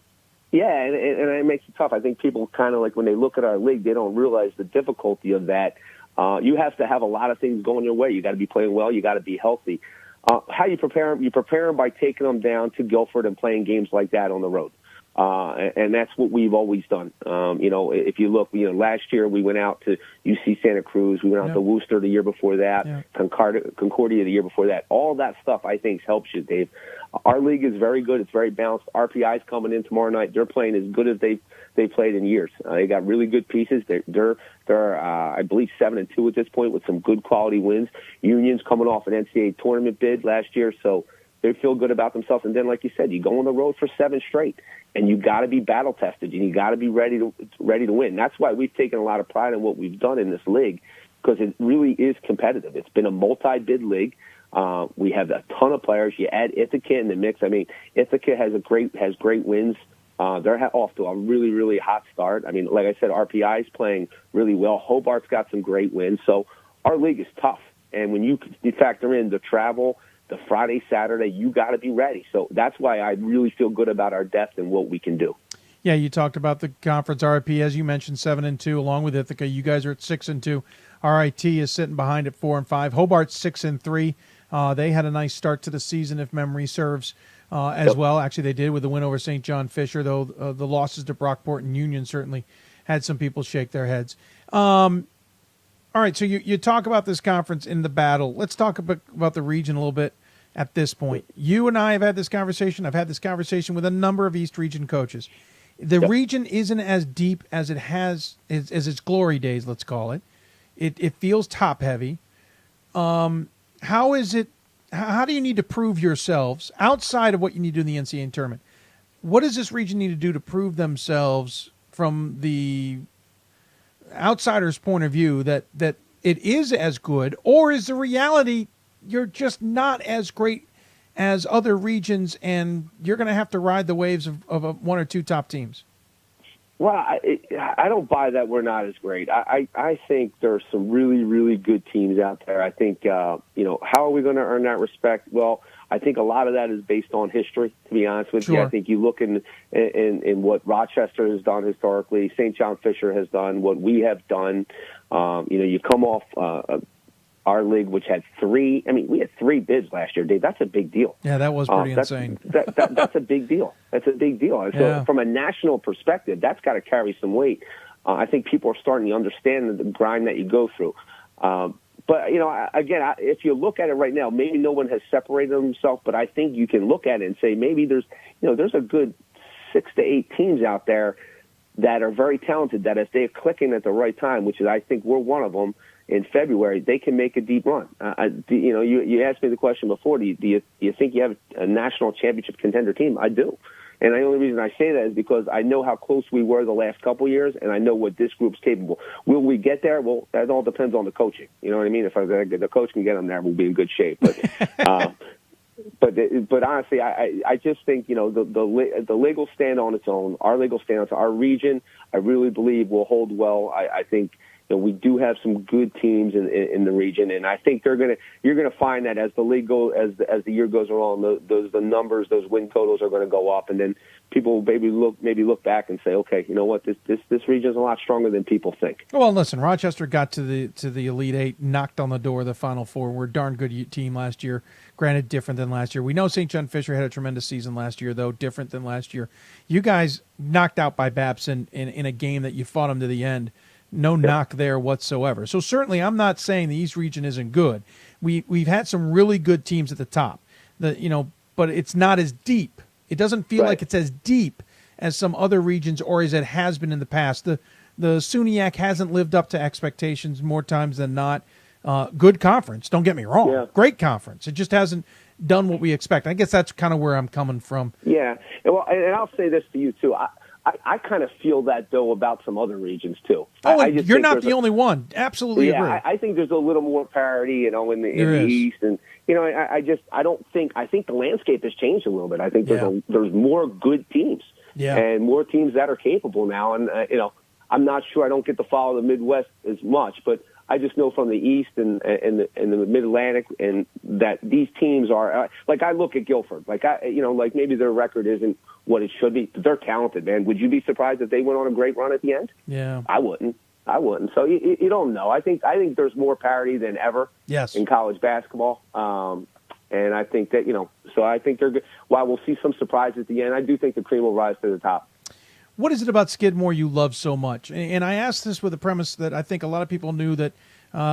Speaker 2: Yeah, and it makes it tough. I think people kind of like when they look at our league, they don't realize the difficulty of that. You have to have a lot of things going your way. You got to be playing well. You got to be healthy. How you prepare them? You prepare them by taking them down to Guilford and playing games like that on the road. And that's what we've always done. If you look, last year we went out to UC Santa Cruz. We went out to Worcester the year before that, Concordia the year before that. All that stuff, I think, helps you, Dave. Our league is very good. It's very balanced. RPI's coming in tomorrow night. They're playing as good as they've played in years. They got really good pieces. They're I believe 7-2 at this point with some good quality wins. Union's coming off an NCAA tournament bid last year, so they feel good about themselves. And then, like you said, you go on the road for 7 straight, and you got to be battle tested, and you got to be ready to win. That's why we've taken a lot of pride in what we've done in this league, because it really is competitive. It's been a multi-bid league. We have a ton of players. You add Ithaca in the mix. I mean, Ithaca has great wins. They're off to a really, really hot start. I mean, like I said, RPI is playing really well. Hobart's got some great wins. So our league is tough. And when you factor in the travel, the Friday, Saturday, you got to be ready. So that's why I really feel good about our depth and what we can do.
Speaker 1: Yeah, you talked about the conference RIP, as you mentioned, 7-2, along with Ithaca. You guys are at 6-2. RIT is sitting behind at 4-5. Hobart's 6-3. They had a nice start to the season, if memory serves, as well. Actually, they did with the win over St. John Fisher, though the losses to Brockport and Union certainly had some people shake their heads. All right, so you talk about this conference in the battle. Let's talk about the region a little bit at this point. You and I have had this conversation. I've had this conversation with a number of East Region coaches. The region isn't as deep as it has as its glory days, let's call it. It feels top-heavy. How is it? How do you need to prove yourselves outside of what you need to do in the NCAA tournament? What does this region need to do to prove themselves from the outsider's point of view that it is as good, or is the reality you're just not as great as other regions and you're going to have to ride the waves of one or two top teams?
Speaker 2: Well, I don't buy that we're not as great. I think there's some really, really good teams out there. I think, how are we going to earn that respect? Well, I think a lot of that is based on history, to be honest with you. I think you look in what Rochester has done historically, St. John Fisher has done, what we have done. You come off our league, which had we had 3 bids last year, Dave. That's a big deal.
Speaker 1: Yeah, that was pretty insane.
Speaker 2: That's a big deal. That's a big deal. And so from a national perspective, that's got to carry some weight. I think people are starting to understand the grind that you go through. But, again, if you look at it right now, maybe no one has separated themselves, but I think you can look at it and say maybe there's a good 6 to 8 teams out there that are very talented, that if they're clicking at the right time, which is I think we're one of them, in February, they can make a deep run. You asked me the question before, do you think you have a national championship contender team? I do. And the only reason I say that is because I know how close we were the last couple of years, and I know what this group's capable. Will we get there? Well, that all depends on the coaching. You know what I mean? If the coach can get them there, we'll be in good shape. But but honestly, I just think, the league will stand on its own. Our league will stand on its own. Our region, I really believe, will hold well. I think we do have some good teams in the region, and I think you're gonna find that as the league as the year goes along, the numbers, those win totals are going to go up, and then people will maybe look back and say, okay, you know what, this region is a lot stronger than people think.
Speaker 1: Well, listen, Rochester got to the Elite Eight, knocked on the door of the Final Four. We're a darn good team last year. Granted, different than last year. We know St. John Fisher had a tremendous season last year, though different than last year. You guys knocked out by Babson in a game that you fought them to the end. No knock there whatsoever. So certainly I'm not saying the East region isn't good. We've had some really good teams at the top, but it's not as deep. It doesn't feel like it's as deep as some other regions or as it has been in the past. The SUNYAC hasn't lived up to expectations more times than not. Good conference, don't get me wrong. Yeah. Great conference. It just hasn't done what we expect. I guess that's kind of where I'm coming from.
Speaker 2: Yeah. Well, and I'll say this to you, too. I kind of feel that, though, about some other regions, too.
Speaker 1: Oh,
Speaker 2: I just
Speaker 1: you're
Speaker 2: think
Speaker 1: not the only one. Absolutely agree.
Speaker 2: I think there's a little more parity, in the East. And, I think the landscape has changed a little bit. I think there's more good teams and more teams that are capable now. And, I'm not sure. I don't get to follow the Midwest as much, but I just know from the East and the Mid-Atlantic and that these teams are like I look at Guilford, like maybe their record isn't what it should be, but they're talented, man. Would you be surprised if they went on a great run at the end?
Speaker 1: Yeah,
Speaker 2: I wouldn't. So you don't know. I think there's more parity than ever.
Speaker 1: Yes.
Speaker 2: In college basketball, and I think that so I think they're good. While we'll see some surprise at the end, I do think the cream will rise to the top.
Speaker 1: What is it about Skidmore you love so much? And I asked this with the premise that I think a lot of people knew that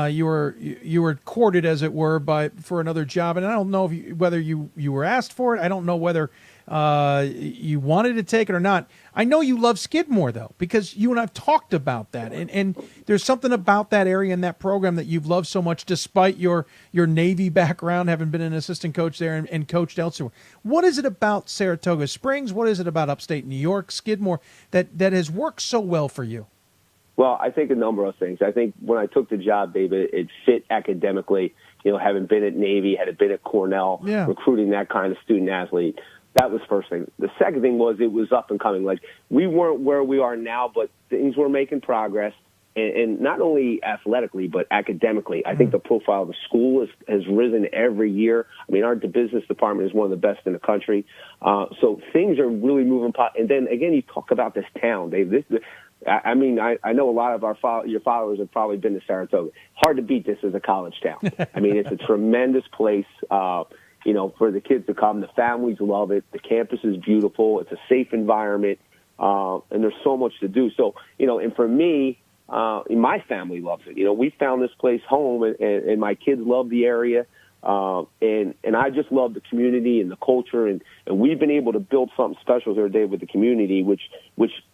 Speaker 1: you were courted, as it were, for another job. And I don't know whether you were asked for it. I don't know whether you wanted to take it or not. I know you love Skidmore, though, because you and I have talked about that. And there's something about that area and that program that you've loved so much, despite your Navy background, having been an assistant coach there and coached elsewhere. What is it about Saratoga Springs? What is it about upstate New York, Skidmore, that has worked so well for you?
Speaker 2: Well, I think a number of things. I think when I took the job, David, it fit academically, having been at Navy, had been at Cornell, recruiting that kind of student athlete. That was first thing. The second thing was it was up and coming. Like, we weren't where we are now, but things were making progress. And not only athletically, but academically. I think the profile of the school has risen every year. I mean, the business department is one of the best in the country. So things are really moving. And then, again, you talk about this town, Dave. I know a lot of your followers have probably been to Saratoga. Hard to beat this as a college town. I mean, it's a tremendous place, for the kids to come. The families love it. The campus is beautiful. It's a safe environment, and there's so much to do. So, and for me, my family loves it. We found this place home, and my kids love the area. And I just love the community and the culture, and we've been able to build something special here today with the community, which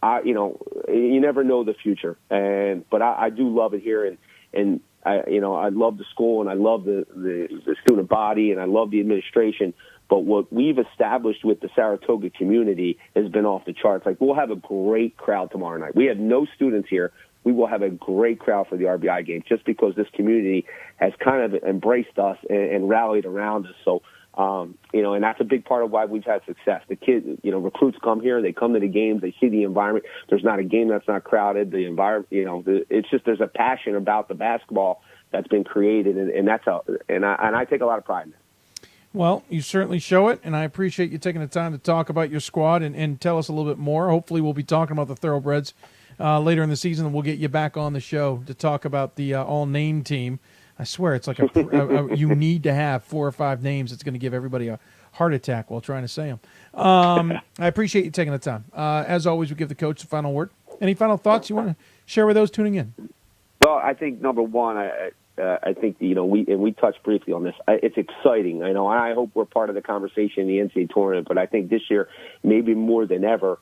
Speaker 2: I, you never know the future. But I do love it here, and I love the school, and I love the student body, and I love the administration. But what we've established with the Saratoga community has been off the charts. Like, we'll have a great crowd tomorrow night. We have no students here. We will have a great crowd for the RBI game just because this community has kind of embraced us and rallied around us. So, and that's a big part of why we've had success. The kids, recruits come here, they come to the games, they see the environment. There's not a game that's not crowded. The environment, it's just there's a passion about the basketball that's been created, and I take a lot of pride in that.
Speaker 1: Well, you certainly show it, and I appreciate you taking the time to talk about your squad and tell us a little bit more. Hopefully we'll be talking about the Thoroughbreds later in the season, and we'll get you back on the show to talk about the all-name team. I swear it's like you need to have 4 or 5 names. It's going to give everybody a heart attack while trying to say them. I appreciate you taking the time. As always, we give the coach the final word. Any final thoughts you want to share with those tuning in?
Speaker 2: Well, I think number one, I think we touched briefly on this. It's exciting. I hope we're part of the conversation in the NCAA tournament. But I think this year, maybe more than ever,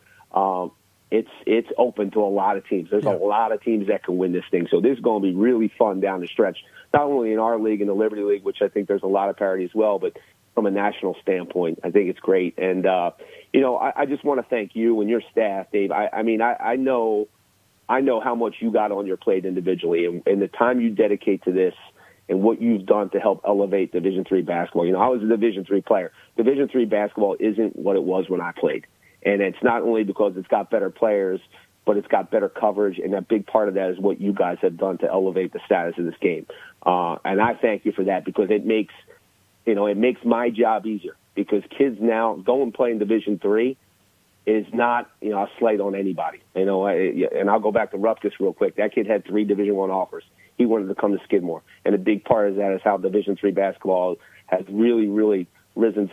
Speaker 2: it's open to a lot of teams. There's a lot of teams that can win this thing. So this is going to be really fun down the stretch. Not only in our league, in the Liberty League, which I think there's a lot of parity as well, but from a national standpoint, I think it's great. And I just want to thank you and your staff, Dave. I know how much you got on your plate individually, and the time you dedicate to this and what you've done to help elevate Division III basketball. I was a Division III player. Division III basketball isn't what it was when I played. And it's not only because it's got better players, but it's got better coverage, and a big part of that is what you guys have done to elevate the status of this game. And I thank you for that, because it makes my job easier, because kids now go and play in Division III is not, a slight on anybody. And I'll go back to Rutgers real quick. That kid had 3 Division I offers. He wanted to come to Skidmore. And a big part of that is how Division III basketball has really, really risen,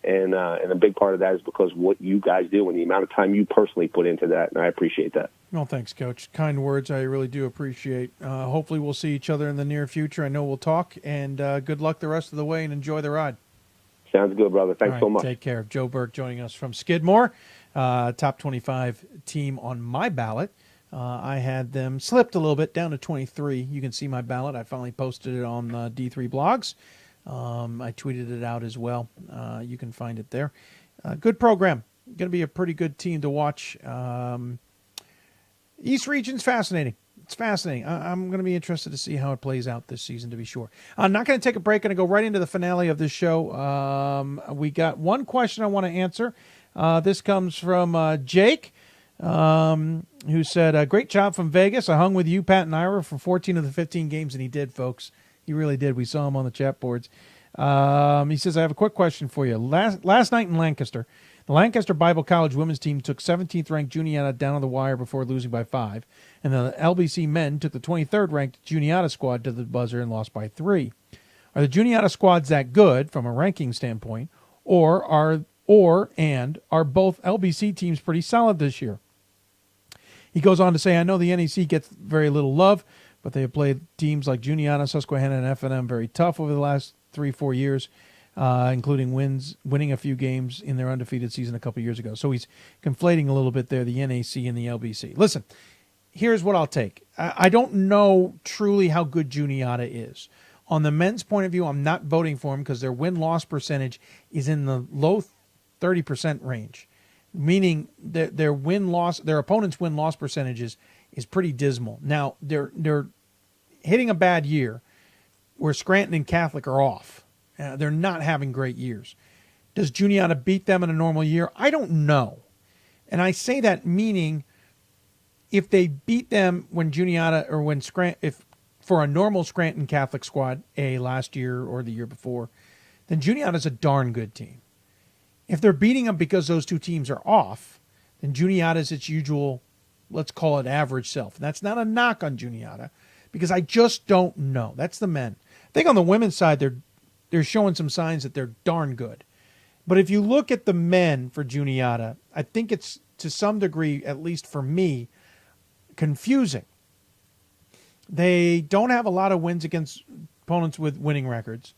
Speaker 2: and a big part of that is because what you guys do and the amount of time you personally put into that, and I appreciate that.
Speaker 1: Well, thanks, Coach. Kind words I really do appreciate. Hopefully we'll see each other in the near future. I know we'll talk, and good luck the rest of the way, and enjoy the ride.
Speaker 2: Sounds good, brother. Thanks so much.
Speaker 1: Take care. Joe Burke joining us from Skidmore, top 25 team on my ballot. I had them slipped a little bit down to 23. You can see my ballot. I finally posted it on D3 Blogs. I tweeted it out as well. You can find it there. Good program. going to be a pretty good team to watch. East Region's fascinating. It's fascinating. I'm going to be interested to see how it plays out this season, to be sure. I'm not going to take a break. Going to go right into the finale of this show. We got one question I want to answer. This comes from Jake, who said, great job from Vegas. I hung with you, Pat, and Ira for 14 of the 15 games, and he did, folks. He really did. We saw him on the chat boards. He says, I have a quick question for you. Last night in Lancaster, the Lancaster Bible College women's team took 17th-ranked Juniata down on the wire before losing by 5, and the LBC men took the 23rd-ranked Juniata squad to the buzzer and lost by 3. Are the Juniata squads that good from a ranking standpoint, or are both LBC teams pretty solid this year? He goes on to say, I know the NEC gets very little love, but they have played teams like Juniata, Susquehanna, and F&M very tough over the last 3-4 years, including winning a few games in their undefeated season a couple years ago. So he's conflating a little bit there, the NAC and the LBC. Listen, here's what I'll take. I don't know truly how good Juniata is. On the men's point of view, I'm not voting for them because their win-loss percentage is in the low 30% range, meaning that their opponent's win-loss percentages is pretty dismal. Now, they're hitting a bad year where Scranton and Catholic are off. They're not having great years. Does Juniata beat them in a normal year? I don't know. And I say that meaning if they beat them when Juniata or when Scranton, if for a normal Scranton Catholic squad, last year or the year before, then Juniata's a darn good team. If they're beating them because those two teams are off, then Juniata's its usual, let's call it average self. And that's not a knock on Juniata because I just don't know. That's the men. I think on the women's side, they're showing some signs that they're darn good. But if you look at the men for Juniata, I think it's to some degree, at least for me, confusing. They don't have a lot of wins against opponents with winning records.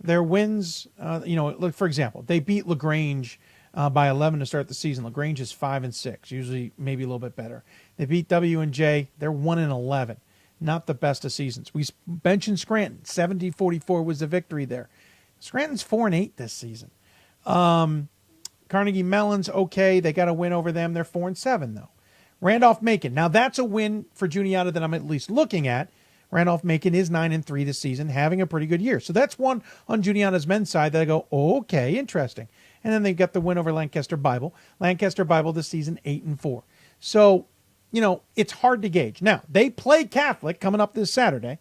Speaker 1: Their wins, look, for example, they beat LaGrange by 11 to start the season. LaGrange is 5-6, usually maybe a little bit better. They beat W&J. They're 1-11. Not the best of seasons. We mentioned Scranton. 70-44 was the victory there. Scranton's 4-8 this season. Carnegie Mellon's okay. They got a win over them. They're 4-7 though. Randolph-Macon. Now that's a win for Juniata that I'm at least looking at. Randolph-Macon is 9-3 this season, having a pretty good year. So that's one on Juniata's men's side that I go, okay, interesting. And then they've got the win over Lancaster Bible. Lancaster Bible this season 8-4. So, it's hard to gauge. Now, they play Catholic coming up this Saturday.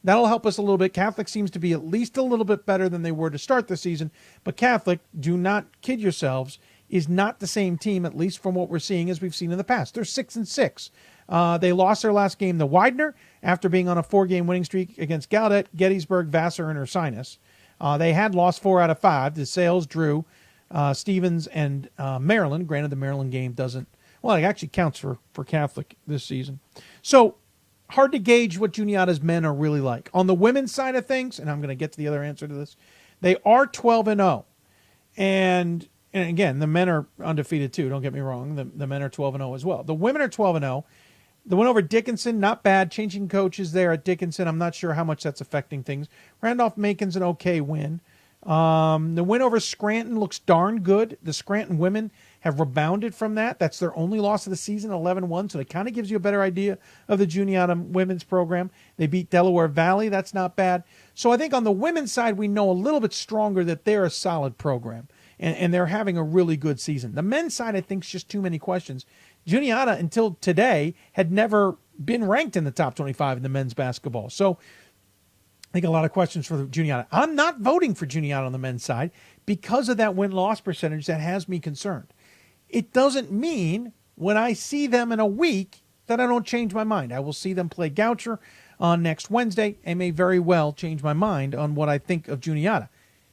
Speaker 1: That'll help us a little bit. Catholic seems to be at least a little bit better than they were to start the season. But Catholic, do not kid yourselves, is not the same team, at least from what we're seeing as we've seen in the past. They're 6-6. They lost their last game to Widener after being on a 4-game winning streak against Gallaudet, Gettysburg, Vassar, and Ursinus. They had lost 4 out of 5 to Sales, Drew, Stevens, and Maryland. Granted, the Maryland game doesn't, well, it actually counts for Catholic this season. So hard to gauge what Juniata's men are really like. On the women's side of things, and I'm going to get to the other answer to this, they are 12-0. And again, the men are undefeated too. Don't get me wrong. The men are 12-0 as well. The women are 12-0. The win over Dickinson, not bad. Changing coaches there at Dickinson. I'm not sure how much that's affecting things. Randolph-Macon's an okay win. The win over Scranton looks darn good. The Scranton women have rebounded from that. That's their only loss of the season, 11-1. So it kind of gives you a better idea of the Juniata women's program. They beat Delaware Valley. That's not bad. So I think on the women's side, we know a little bit stronger that they're a solid program. And they're having a really good season. The men's side, I think, is just too many questions. Juniata, until today, had never been ranked in the top 25 in the men's basketball. So I think a lot of questions for Juniata. I'm not voting for Juniata on the men's side because of that win-loss percentage that has me concerned. It doesn't mean when I see them in a week that I don't change my mind. I will see them play Goucher on next Wednesday and may very well change my mind on what I think of Juniata.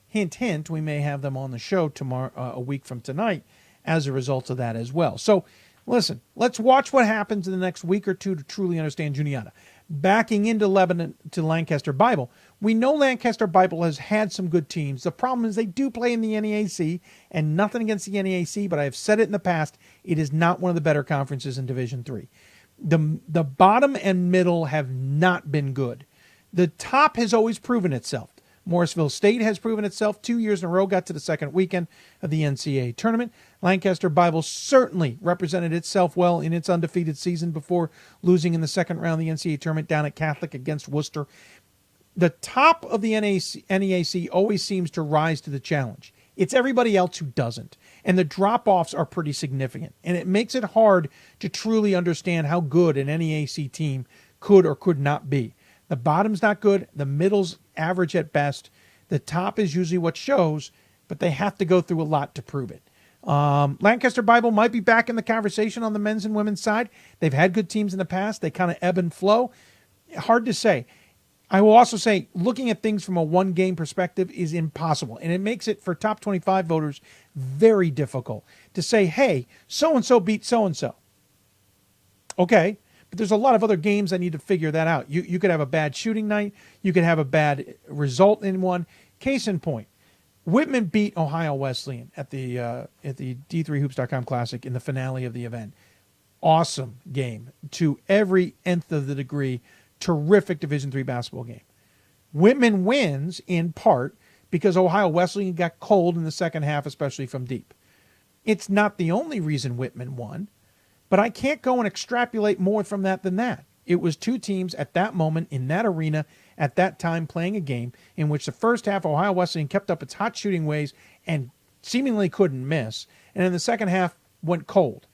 Speaker 1: Hint, hint, we may have them on the show tomorrow, a week from tonight, as a result of that as well. So, listen, let's watch what happens in the next week or two to truly understand Juniata. Backing into Lebanon to Lancaster Bible, we know Lancaster Bible has had some good teams. The problem is they do play in the NEAC, and nothing against the NEAC, but I have said it in the past, it is not one of the better conferences in Division III. The bottom and middle have not been good. The top has always proven itself. Morrisville State has proven itself 2 years in a row, got to the second weekend of the NCAA tournament. Lancaster Bible certainly represented itself well in its undefeated season before losing in the second round of the NCAA tournament down at Catholic against Worcester. The top of the NEAC always seems to rise to the challenge. It's everybody else who doesn't. And the drop-offs are pretty significant. And it makes it hard to truly understand how good an NEAC team could or could not be. The bottom's not good. The middle's average at best. The top is usually what shows, but they have to go through a lot to prove it. Lancaster Bible might be back in the conversation on the men's and women's side. They've had good teams in the past. They kind of ebb and flow. Hard to say. I will also say looking at things from a one-game perspective is impossible, and it makes it for top 25 voters very difficult to say, hey, so-and-so beat so-and-so. Okay, but there's a lot of other games that need to figure that out. You could have a bad shooting night. You could have a bad result in one. Case in point, Whitman beat Ohio Wesleyan at the D3Hoops.com Classic in the finale of the event. Awesome game to every nth of the degree. Terrific Division III basketball game. Whitman wins in part because Ohio Wesleyan got cold in the second half, especially from deep. It's not the only reason Whitman won, but I can't go and extrapolate more from that than that. It was two teams at that moment in that arena at that time playing a game in which the first half Ohio Wesleyan kept up its hot shooting ways and seemingly couldn't miss, and in the second half went cold.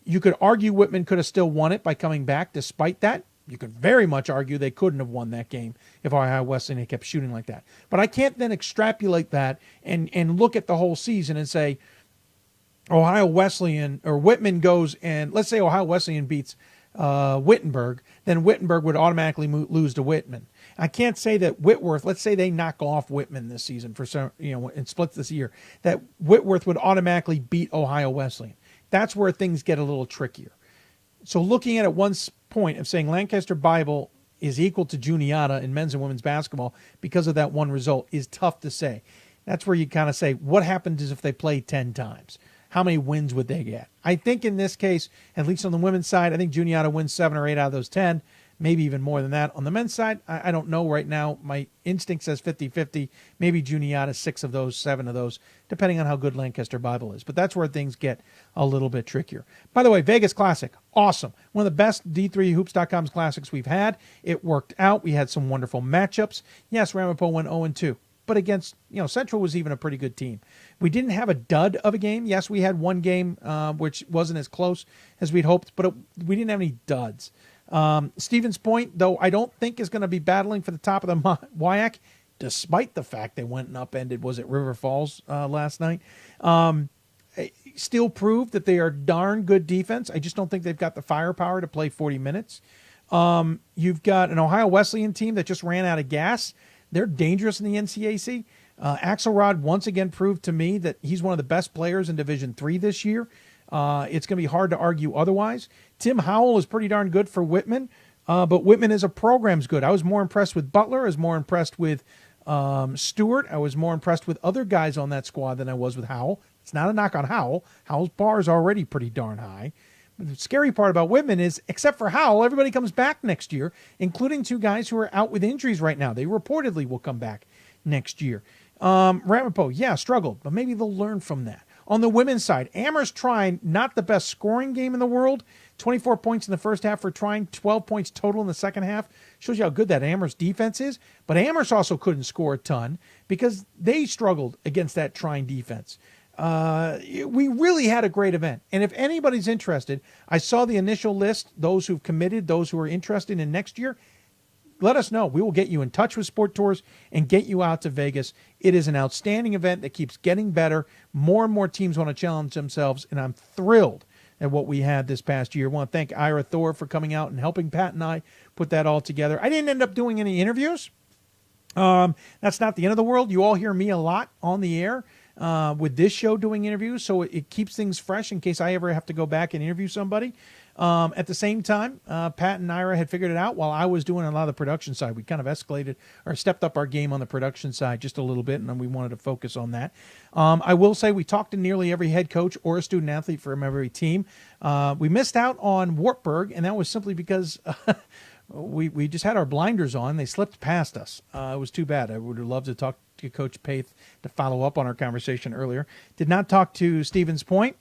Speaker 1: You could argue Whitman could have still won it by coming back despite that. You could very much argue they couldn't have won that game if Ohio Wesleyan had kept shooting like that. But I can't then extrapolate that and look at the whole season and say Ohio Wesleyan or Whitman goes and let's say Ohio Wesleyan beats Wittenberg, then Wittenberg would automatically lose to Whitman. I can't say that Whitworth, let's say they knock off Whitman this season for some, and splits this year, that Whitworth would automatically beat Ohio Wesleyan. That's where things get a little trickier. So looking at it one point of saying Lancaster Bible is equal to Juniata in men's and women's basketball because of that one result is tough to say. That's where you kind of say, what happens if they play 10 times? How many wins would they get? I think in this case, at least on the women's side, I think Juniata wins 7 or 8 out of those 10, maybe even more than that. On the men's side, I don't know right now. My instinct says 50-50, maybe Juniata 6 of those, 7 of those, depending on how good Lancaster Bible is. But that's where things get a little bit trickier. By the way, Vegas Classic, awesome. One of the best D3Hoops.com's classics we've had. It worked out. We had some wonderful matchups. Yes, Ramapo went 0-2. But against, Central was even a pretty good team. We didn't have a dud of a game. Yes, we had one game which wasn't as close as we'd hoped, but we didn't have any duds. Stevens Point, though, I don't think is going to be battling for the top of the WIAC, despite the fact they went and upended, was it River Falls last night? Still proved that they are darn good defense. I just don't think they've got the firepower to play 40 minutes. You've got an Ohio Wesleyan team that just ran out of gas. They're dangerous in the NCAC. Axelrod once again proved to me that he's one of the best players in Division III this year. It's going to be hard to argue otherwise. Tim Howell is pretty darn good for Whitman, but Whitman as a program's good. I was more impressed with Butler. I was more impressed with Stewart. I was more impressed with other guys on that squad than I was with Howell. It's not a knock on Howell. Howell's bar is already pretty darn high. But the scary part about Whitman is, except for Howell, everybody comes back next year, including 2 guys who are out with injuries right now. They reportedly will come back next year. Ramapo, struggled, but maybe they'll learn from that. On the women's side, Amherst trying not the best scoring game in the world. 24 points in the first half for trying, 12 points total in the second half. Shows you how good that Amherst defense is. But Amherst also couldn't score a ton because they struggled against that trying defense. We really had a great event. And if anybody's interested, I saw the initial list, those who've committed, those who are interested in next year. Let us know. We will get you in touch with Sport Tours and get you out to Vegas. It is an outstanding event that keeps getting better. More and more teams want to challenge themselves, and I'm thrilled at what we had this past year. I want to thank Ira Thor for coming out and helping Pat and I put that all together. I didn't end up doing any interviews. That's not the end of the world. You all hear me a lot on the air with this show doing interviews, so it keeps things fresh in case I ever have to go back and interview somebody. At the same time, Pat and Ira had figured it out while I was doing a lot of the production side. We kind of escalated or stepped up our game on the production side just a little bit, and then we wanted to focus on that. I will say we talked to nearly every head coach or a student athlete from every team. We missed out on Wartburg, and that was simply because we just had our blinders on. They slipped past us. It was too bad. I would have loved to talk to Coach Paith to follow up on our conversation earlier. Did not talk to Stevens Point.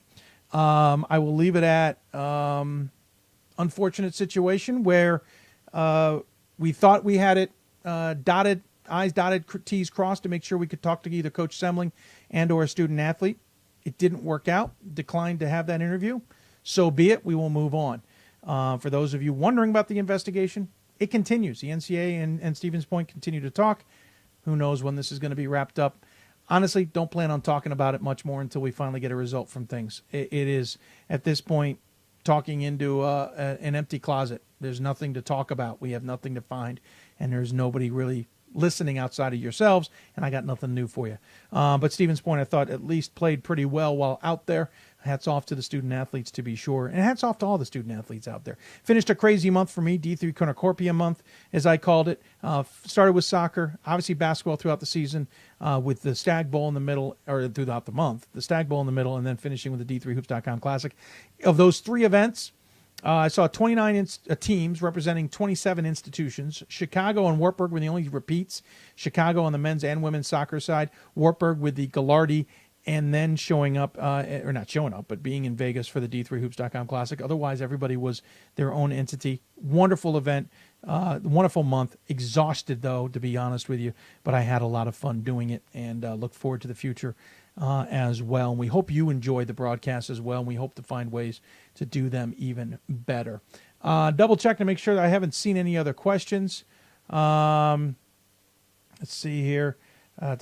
Speaker 1: I will leave it at unfortunate situation where we thought we had it dotted, I's dotted, T's crossed to make sure we could talk to either Coach Semling and or a student athlete. It didn't work out. Declined to have that interview. So be it. We will move on. For those of you wondering about the investigation, it continues. The NCAA and Stevens Point continue to talk. Who knows when this is going to be wrapped up. Honestly, don't plan on talking about it much more until we finally get a result from things. It is, at this point, talking into an empty closet. There's nothing to talk about. We have nothing to find, and there's nobody really listening outside of yourselves, and I got nothing new for you. But Stevens Point, I thought, at least played pretty well while out there. Hats off to the student athletes, to be sure, and hats off to all the student athletes out there. Finished a crazy month for me, D3 Cornucopia month, as I called it. Started with soccer, obviously basketball throughout the season, with the Stag Bowl in the middle, or throughout the month, the Stag Bowl in the middle, and then finishing with the D3Hoops.com Classic. Of those three events, I saw 29 teams representing 27 institutions. Chicago and Wartburg were the only repeats. Chicago on the men's and women's soccer side. Wartburg with the Gallardi, and then showing up, or not showing up, but being in Vegas for the D3Hoops.com Classic. Otherwise, everybody was their own entity. Wonderful event, wonderful month. Exhausted, though, to be honest with you, but I had a lot of fun doing it, and look forward to the future as well. And we hope you enjoyed the broadcast as well, and we hope to find ways to do them even better. Double check to make sure that I haven't seen any other questions. Let's see here. Thank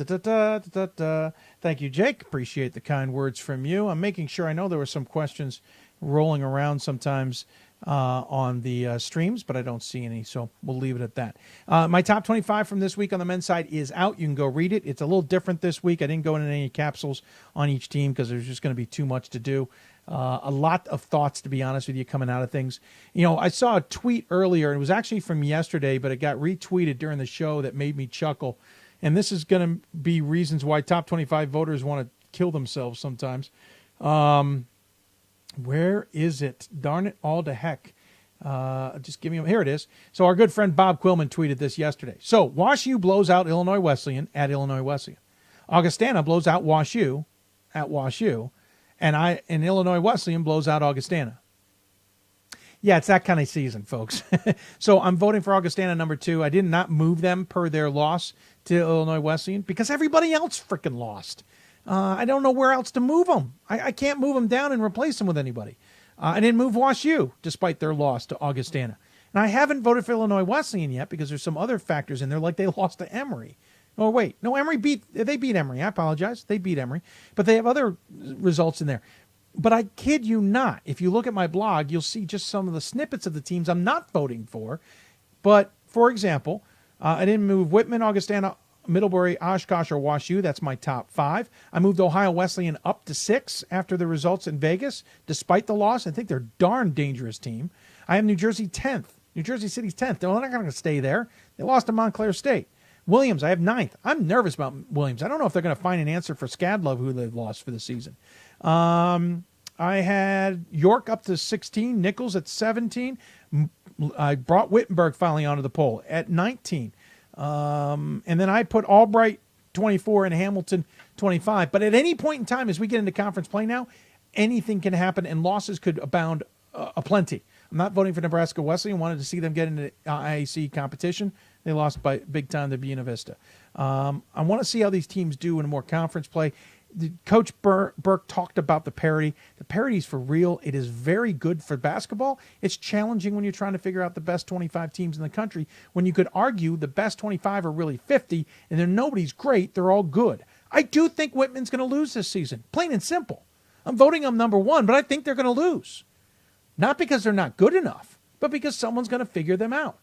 Speaker 1: you, Jake. Appreciate the kind words from you. I'm making sure. I know there were some questions rolling around sometimes on the streams, but I don't see any, so we'll leave it at that. My top 25 from this week on the men's side is out. You can go read it. It's a little different this week. I didn't go into any capsules on each team because there's just going to be too much to do. A lot of thoughts, to be honest with you, coming out of things. You know, I saw a tweet earlier, and it was actually from yesterday, but it got retweeted during the show that made me chuckle. And this is going to be reasons why top 25 voters want to kill themselves sometimes. Where is it? Darn it all to heck. Just give me, here it is. So our good friend Bob Quillman tweeted this yesterday. So Wash U blows out Illinois Wesleyan at Illinois Wesleyan. Augustana blows out Wash U at Wash U. And Illinois Wesleyan blows out Augustana. Yeah, it's that kind of season, folks. So I'm voting for Augustana number 2. I did not move them per their loss to Illinois Wesleyan because everybody else freaking lost. I don't know where else to move them. I can't move them down and replace them with anybody. I didn't move Wash U despite their loss to Augustana. And I haven't voted for Illinois Wesleyan yet because there's some other factors in there, like they lost to Emory. Oh, wait. No, Emory beat Emory. I apologize. They beat Emory. But they have other results in there. But I kid you not, if you look at my blog, you'll see just some of the snippets of the teams I'm not voting for. But, for example, I didn't move Whitman, Augustana, Middlebury, Oshkosh, or Wash U. That's my top 5. I moved Ohio Wesleyan up to 6 after the results in Vegas, despite the loss. I think they're a darn dangerous team. I have New Jersey 10th. New Jersey City's 10th. They're not going to stay there. They lost to Montclair State. Williams, I have 9th. I'm nervous about Williams. I don't know if they're going to find an answer for Skadlov, who they've lost for the season. I had York up to 16, Nichols at 17. I brought Wittenberg finally onto the poll at 19. And then I put Albright 24 and Hamilton 25. But at any point in time, as we get into conference play now, anything can happen and losses could abound aplenty. I'm not voting for Nebraska Wesleyan. Wanted to see them get into IAC competition. They lost by big time to Buena Vista. I want to see how these teams do in a more conference play. Coach Burke talked about the parity. The parity is for real. It is very good for basketball. It's challenging when you're trying to figure out the best 25 teams in the country, when you could argue the best 25 are really 50, and then nobody's great. They're all good. I do think Whitman's going to lose this season, plain and simple. I'm voting them number 1, but I think they're going to lose. Not because they're not good enough, but because someone's going to figure them out.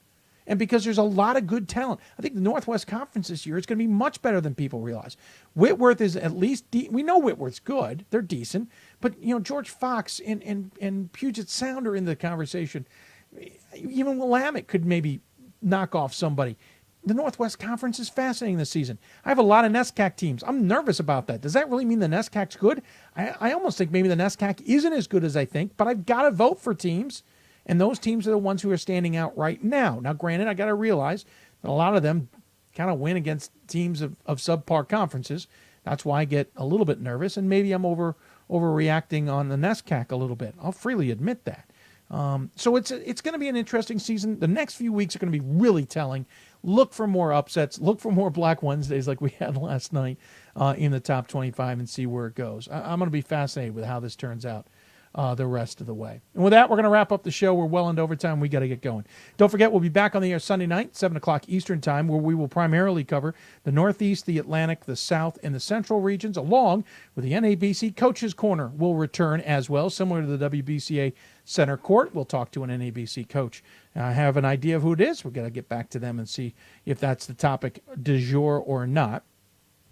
Speaker 1: And because there's a lot of good talent. I think the Northwest Conference this year is going to be much better than people realize. Whitworth is at least, we know Whitworth's good. They're decent. But, you know, George Fox and Puget Sound are in the conversation. Even Willamette could maybe knock off somebody. The Northwest Conference is fascinating this season. I have a lot of NESCAC teams. I'm nervous about that. Does that really mean the NESCAC's good? I almost think maybe the NESCAC isn't as good as I think, but I've got to vote for teams. And those teams are the ones who are standing out right now. Now, granted, I got to realize that a lot of them kind of win against teams of subpar conferences. That's why I get a little bit nervous, and maybe I'm overreacting on the NESCAC a little bit. I'll freely admit that. So it's going to be an interesting season. The next few weeks are going to be really telling. Look for more upsets. Look for more Black Wednesdays like we had last night in the top 25 and see where it goes. I'm going to be fascinated with how this turns out the rest of the way. And with that, we're going to wrap up the show. We're well into overtime. We got to get going. Don't forget, we'll be back on the air Sunday night, 7 o'clock Eastern Time, where we will primarily cover the Northeast, the Atlantic, the South, and the Central regions, along with the NABC Coaches Corner will return as well, similar to the WBCA Center Court. We'll talk to an NABC coach. I have an idea of who it is. We've got to get back to them and see if that's the topic du jour or not.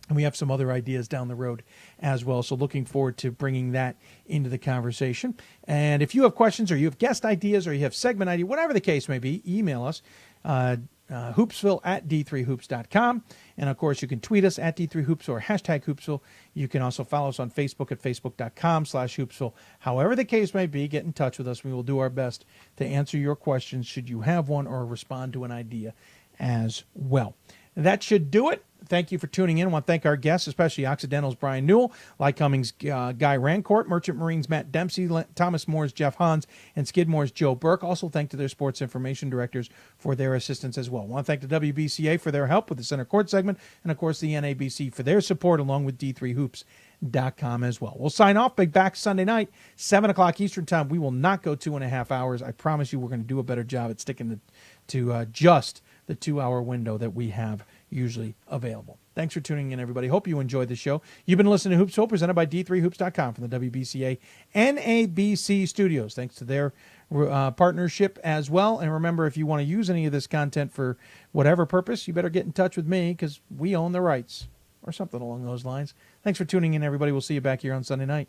Speaker 1: And we have some other ideas down the road as well. So looking forward to bringing that into the conversation. And if you have questions or you have guest ideas or you have segment ideas, whatever the case may be, email us, Hoopsville at d3hoops.com. And, of course, you can tweet us at d3hoops or hashtag Hoopsville. You can also follow us on Facebook at facebook.com/Hoopsville. However the case may be, get in touch with us. We will do our best to answer your questions should you have one or respond to an idea as well. That should do it. Thank you for tuning in. I want to thank our guests, especially Occidental's Brian Newell, Lyte Cummings' Guy Rancourt, Merchant Marines' Matt Dempsey, Thomas Moore's Jeff Hans, and Skidmore's Joe Burke. Also thank to their sports information directors for their assistance as well. I want to thank the WBCA for their help with the Center Court segment, and, of course, the NABC for their support, along with D3Hoops.com as well. We'll sign off. Big back Sunday night, 7 o'clock Eastern Time. We will not go 2.5 hours. I promise you we're going to do a better job at sticking to just the 2-hour window that we have usually available. Thanks for tuning in, everybody. Hope you enjoyed the show. You've been listening to Hoopsville, presented by D3Hoops.com from the WBCA NABC studios. Thanks to their partnership as well. And remember, if you want to use any of this content for whatever purpose, you better get in touch with me because we own the rights or something along those lines. Thanks for tuning in, everybody. We'll see you back here on Sunday night.